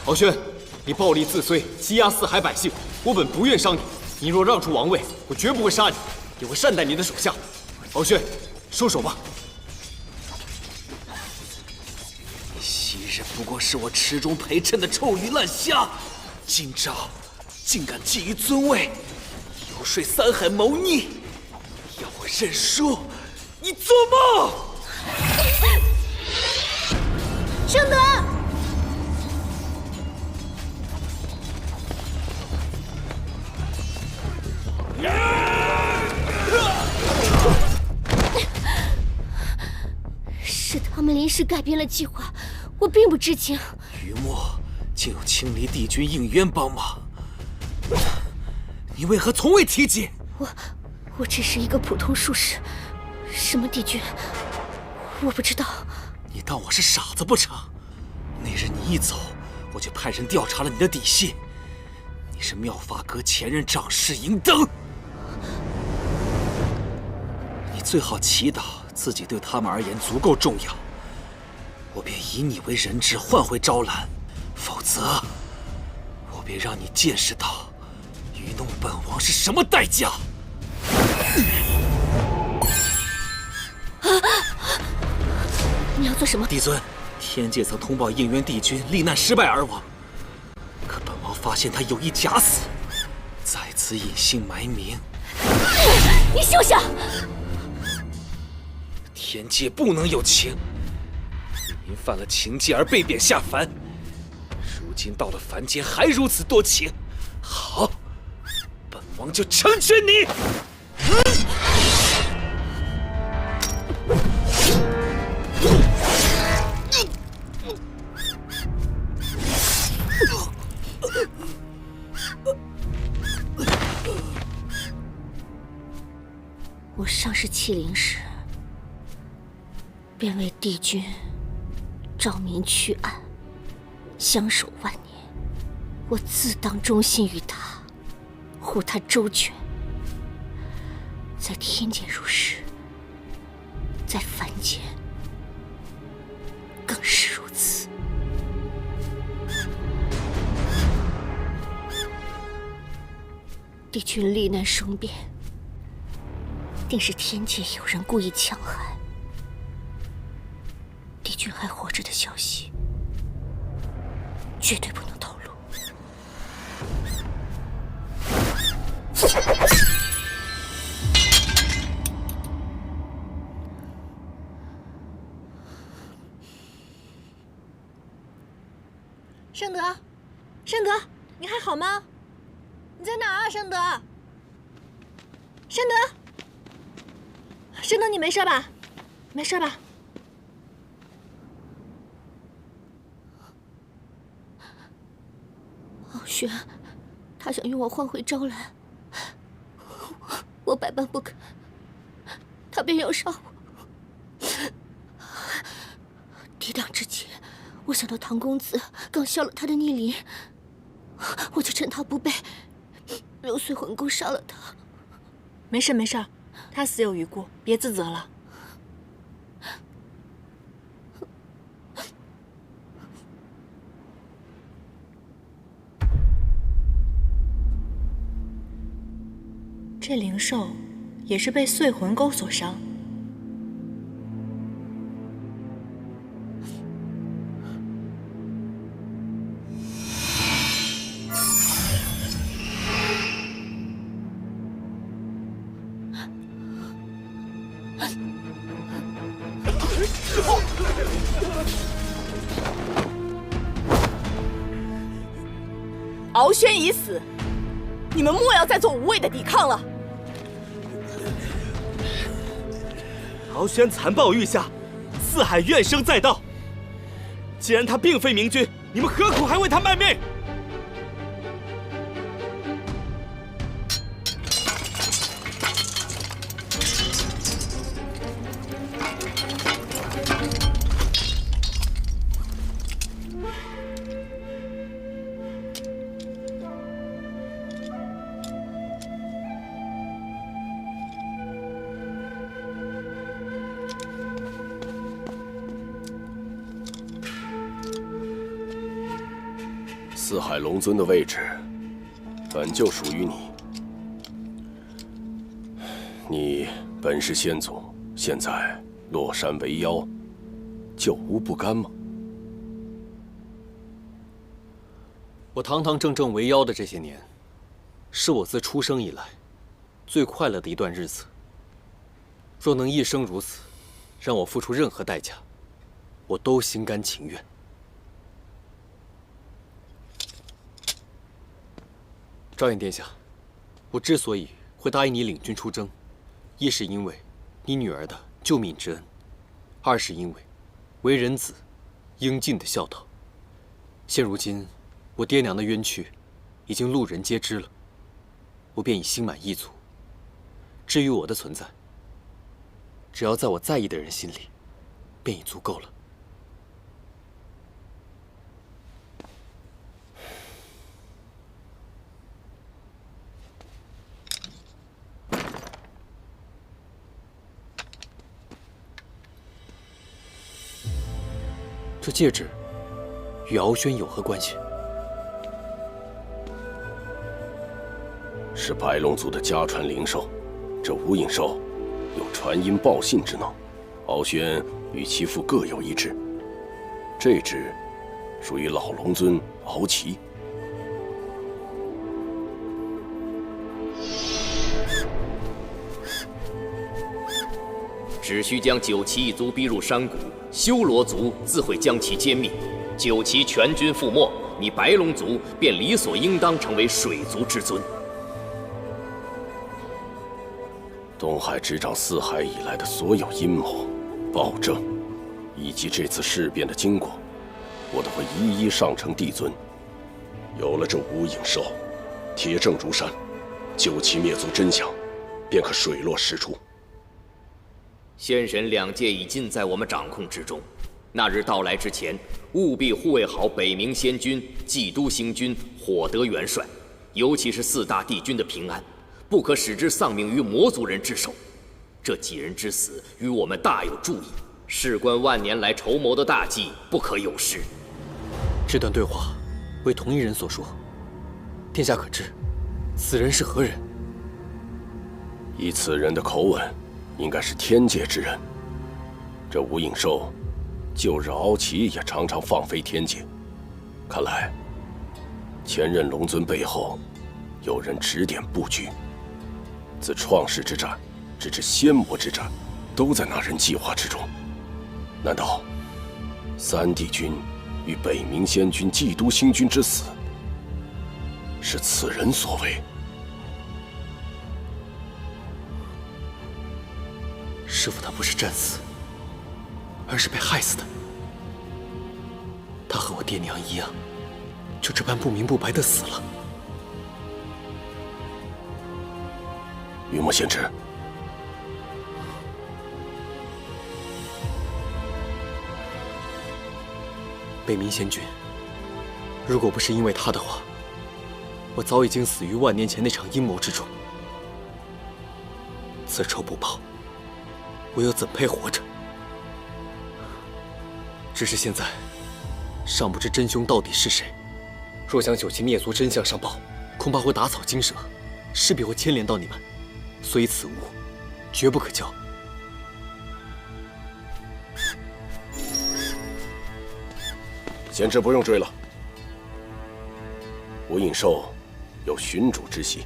Speaker 14: 敖轩，你暴力自摧，欺压四海百姓，我本不愿伤你。你若让出王位，我绝不会杀你，也会善待你的手下。敖轩，收手吧。
Speaker 7: 昔日不过是我池中陪衬的臭鱼烂虾，今朝竟敢觊觎尊位，游说三海谋逆，要我认输？你做梦！
Speaker 10: 圣德。
Speaker 1: 是他们临时改变了计划，我并不知情。
Speaker 7: 余墨竟有青离帝君应渊帮忙，你为何从未提及？
Speaker 1: 我只是一个普通术士，什么帝君，我不知道。
Speaker 7: 你当我是傻子不成？那日你一走，我就派人调查了你的底细。你是妙法阁前任掌事银灯。你最好祈祷自己对他们而言足够重要，我便以你为人质换回昭兰，否则我便让你见识到愚弄本王是什么代价。
Speaker 1: 你要做什么？
Speaker 7: 帝尊，天界曾通报应渊帝君罹难失败而亡，可本王发现他有意假死，在此隐姓埋名。
Speaker 1: 你休想！
Speaker 7: 天界不能有情，您犯了情戒而被贬下凡，如今到了凡间还如此多情，好，本王就成全你。
Speaker 1: 我上世欺凌时，便为帝君照明驱暗，相守万年。我自当忠心于他，护他周全，在天间如是，在凡间更是如此。帝君罹难生变，定是天界有人故意强害。帝君还活着的消息，绝对不能透露。
Speaker 10: 圣德，圣德，你还好吗？你在哪儿啊，圣德？圣德，圣德，你没事吧？没事吧？
Speaker 1: 傲轩，他想用我换回昭兰，我百般不肯，他便要杀我。抵挡之前，我想到唐公子刚消了他的逆鳞，我就趁他不备，用碎魂功杀了他。
Speaker 10: 没事没事，他死有余辜，别自责了。这灵兽也是被碎魂钩所伤。
Speaker 18: 敖轩已死，你们莫要再做无谓的抵抗了。
Speaker 20: 敖轩残暴欲下，四海怨声载道。既然他并非明君，你们何苦还为他卖命？
Speaker 13: 四海龙尊的位置本就属于你，你本是先祖，现在落山为妖，就无不甘吗？
Speaker 14: 我堂堂正正为妖的这些年，是我自出生以来最快乐的一段日子。若能一生如此，让我付出任何代价，我都心甘情愿。昭彦殿下，我之所以会答应你领军出征，一是因为你女儿的救命之恩，二是因为为人子应尽的孝道。现如今，我爹娘的冤屈已经路人皆知了，我便已心满意足。至于我的存在，只要在我在意的人心里，便已足够了。这戒指与敖轩有何关系？
Speaker 13: 是白龙族的家传灵兽，这无影兽有传音报信之能，敖轩与其父各有一只。这只属于老龙尊敖齐。
Speaker 16: 只需将九岐一族逼入山谷，修罗族自会将其歼灭。九岐全军覆没，你白龙族便理所应当成为水族之尊。
Speaker 13: 东海执掌四海以来的所有阴谋、暴政，以及这次事变的经过，我都会一一上呈帝尊。有了这无影兽，铁证如山，九岐灭族真相便可水落石出。
Speaker 16: 仙神两界已尽在我们掌控之中，那日到来之前，务必护卫好北冥仙君、冀都星君、火德元帅，尤其是四大帝君的平安，
Speaker 21: 不可使之丧命于魔族人之手。这几人之死与我们大有助益，事关万年来筹谋的大计，不可有失。
Speaker 14: 这段对话为同一人所说，殿下可知此人是何人？
Speaker 13: 以此人的口吻，应该是天界之人。这无影兽，就是敖齐也常常放飞天界。看来，前任龙尊背后有人指点布局。自创世之战直至仙魔之战，都在那人计划之中。难道三帝君与北冥仙君、祭都星君之死，是此人所为？
Speaker 14: 师父他不是战死，而是被害死的。他和我爹娘一样，就这般不明不白的死了。
Speaker 13: 雨墨仙池，
Speaker 14: 北冥仙君，如果不是因为他的话，我早已经死于万年前那场阴谋之中。此仇不报，我又怎配活着？只是现在尚不知真凶到底是谁，若将九旗灭族真相上报，恐怕会打草惊蛇，势必会牵连到你们。所以此物绝不可交。
Speaker 13: 贤侄不用追了。无影兽有寻主之心，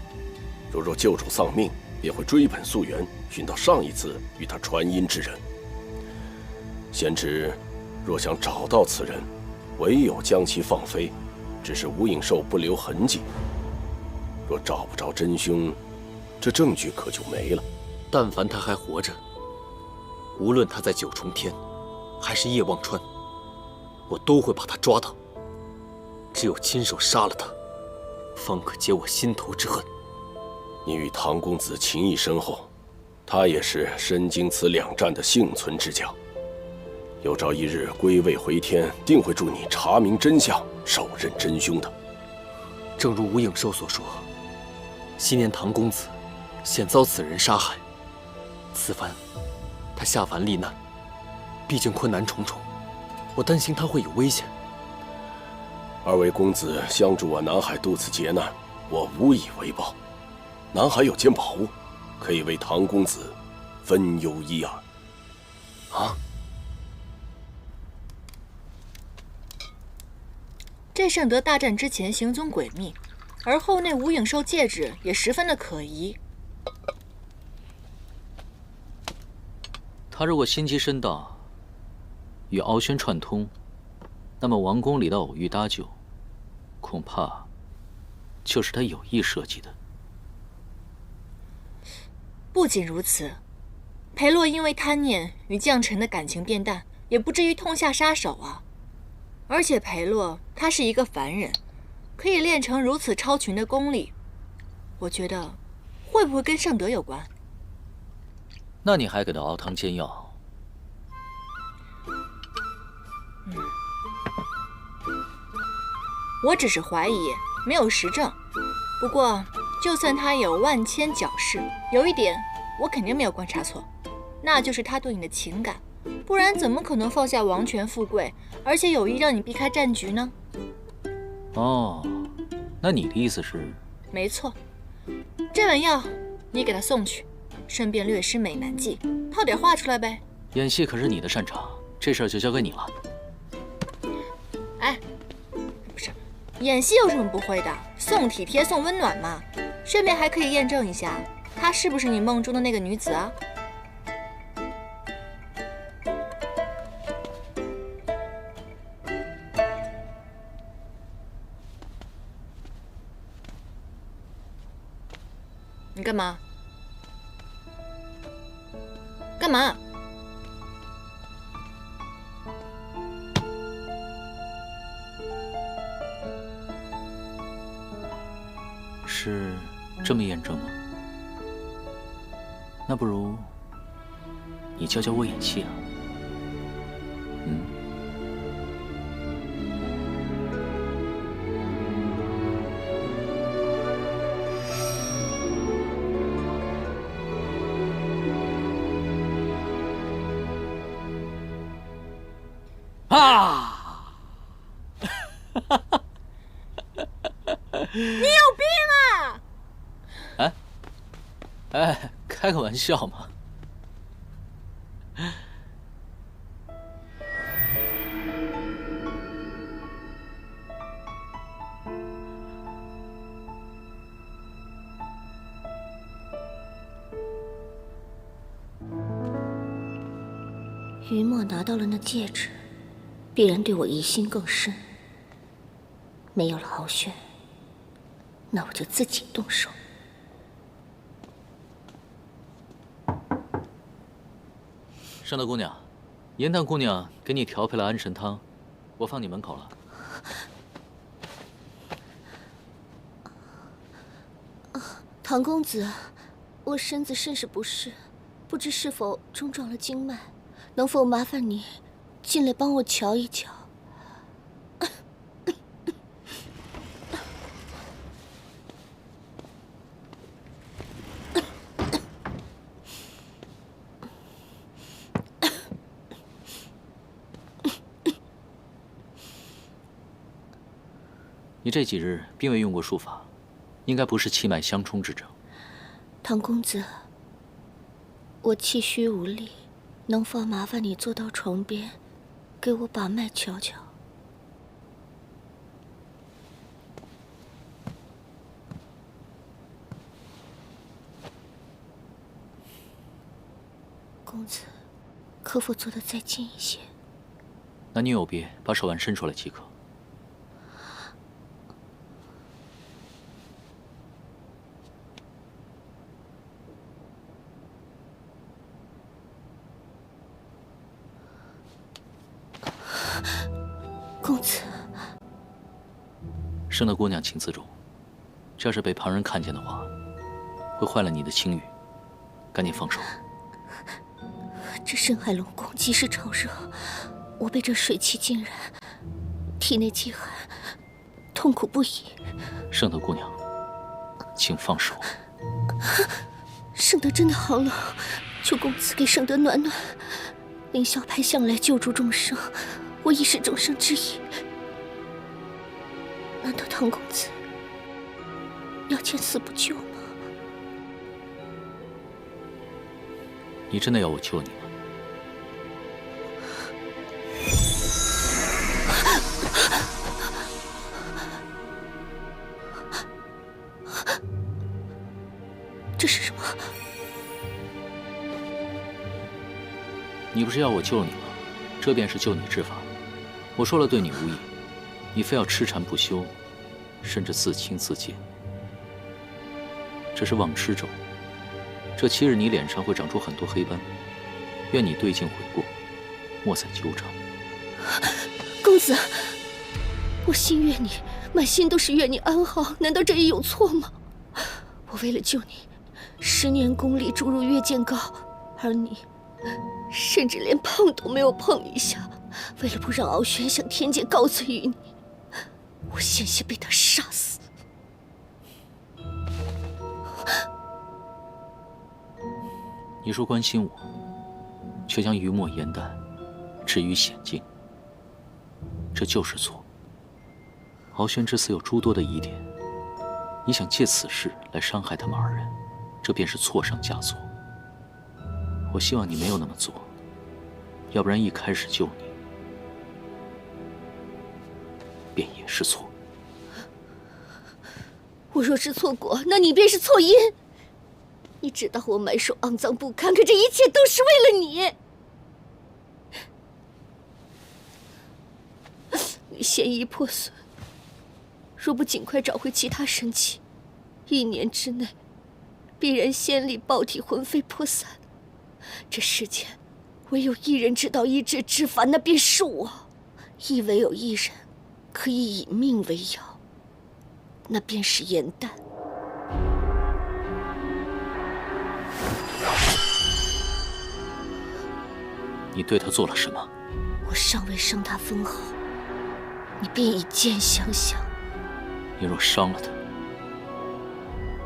Speaker 13: 若救主丧命，便会追本溯源，寻到上一次与他传音之人。贤侄若想找到此人，唯有将其放飞，只是无影兽不留痕迹。若找不着真凶，这证据可就没了。
Speaker 14: 但凡他还活着，无论他在九重天，还是叶忘川，我都会把他抓到。只有亲手杀了他，方可解我心头之恨。
Speaker 13: 你与唐公子情谊深厚，他也是身经此两战的幸存之将。有朝一日归位回天，定会助你查明真相，手刃真凶的。
Speaker 14: 正如无影兽所说，昔年唐公子险遭此人杀害，此番他下凡历难，毕竟困难重重，我担心他会有危险。
Speaker 13: 二位公子相助我南海渡此劫难，我无以为报。南海有件宝物，可以为唐公子分忧一二。
Speaker 14: 啊！
Speaker 10: 这圣德大战之前行踪诡秘，而后那无影兽戒指也十分的可疑。
Speaker 2: 他如果心机深大，与敖轩串通，那么王宫里的偶遇搭救，恐怕就是他有意设计的。
Speaker 10: 不仅如此，裴洛因为贪念与将臣的感情变淡，也不至于痛下杀手啊。而且裴洛他是一个凡人，可以练成如此超群的功力，我觉得会不会跟圣德有关？
Speaker 2: 那你还给他熬汤煎药？
Speaker 10: 我只是怀疑，没有实证。不过，就算他有万千狡饰，有一点我肯定没有观察错，那就是他对你的情感，不然怎么可能放下王权富贵，而且有意让你避开战局呢？
Speaker 2: 哦，那你的意思是？
Speaker 10: 没错，这碗药你给他送去，顺便略施美男计，套点话出来呗。
Speaker 2: 演戏可是你的擅长，这事儿就交给你了。
Speaker 10: 哎，不是，演戏有什么不会的？送体贴，送温暖嘛。顺便还可以验证一下，她是不是你梦中的那个女子啊？你干嘛？干嘛？
Speaker 2: 是这么验证吗？那不如你教教我演戏啊。啊！
Speaker 10: 你有病啊！
Speaker 2: 哎，开个玩笑嘛。
Speaker 1: 于墨拿到了那戒指，必然对我疑心更深。没有了敖轩，那我就自己动手。
Speaker 2: 圣德姑娘，严旦姑娘给你调配了安神汤，我放你门口了。
Speaker 1: 唐公子，我身子甚是不适，不知是否中撞了经脉，能否麻烦你进来帮我瞧一瞧？
Speaker 2: 你这几日并未用过术法，应该不是气脉相冲之症。
Speaker 1: 唐公子，我气虚无力，能否麻烦你坐到床边，给我把脉瞧瞧？公子，可否坐得再近一些？
Speaker 2: 男女有别，把手腕伸出来即可。
Speaker 1: 公子，
Speaker 2: 圣德姑娘，请自重。这要是被旁人看见的话，会坏了你的清誉。赶紧放手。
Speaker 1: 这深海龙宫极是潮热，我被这水气浸染，体内极寒，痛苦不已。
Speaker 2: 圣德姑娘，请放手。
Speaker 1: 圣德真的好冷，求公子给圣德暖暖。凌霄派向来救助众生，我亦是众生之一。难道唐公子要见死不救吗？
Speaker 2: 你真的要我救你吗？
Speaker 1: 这是什么？
Speaker 2: 你不是要我救你吗？这便是救你之法。我说了对你无益，你非要痴缠不休，甚至自轻自贱。这是忘痴咒，这7日你脸上会长出很多黑斑，愿你对镜悔过，莫再纠缠。
Speaker 1: 公子，我心悦你，满心都是愿你安好，难道这也有错吗？我为了救你，10年功力注入月剑膏，而你甚至连碰都没有碰一下。为了不让敖轩向天界告罪于你，我险些被他杀死。
Speaker 2: 你说关心我，却将于墨严旦置于险境，这就是错。敖轩之死有诸多的疑点，你想借此事来伤害他们2人，这便是错上加错。我希望你没有那么做，要不然一开始救你，便也是错。
Speaker 1: 我若是错果，那你便是错因。你知道我埋首肮脏不堪，可这一切都是为了你。你仙衣破损，若不尽快找回其他神器，1年之内必然仙力爆体，魂飞魄散。这世间唯有一人知道医治之法，那便是我。亦唯有一人可以以命为药，那便是严旦。
Speaker 2: 你对他做了什么？
Speaker 1: 我尚未伤他分毫，你便以剑相向。
Speaker 2: 你若伤了他，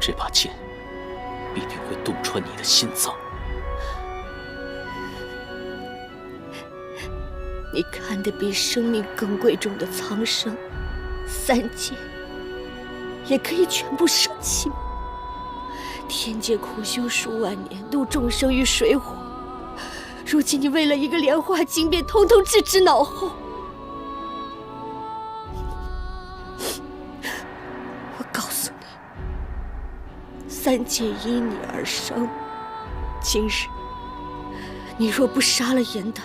Speaker 2: 这把剑必定会洞穿你的心脏。
Speaker 1: 你看得比生命更贵重的苍生、三界，也可以全部舍弃吗？天界苦修数万年，度众生于水火，如今你为了一个莲花经便统统置之脑后。我告诉你，三界因你而生，今日你若不杀了颜丹，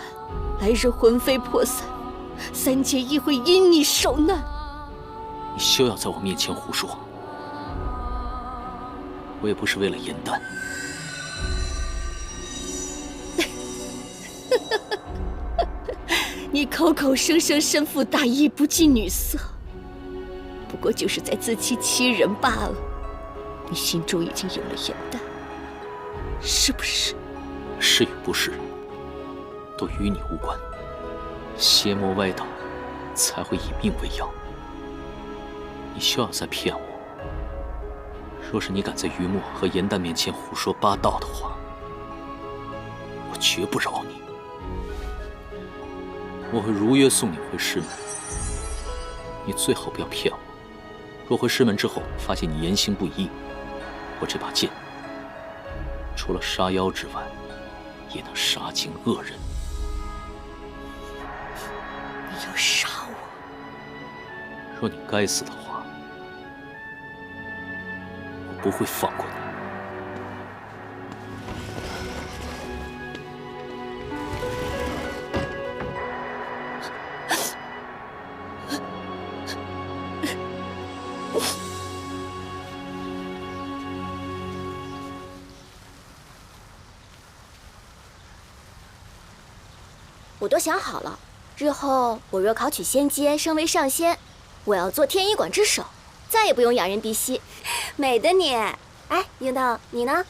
Speaker 1: 来日魂飞魄散，三界亦会因你受难。
Speaker 2: 你休要在我面前胡说，我也不是为了颜丹。
Speaker 1: 你口口声声身负大义，不近女色，不过就是在自欺欺人罢了。你心中已经有了颜丹，是不是？
Speaker 2: 是与不是，都与你无关。邪魔歪道，才会以命为要。你休要再骗我。若是你敢在于墨和颜丹面前胡说八道的话，我绝不饶你。我会如约送你回师门。你最好不要骗我。若回师门之后发现你言行不一，我这把剑除了杀妖之外，也能杀尽恶人。
Speaker 1: 你要杀我？
Speaker 2: 若你该死的话，我不会放过你。
Speaker 9: 我都想好了，日后我若考取仙阶，升为上仙，我要做天医馆之首，再也不用仰人鼻息。美的你！哎，樱桃，你呢？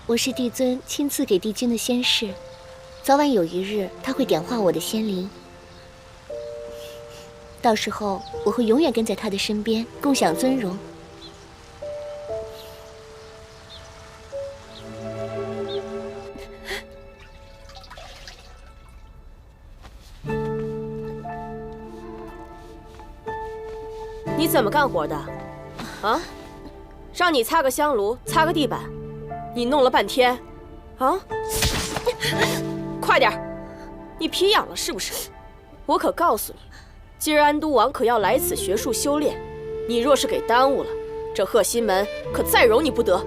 Speaker 1: 我是帝尊亲自给帝君的仙侍，早晚有一日他会点化我的仙灵。到时候我会永远跟在他的身边，共享尊荣。
Speaker 22: 你怎么干活的？啊？让你擦个香炉，擦个地板，你弄了半天，啊？快点！你皮痒了是不是？我可告诉你。今日安都王可要来此学术修炼，你若是给耽误了，这鹤心门可再容你不得。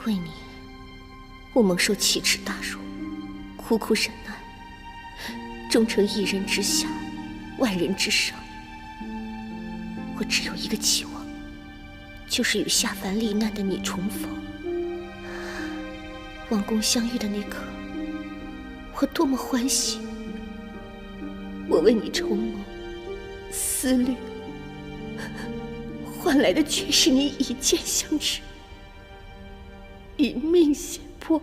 Speaker 1: 为你，我蒙受奇耻大辱，苦苦忍耐，终成一人之下，万人之上。我只有一个期望，就是与下凡历难的你重逢。王宫相遇的那刻，我多么欢喜！我为你筹谋、思虑，换来的却是你以剑相指，以命胁迫。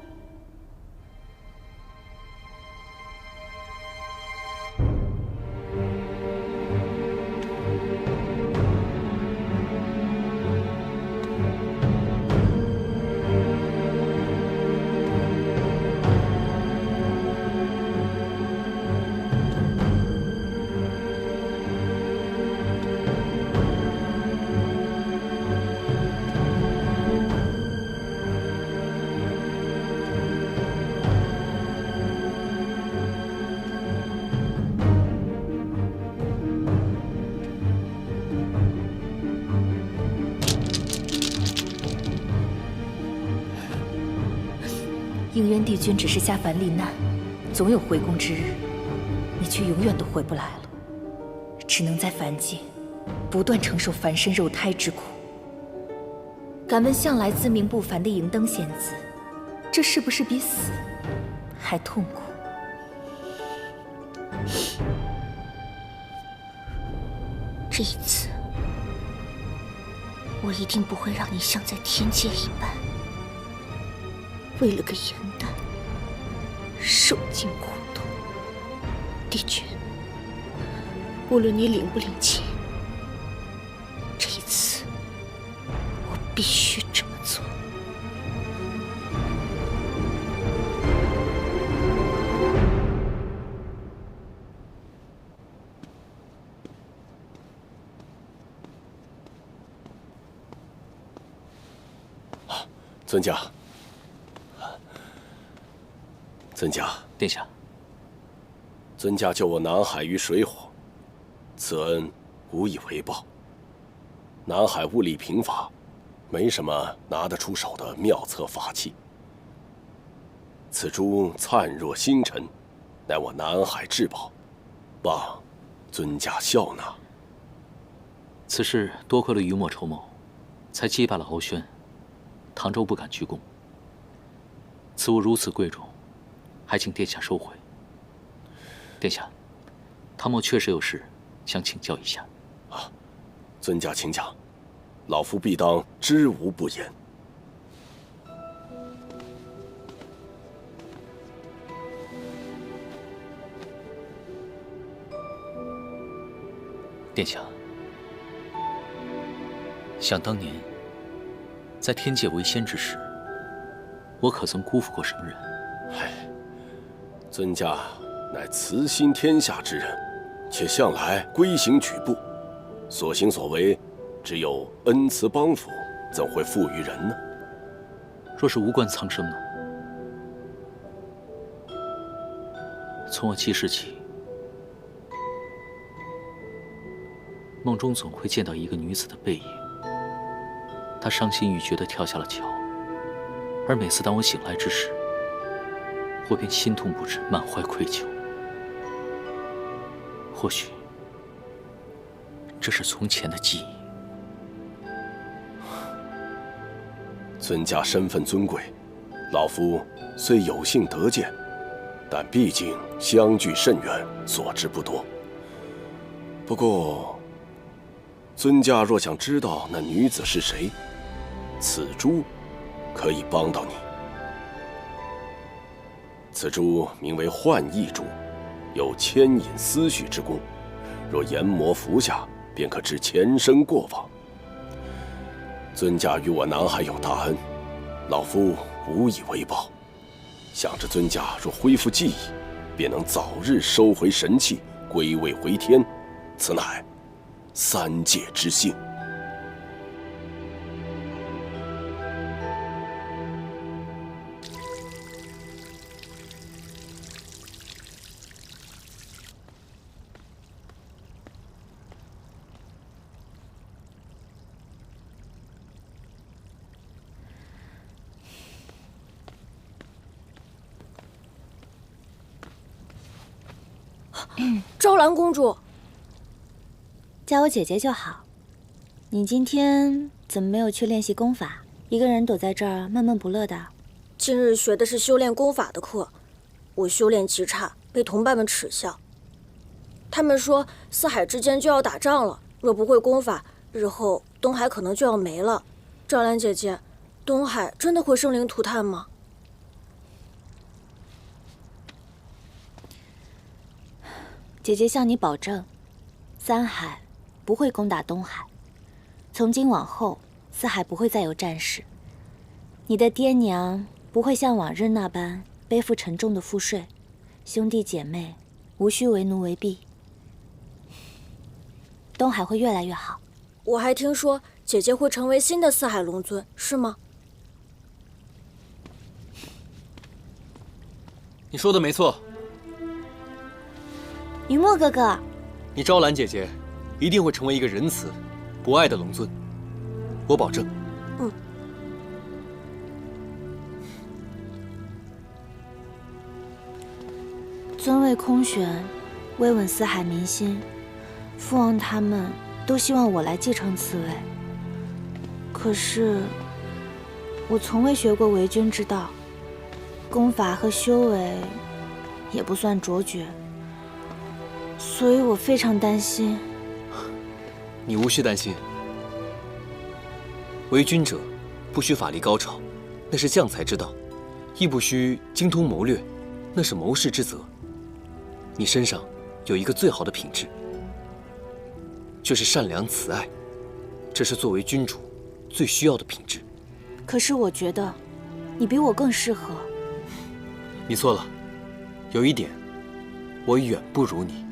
Speaker 12: 应渊帝君只是下凡历难，总有回宫之日，你却永远都回不来了，只能在凡界不断承受凡身肉胎之苦。敢问向来自命不凡的银灯仙子，这是不是比死还痛苦？
Speaker 1: 这一次，我一定不会让你像在天界一般，为了个颜丹受尽苦痛。帝君，无论你领不领情，这一次我必须这么做。
Speaker 13: 尊驾，尊驾，
Speaker 2: 殿下，
Speaker 13: 尊驾救我南海于水火，此恩无以为报。南海物理贫乏，没什么拿得出手的妙策法器。此珠灿若星辰，乃我南海至宝，望尊驾笑纳。
Speaker 2: 此事多亏了于墨筹谋，才击败了敖轩。唐州不敢居功，此物如此贵重，还请殿下收回。殿下，唐某确实有事想请教一下。
Speaker 13: 啊，尊驾请讲，老夫必当知无不言。
Speaker 2: 殿下，想当年，在天界为仙之时，我可曾辜负过什么人？
Speaker 13: 唉，尊驾乃慈心天下之人，且向来规行矩步，所行所为，只有恩慈帮扶，怎会负于人呢？
Speaker 2: 若是无关苍生呢？从我记事起，梦中总会见到一个女子的背影。她伤心欲绝地跳下了桥，而每次当我醒来之时，我便心痛不止，满怀愧疚。或许这是从前的记忆。
Speaker 13: 尊驾身份尊贵，老夫虽有幸得见，但毕竟相距甚远，所知不多。不过，尊驾若想知道那女子是谁，此珠可以帮到你。此珠名为幻意珠，有牵引思绪之功，若研磨服下，便可知前生过往。尊驾与我南海有大恩，老夫无以为报。想着尊驾若恢复记忆，便能早日收回神器，归位回天，此乃三界之幸。
Speaker 3: 昭兰公主，
Speaker 12: 叫我姐姐就好。你今天怎么没有去练习功法，一个人躲在这儿闷闷不乐的？
Speaker 3: 今日学的是修炼功法的课，我修炼极差，被同伴们耻笑。他们说四海之间就要打仗了，若不会功法，日后东海可能就要没了。昭兰姐姐，东海真的会生灵涂炭吗？
Speaker 12: 姐姐向你保证，三海不会攻打东海。从今往后，四海不会再有战事。你的爹娘不会像往日那般背负沉重的赋税，兄弟姐妹无需为奴为婢。东海会越来越好。
Speaker 3: 我还听说姐姐会成为新的四海龙尊，是吗？
Speaker 14: 你说的没错。
Speaker 12: 于墨哥哥，
Speaker 14: 你昭兰姐姐一定会成为一个仁慈、博爱的龙尊，我保证。
Speaker 12: 尊位空悬，威稳四海民心，父王他们都希望我来继承此位。可是，我从未学过为君之道，功法和修为也不算卓绝，所以我非常担心。
Speaker 14: 你无需担心，为君者不需法力高超，那是将才之道；亦不需精通谋略，那是谋士之责。你身上有一个最好的品质，就是善良慈爱，这是作为君主最需要的品质。
Speaker 12: 可是我觉得，你比我更适合。
Speaker 14: 你错了，有一点，我远不如你。